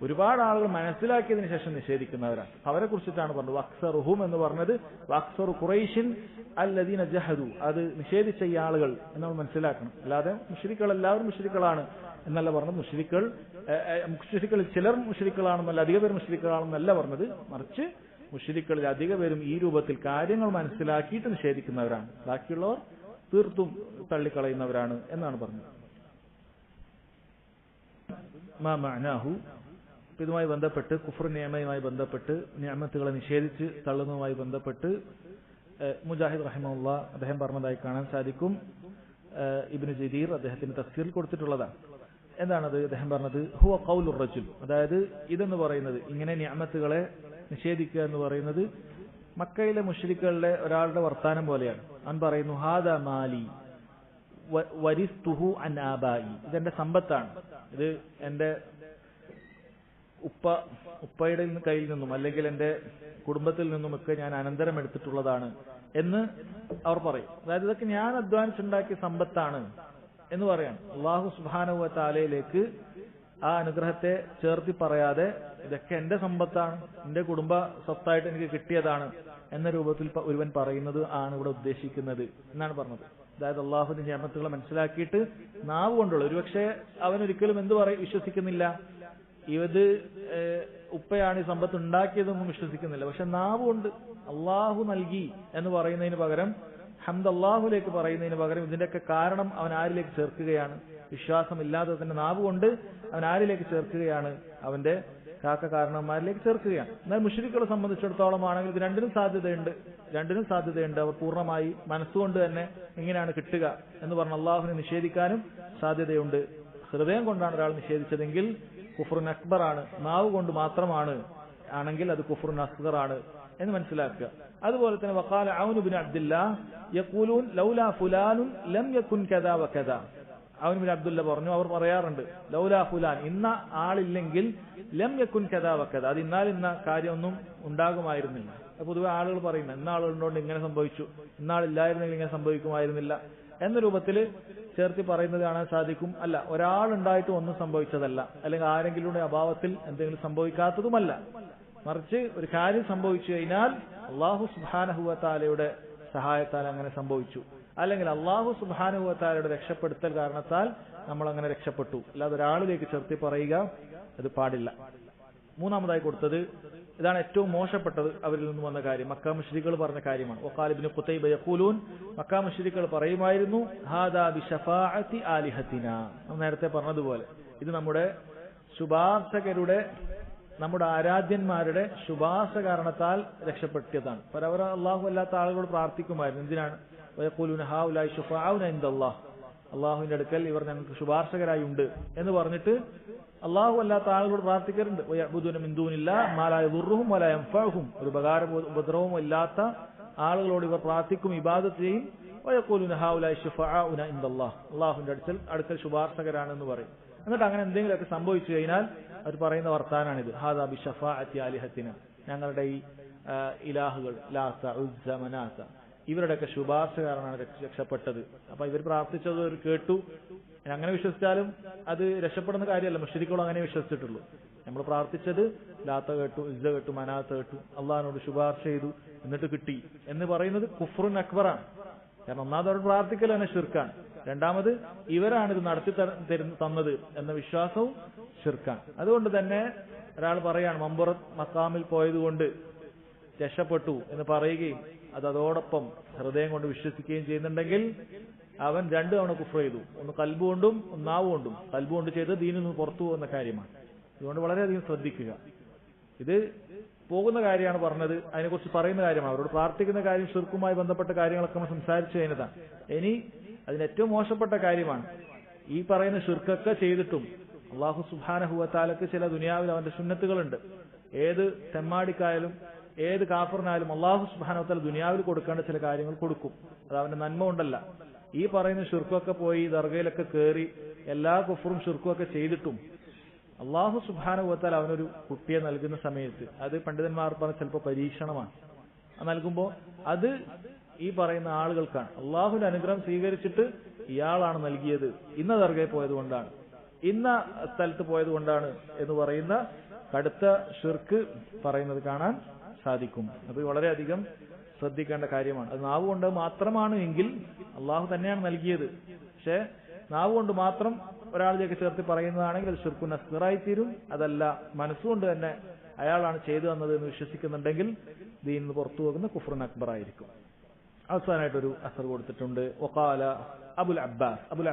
ഒരുപാട് ആളുകൾ മനസ്സിലാക്കിയതിനു ശേഷം നിഷേധിക്കുന്നവരാണ്. അവരെ കുറിച്ചിട്ടാണ് പറഞ്ഞത് അക്സറുഹും എന്ന് പറഞ്ഞത്. അക്സറു ഖുറൈശിൻ അല്ലദീന ജഹദു, അത് നിഷേധിച്ച ഈ ആളുകൾ എന്ന് നമ്മൾ മനസ്സിലാക്കണം. അല്ലാതെ മുശ്രിക്കുകൾ എല്ലാവരും മുശ്രിക്കുകളാണ് എന്നല്ല പറഞ്ഞത്. മുശ്രിക്കുകളിൽ ചിലർ മുശ്രിക്കുകളാണെന്നല്ല, അധിക പേർ മുശ്രിക്കുകളാണെന്നല്ല പറഞ്ഞത്. മറിച്ച് മുശ്രിക്കുകളിൽ അധിക പേരും ഈ രൂപത്തിൽ കാര്യങ്ങൾ മനസ്സിലാക്കിയിട്ട് നിഷേധിക്കുന്നവരാണ്. ബാക്കിയുള്ളവർ തീർത്തും തള്ളിക്കളയുന്നവരാണ് എന്നാണ് പറഞ്ഞത്. മാ മഅനാഹു, ഇതുമായി ബന്ധപ്പെട്ട് കുഫ്ർ നിയമയുമായി ബന്ധപ്പെട്ട് നിഅമത്തുകളെ നിഷേധിച്ച് തള്ളുന്നതുമായി ബന്ധപ്പെട്ട് മുജാഹിദ് റഹിമഹുല്ലാ അദ്ദേഹം പറഞ്ഞതായി കാണാൻ സാധിക്കും. ഇബ്നു ജരീർ അദ്ദേഹത്തിന്റെ തഫ്സീറിൽ കൊടുത്തിട്ടുള്ളതാണ്. എന്താണത് അദ്ദേഹം പറഞ്ഞത്? ഹുവ ഖൗലുർ റജുൽ, അതായത് ഇതെന്ന് പറയുന്നത്, ഇങ്ങനെ നിഅമത്തുകളെ നിഷേധിക്കുക എന്ന് പറയുന്നത് മക്കയിലെ മുശ്രിക്കുകളുടെ ഒരാളുടെ വർത്താനം പോലെയാണ്. അവൻ പറയുന്നു ഹാദാ മാലി വരിസ്തുഹു അൻ ആബായി, ഇതെന്റെ സമ്പത്താണ്, ഇത് എന്റെ ഉപ്പയുടെ കയ്യിൽ നിന്നും അല്ലെങ്കിൽ എന്റെ കുടുംബത്തിൽ നിന്നുമൊക്കെ ഞാൻ അനന്തരം എടുത്തിട്ടുള്ളതാണ് എന്ന് അവർ പറയും. അതായത് ഇതൊക്കെ ഞാൻ അധ്വാനിച്ചുണ്ടാക്കിയ സമ്പത്താണ് എന്ന് പറയാണ്. അല്ലാഹു സുബ്ഹാനഹു വ തആലയിലേക്ക് ആ അനുഗ്രഹത്തെ ചേർത്തി പറയാതെ ഇതൊക്കെ എന്റെ സമ്പത്താണ്, എന്റെ കുടുംബ സ്വത്തായിട്ട് എനിക്ക് കിട്ടിയതാണ് എന്ന രൂപത്തിൽ ഒരുവൻ പറയുന്നത് ആണ് ഇവിടെ ഉദ്ദേശിക്കുന്നത് എന്നാണ് പറഞ്ഞത്. അതായത് അള്ളാഹുവിന്റെ നിഅമത്തുകളെ മനസ്സിലാക്കിയിട്ട് നാവ് കൊണ്ടുള്ള, ഒരുപക്ഷെ അവനൊരിക്കലും എന്ത് വിശ്വസിക്കുന്നില്ല, ഇത് ഉപ്പയാണ് ഈ സമ്പത്ത് ഉണ്ടാക്കിയതൊന്നും വിശ്വസിക്കുന്നില്ല. പക്ഷെ നാവ് കൊണ്ട് അള്ളാഹു നൽകി എന്ന് പറയുന്നതിന് പകരം, ഹംദ് അള്ളാഹുലേക്ക് പറയുന്നതിന് പകരം ഇതിന്റെയൊക്കെ കാരണം അവൻ ആരിലേക്ക് ചേർക്കുകയാണ്? വിശ്വാസമില്ലാതെ തന്നെ നാവ് കൊണ്ട് അവൻ ആരിലേക്ക് ചേർക്കുകയാണ്? അവന്റെ കാരണവന്മാരിലേക്ക് ചേർക്കുകയാണ്. എന്നാൽ മുശ്രിക്കുകളെ സംബന്ധിച്ചിടത്തോളം ആണെങ്കിൽ ഇത് രണ്ടിനും സാധ്യതയുണ്ട്. അവർ പൂർണ്ണമായി മനസ്സുകൊണ്ട് തന്നെ എങ്ങനെയാണ് കിട്ടുക എന്ന് പറഞ്ഞ് അള്ളാഹുവിനെ നിഷേധിക്കാനും സാധ്യതയുണ്ട്. ഹൃദയം കൊണ്ടാണ് ഒരാൾ നിഷേധിച്ചതെങ്കിൽ കുഫ്റുൻ അക്ബറാണ്, നാവ് കൊണ്ട് മാത്രമാണ് ആണെങ്കിൽ അത് കുഫ്റുൻ അസ്ഗറാണ് എന്ന് മനസ്സിലാക്കുക. അതുപോലെ തന്നെ വഖാല ഔൻ ഇബ്നു അബ്ദുല്ലാഹ് യഖൂലൂൻ ലൗലാ ഫുലാനുൻ ലം യകുൻ കദാ വകദാ. ഔൻ ഇബ്നു അബ്ദുല്ല പറഞ്ഞു, അവർ പറയാറുണ്ട് ലൗലാ ഫുലാൻ, ഇന്ന ആളില്ലെങ്കിൽ ലം യകുൻ കദാ വകദാ, അത് ഇന്ന കാര്യമൊന്നും ഉണ്ടാകുമായിരുന്നില്ല. പൊതുവെ ആളുകൾ പറയുന്നത് ഇന്ന ആളുകളുണ്ടോണ്ട് ഇങ്ങനെ സംഭവിച്ചു, ഇന്നാളില്ലായിരുന്നെങ്കിൽ ഇങ്ങനെ സംഭവിക്കുമായിരുന്നില്ല എന്ന രൂപത്തിൽ ചേർത്തി പറയുന്നത് കാണാൻ സാധിക്കും. അല്ല, ഒരാളുണ്ടായിട്ട് ഒന്നും സംഭവിച്ചതല്ല, അല്ലെങ്കിൽ ആരെങ്കിലും അഭാവത്തിൽ എന്തെങ്കിലും സംഭവിക്കാത്തതുമല്ല. മറിച്ച് ഒരു കാര്യം സംഭവിച്ചു കഴിഞ്ഞാൽ അല്ലാഹു സുബ്ഹാനഹു വ തആലയുടെ സഹായത്താൽ അങ്ങനെ സംഭവിച്ചു, അല്ലെങ്കിൽ അല്ലാഹു സുബ്ഹാനഹു വ തആലയുടെ രക്ഷപ്പെടുത്തൽ കാരണത്താൽ നമ്മൾ അങ്ങനെ രക്ഷപ്പെട്ടു. അല്ലാതെ ഒരാളിലേക്ക് ചേർത്തി പറയുക അത് പാടില്ല. മൂന്നാമതായി കൊടുത്തത്, ഇതാണ് ഏറ്റവും മോശപ്പെട്ടത് അവരിൽ നിന്ന് വന്ന കാര്യം, മക്ക മുശ്രിക്കുകൾ പറഞ്ഞ കാര്യമാണ്. വഖാല ഇബ്നു ഖുതൈബ യഖൂലൂൻ, മക്ക മുശ്രിക്കുകൾ പറയുമായിരുന്നു ഹാദാ ബിശഫാഅത്തി ആലിഹത്തിനാ, നേരത്തെ പറഞ്ഞതുപോലെ ഇത് നമ്മുടെ ശുപാർശകരുടെ, നമ്മുടെ ആരാധ്യന്മാരുടെ ശുപാർശ കാരണത്താൽ രക്ഷപ്പെട്ടതാണ്. അവർ അള്ളാഹു അല്ലാത്ത ആളുകളോട് പ്രാർത്ഥിക്കുമായിരുന്നു. എന്തിനാണ്? വയഖൂലൂന ഹൗലാഇ ശുഫാഉന ഇൻദല്ലാഹ്, അള്ളാഹുവിന്റെ അടുക്കൽ ഇവർ ഞങ്ങൾക്ക് ശുപാർശകരായി ഉണ്ട് എന്ന് പറഞ്ഞിട്ട് അള്ളാഹു അല്ലാത്ത ആളുകളോട് പ്രാർത്ഥിക്കാറുണ്ട്. വയഅ്ബുദൂന മിൻ ദൂനില്ലാഹ് മാ ലാ യദുർറുഹും വലാ യൻഫഉഹും, ഒരു ഉപദ്രവവും ഇല്ലാത്ത ആളുകളോട് ഇവർ പ്രാർത്ഥിക്കും, ഇബാദത്ത് ചെയ്യും. വയഖൂലൂന ഹൗലാഇ ശുഫാഉന ഇൻദല്ലാഹ്, അള്ളാഹുവിന്റെ അടുക്കൽ ശുപാർശകരാണെന്ന് പറയും. എന്നിട്ട് അങ്ങനെ എന്തെങ്കിലുമൊക്കെ സംഭവിച്ചു കഴിഞ്ഞാൽ അവർ പറയുന്ന വർത്താനാണിത്, ഹാദാ ബിശഫാഅത്തി ആലിഹത്തിന, ഞങ്ങളുടെ ഈ ഇലാഹുകൾ ലാത്ത ഉസ്സ മനാത്ത ഇവരുടെയൊക്കെ ശുപാർശ കാരണമാണ് രക്ഷപ്പെട്ടത്. അപ്പൊ ഇവർ പ്രാർത്ഥിച്ചത് അവർ കേട്ടു. അങ്ങനെ വിശ്വസിച്ചാലും അത് രക്ഷപ്പെടുന്ന കാര്യമല്ല, മുശ്രിക്കുകളും അങ്ങനെ വിശ്വസിച്ചിട്ടുള്ളൂ. നമ്മൾ പ്രാർത്ഥിച്ചത് ലാത്ത കേട്ടു, ഉസ്സ കേട്ടു, മനാത്ത കേട്ടു, അള്ളാഹിനോട് ശുപാർശ ചെയ്തു എന്നിട്ട് കിട്ടി എന്ന് പറയുന്നത് കുഫ്റുൻ അക്ബറാണ്. കാരണം ഒന്നാമത് അവർ പ്രാർത്ഥിക്കൽ തന്നെ ശിർക്കാണ്, രണ്ടാമത് ഇവരാണ് ഇത് നടത്തി തന്നത് എന്ന വിശ്വാസവും ശിർക്കാണ്. അതുകൊണ്ട് തന്നെ ഒരാൾ പറയാണ് മമ്പുറത്ത് മക്കാമിൽ പോയതുകൊണ്ട് രക്ഷപ്പെട്ടു എന്ന് പറയുകയും അതോടൊപ്പം ഹൃദയം കൊണ്ട് വിശ്വസിക്കുകയും ചെയ്യുന്നുണ്ടെങ്കിൽ അവൻ രണ്ടു തവണ കുഫ്ർ ചെയ്തു. ഒന്ന് കൽബ് കൊണ്ടും ഒന്ന് നാവ് കൊണ്ടും. കൽബ് കൊണ്ട് ചെയ്ത് ദീനിൽ നിന്ന് പുറത്തു പോകുന്ന കാര്യമാണ്. അതുകൊണ്ട് വളരെയധികം ശ്രദ്ധിക്കുക. ഇത് പോകുന്ന കാര്യമാണ് പറഞ്ഞത്, അതിനെക്കുറിച്ച് പറയുന്ന കാര്യമാണ്. അവരോട് പ്രാർത്ഥിക്കുന്ന കാര്യം ശിർക്കുമായി ബന്ധപ്പെട്ട കാര്യങ്ങളൊക്കെ നമ്മൾ സംസാരിച്ചു കഴിഞ്ഞതാണ്. ഇനി അതിന് ഏറ്റവും മോശപ്പെട്ട കാര്യമാണ് ഈ പറയുന്ന ശിർക്കൊക്കെ ചെയ്തിട്ടും അള്ളാഹു സുബ്ഹാനഹു വ തആലക്ക് ചില ദുനിയാവിൽ അവന്റെ സുന്നത്തുകളുണ്ട്. ഏത് തെമ്മാടിക്കായാലും ഏത് കാഫറിനായാലും അള്ളാഹു സുബ്ഹാനഹു വ തആല ദുനിയാവിൽ കൊടുക്കേണ്ട ചില കാര്യങ്ങൾ കൊടുക്കും. അത് അവന്റെ നന്മ കൊണ്ടല്ല. ഈ പറയുന്ന ശിർക്കൊക്കെ പോയി ദർഗയിലൊക്കെ കയറി എല്ലാ കുഫറും ശിർക്കൊക്കെ ചെയ്തിട്ടും അള്ളാഹു സുബ്ഹാനഹു വ തആല അവനൊരു കുട്ടിയെ നൽകുന്ന സമയത്ത്, അത് പണ്ഡിതന്മാർ പറഞ്ഞ ചിലപ്പോൾ പരീക്ഷണമാണ്. അത് നൽകുമ്പോൾ അത് ഈ പറയുന്ന ആളുകൾക്കാണ്. അള്ളാഹുവിന്റെ അനുഗ്രഹം സ്വീകരിച്ചിട്ട് ഇയാളാണ് നൽകിയത്, ഇന്ന ദർഗയിൽ പോയത് കൊണ്ടാണ്, ഇന്ന സ്ഥലത്ത് പോയത് കൊണ്ടാണ് എന്ന് പറയുന്ന കടുത്ത ഷിർക്ക് പറയുന്നത് കാണാൻ സാധിക്കും. അത് വളരെയധികം ശ്രദ്ധിക്കേണ്ട കാര്യമാണ്. അത് നാവ് കൊണ്ട് മാത്രമാണ് എങ്കിൽ അള്ളാഹു തന്നെയാണ് നൽകിയത്. പക്ഷെ നാവ് കൊണ്ട് മാത്രം ഒരാളിലേക്ക് ചേർത്ത് പറയുന്നതാണെങ്കിൽ അത് ഷിർക്കുൻ അസ്ഗറായി തീരും. അതല്ല, മനസ്സുകൊണ്ട് തന്നെ അയാളാണ് ചെയ്തു തന്നത് എന്ന് വിശ്വസിക്കുന്നുണ്ടെങ്കിൽ ദീനിൽ നിന്ന് പുറത്തു പോകുന്ന കുഫ്റുൻ അക്ബർ ആയിരിക്കും. അവസാനമായിട്ടൊരു അസർ കൊടുത്തിട്ടുണ്ട്. വഖാല അബുൽ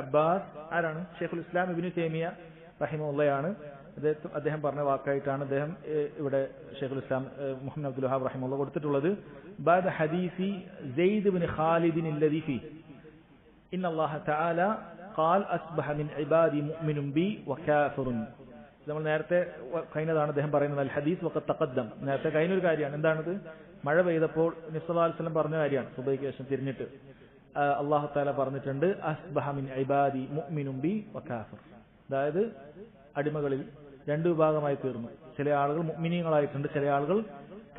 അബ്ബാസ് ആരാണ്? ഷെയ്ഖുൽ ഇസ്ലാം ഇബ്നു തൈമിയ റഹിമഹുള്ളയാണ്. അദ്ദേഹം പറഞ്ഞ വാക്കായിട്ടാണ് അദ്ദേഹം ഇവിടെ ഷെയ്ഖുൽ ഇസ്ലാം മുഹമ്മദ് അബ്ദുൽ വഹാബ് റഹിമഹുള്ള കൊടുത്തിട്ടുള്ളത്. ബഅദ ഹദീസി സെയ്ദ് ഇബ്നു ഖാലിദ് അല്ലദി ഫീ ഇന്ന അല്ലാഹ തആല ഖാൽ അസ്ബഹ മിൻ ഇബാദി മുഅ്മിനും ബി വകാഫിറുൻ. നമ്മൾ നേരത്തെ കഴിഞ്ഞതാണ് അദ്ദേഹം പറയുന്നത്. അൽ ഹദീസ് വഖദ് തഖദ്ദം, നേരത്തെ കഴിഞ്ഞൊരു കാര്യമാണ്. എന്താണിത്? മഴ പെയ്തപ്പോൾ നബി സല്ലല്ലാഹു അലൈഹി വസല്ലം പറഞ്ഞ കാര്യമാണ്. സുബഹിക്ക് ശേഷം തിരിഞ്ഞിട്ട് അല്ലാഹു തആല പറഞ്ഞിട്ടുണ്ട് അസ്ബഹ മിൻ ഇബാദി മുഅ്മിനും ബി വകാഫിർ. അതായത് അടിമകളിൽ രണ്ട് വിഭാഗമായി തീർന്നു. ചില ആളുകൾ മുഅ്മിനീങ്ങളായിട്ടുണ്ട്, ചില ആളുകൾ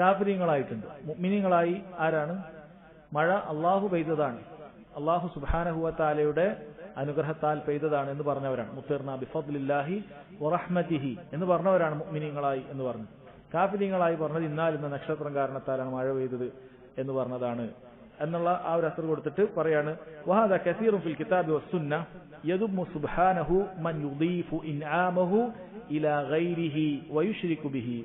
കാഫിരീങ്ങളായിട്ടുണ്ട്. മുഅ്മിനീങ്ങളായി ആരാണ്? മഴ അള്ളാഹു പെയ്തതാണ്, അള്ളാഹു സുബ്ഹാനഹു വ തആലയുടെ അനുഗ്രഹത്താൽ പെയ്തതാണ് എന്ന് പറഞ്ഞവരാണ്. മുത്തിർന ബിഫദ്ലില്ലാഹി വറഹ്മതിഹി എന്ന് പറഞ്ഞവരാണ് മുഅ്മിനീങ്ങളായി എന്ന് പറഞ്ഞു. കാഫിരീങ്ങളായി പറഞ്ഞത് ഇന്നാൽ എന്ന നക്ഷത്രം കാരണത്താലാണ് മഴ പെയ്തത് എന്ന് പറഞ്ഞതാണ് എന്നുള്ള ആ ഒരു അസർ കൊടുത്തിട്ട് പറയാണ് വഹാദ കസീറുൻ ഫിൽ കിതാബി വസ്സുന്ന യദുമ്മു സുബ്ഹാനഹു മൻ യുദീഫു ഇൻആമഹു ഇലാ ഗൈരിഹി വയുശ്രികു ബിഹി.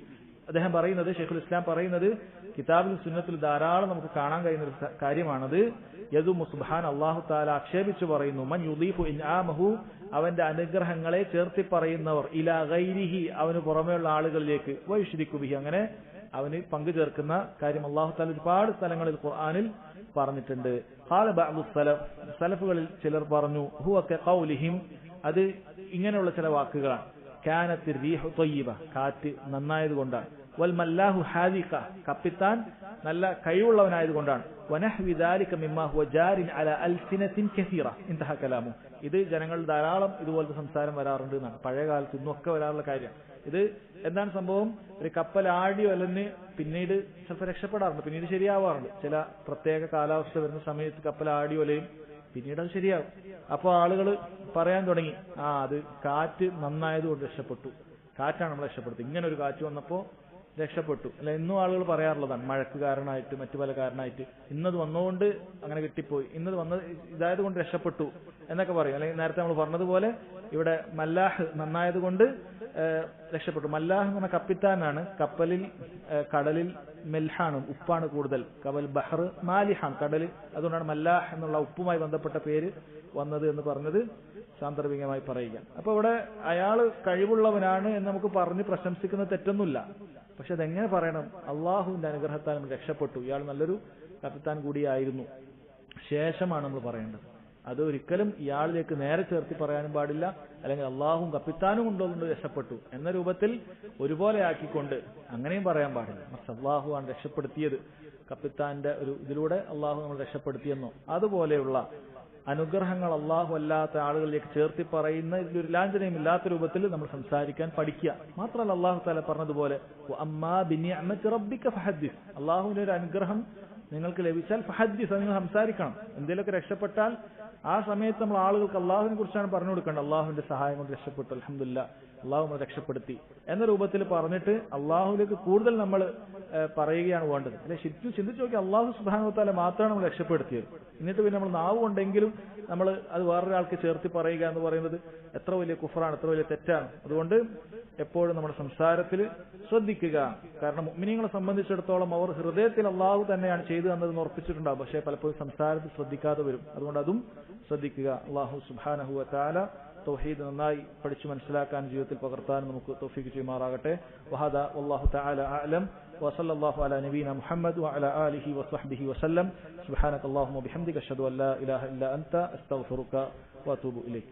അദ്ദേഹം പറയുന്നത്, ശൈഖുൽ ഇസ്ലാം പറയുന്നത്, കിതാബിൽ സുന്നത്തിൽ ധാരാളം നമുക്ക് കാണാൻ കഴിയുന്ന ഒരു കാര്യമാണത്. യദുമ്മു സുബ്ഹാൻ, അല്ലാഹു തആല ആക്ഷേപിച്ചു പറയുന്നു, മൻ യുദീഫു ഇൻആമഹു, അവന്റെ അനുഗ്രഹങ്ങളെ ചേർത്തി പറയുന്നവർ, ഇലാ ഗൈരിഹി, അവന് പുറമെയുള്ള ആളുകളിലേക്ക്, വയുശ്രികു ബിഹി, അങ്ങനെ അവന് പങ്കു ചേർക്കുന്ന കാര്യം അല്ലാഹു തആല ഒരുപാട് സ്ഥലങ്ങളിൽ ഖുർആനിൽ പറഞ്ഞിട്ടുണ്ട്. ഖാല ബഅദു സലഫ്, സലഫുകളിൽ ചിലർ പറഞ്ഞു, ഹുവ കഖൗലിഹിം, അത് ഇങ്ങനെയുള്ള ചില വാക്കുകളാണ്. കാനത്ത് റീഹു ത്വയ്യിബ, കാറ്റ് നന്നായതുകൊണ്ടാണ്. വൽ മല്ലാഹു ഹാദിഖ, കപ്പിത്താൻ നല്ല കഴിവുള്ളവനായതുകൊണ്ടാണ്. വനഹ്വി ദാലിക മിമ്മാ ഹുവ ജാരിൻ അലാ അൽസിനത്തിൻ കസീറ ഇൻതഹ കലാമു. ഇത് ജനങ്ങൾ ധാരാളം ഇതുപോലത്തെ സംസാരം വരാറുണ്ട് എന്നാണ്. പഴയ കാലത്ത് ഇന്നൊക്കെ വരാറുള്ള കാര്യമാണ്. ഇത് എന്താണ് സംഭവം? ഒരു കപ്പൽ ആടി വലഞ്ഞ് പിന്നീട് ചിലപ്പോൾ രക്ഷപ്പെടാറുണ്ട്, പിന്നീട് ശരിയാവാറുണ്ട്. ചില പ്രത്യേക കാലാവസ്ഥ വരുന്ന സമയത്ത് കപ്പൽ ആടി വലയും, പിന്നീട് അത് ശരിയാവും. അപ്പോൾ ആളുകൾ പറയാൻ തുടങ്ങി, അത് കാറ്റ് നന്നായതുകൊണ്ട് രക്ഷപ്പെട്ടു, കാറ്റാണ് നമ്മൾ രക്ഷപ്പെടുത്തുന്നത്, ഇങ്ങനെ ഒരു കാറ്റ് വന്നപ്പോൾ രക്ഷപ്പെട്ടു. അല്ല, ഇന്നും ആളുകൾ പറയാറുള്ളതാണ്, മഴക്ക് കാരണമായിട്ട് മറ്റു പല കാരണമായിട്ട് ഇന്നത് വന്നുകൊണ്ട് അങ്ങനെ കിട്ടിപ്പോയി, ഇന്നത് വന്നത് ഇതായത് കൊണ്ട് രക്ഷപ്പെട്ടു എന്നൊക്കെ പറയും. അല്ലെങ്കിൽ നേരത്തെ നമ്മൾ പറഞ്ഞതുപോലെ ഇവിടെ മല്ലാഹ് നന്നായതുകൊണ്ട് രക്ഷപ്പെട്ടു. മല്ലാഹ് എന്ന് പറഞ്ഞ കപ്പിത്താനാണ്. കപ്പലിൽ കടലിൽ മെൽഹാണ്, ഉപ്പാണ് കൂടുതൽ. കബൽ ബഹർ മാലിഹാൻ, കടൽ, അതുകൊണ്ടാണ് മല്ലാഹ് എന്നുള്ള ഉപ്പുമായി ബന്ധപ്പെട്ട പേര് വന്നത് എന്ന് പറഞ്ഞത് സാന്ദർഭികമായി പറയുക. അപ്പൊ ഇവിടെ അയാൾ കഴിവുള്ളവനാണ് എന്ന് നമുക്ക് പറഞ്ഞ് പ്രശംസിക്കുന്ന തെറ്റൊന്നുമില്ല. പക്ഷെ അതെങ്ങനെ പറയണം? അള്ളാഹുവിന്റെ അനുഗ്രഹത്താൽ നമ്മൾ രക്ഷപ്പെട്ടു, ഇയാൾ നല്ലൊരു കപ്പിത്താൻ കൂടിയായിരുന്നു, ശേഷമാണ് നമ്മൾ പറയേണ്ടത്. അത് ഒരിക്കലും ഇയാളിലേക്ക് നേരെ ചേർത്തി പറയാനും പാടില്ല. അല്ലെങ്കിൽ അള്ളാഹും കപ്പിത്താനും കൊണ്ടുകൊണ്ട് രക്ഷപ്പെട്ടു എന്ന രൂപത്തിൽ ഒരുപോലെ ആക്കിക്കൊണ്ട് അങ്ങനെയും പറയാൻ പാടില്ല. അള്ളാഹു ആണ് രക്ഷപ്പെടുത്തിയത്, കപ്പിത്താന്റെ ഒരു ഇതിലൂടെ അള്ളാഹു നമ്മൾ രക്ഷപ്പെടുത്തിയെന്നോ അതുപോലെയുള്ള അനുഗ്രഹങ്ങൾ അള്ളാഹു അല്ലാത്ത ആളുകളിലേക്ക് ചേർത്തി പറയുന്ന ഇതിലൊരു ലാഞ്ചനയും ഇല്ലാത്ത രൂപത്തിൽ നമ്മൾ സംസാരിക്കാൻ പഠിക്കുക. മാത്രമല്ല അള്ളാഹു തആല പറഞ്ഞതുപോലെ അമ്മാ ബിനിഅമതി റബ്ബിക ഫഹദ്ദിസ്, അള്ളാഹുവിന്റെ ഒരു അനുഗ്രഹം നിങ്ങൾക്ക് ലഭിച്ചാൽ ഫഹദ്ദിസ്, നിങ്ങൾ സംസാരിക്കണം. എന്തെങ്കിലുമൊക്കെ രക്ഷപ്പെട്ടാൽ ആ സമയത്ത് നമ്മൾ ആളുകൾക്ക് അള്ളാഹുവിനെ കുറിച്ചാണ് പറഞ്ഞു കൊടുക്കേണ്ടത്. അള്ളാഹുവിന്റെ സഹായം കൊണ്ട് രക്ഷപ്പെട്ടു, അൽഹംദുലില്ലാഹ്, അള്ളാഹു നമ്മളെ രക്ഷപ്പെടുത്തി എന്ന രൂപത്തിൽ പറഞ്ഞിട്ട് അള്ളാഹുവിലേക്ക് കൂടുതൽ നമ്മൾ പറയുകയാണ് വേണ്ടത്. അല്ലെ, ശരിക്കും ചിന്തിച്ചു നോക്കി, അള്ളാഹു സുബ്ഹാനഹു വ തആല മാത്രമാണ് നമ്മൾ രക്ഷപ്പെടുത്തിയത്. എന്നിട്ട് പിന്നെ നമ്മൾ നാവ് കൊണ്ടെങ്കിലും നമ്മൾ അത് വേറൊരാൾക്ക് ചേർത്തി പറയുക എന്ന് പറയുന്നത് എത്ര വലിയ കുഫറാണ്, എത്ര വലിയ തെറ്റാണ്. അതുകൊണ്ട് എപ്പോഴും നമ്മുടെ സംസാരത്തിൽ ശ്രദ്ധിക്കുക. കാരണം മുഅ്മിനീങ്ങളെ സംബന്ധിച്ചിടത്തോളം അവർ ഹൃദയത്തിൽ അള്ളാഹു തന്നെയാണ് ചെയ്തു തന്നതെന്ന് ഉറപ്പിച്ചിട്ടുണ്ടാകും. പക്ഷേ പലപ്പോഴും സംസാരത്തിൽ ശ്രദ്ധിക്കാതെ വരും. അതുകൊണ്ട് അതും ശ്രദ്ധിക്കുക. അള്ളാഹു സുബ്ഹാനഹു വ തആല തൗഹീദ് നന്നായി പഠിച്ചു മനസ്സിലാക്കാൻ ജീവിതത്തിൽ പകർത്താൻ നമുക്ക് തൗഫീഖ് ചെയ്യുമാറാകട്ടെ. വഹദാ വല്ലാഹു തആല അഅലം വസല്ലല്ലാഹു അലാ നബീന മുഹമ്മദ് വഅലാ ആലിഹി വസ്വഹ്ബിഹി വസല്ലം. സുബ്ഹാനകല്ലാഹുമ്മ വബിഹംദിക അഷ്ഹദു അൻ ലാ ഇലാഹ ഇല്ലാ അൻത അസ്തഗ്ഫിറുക വഅതൂബു ഇലൈക്.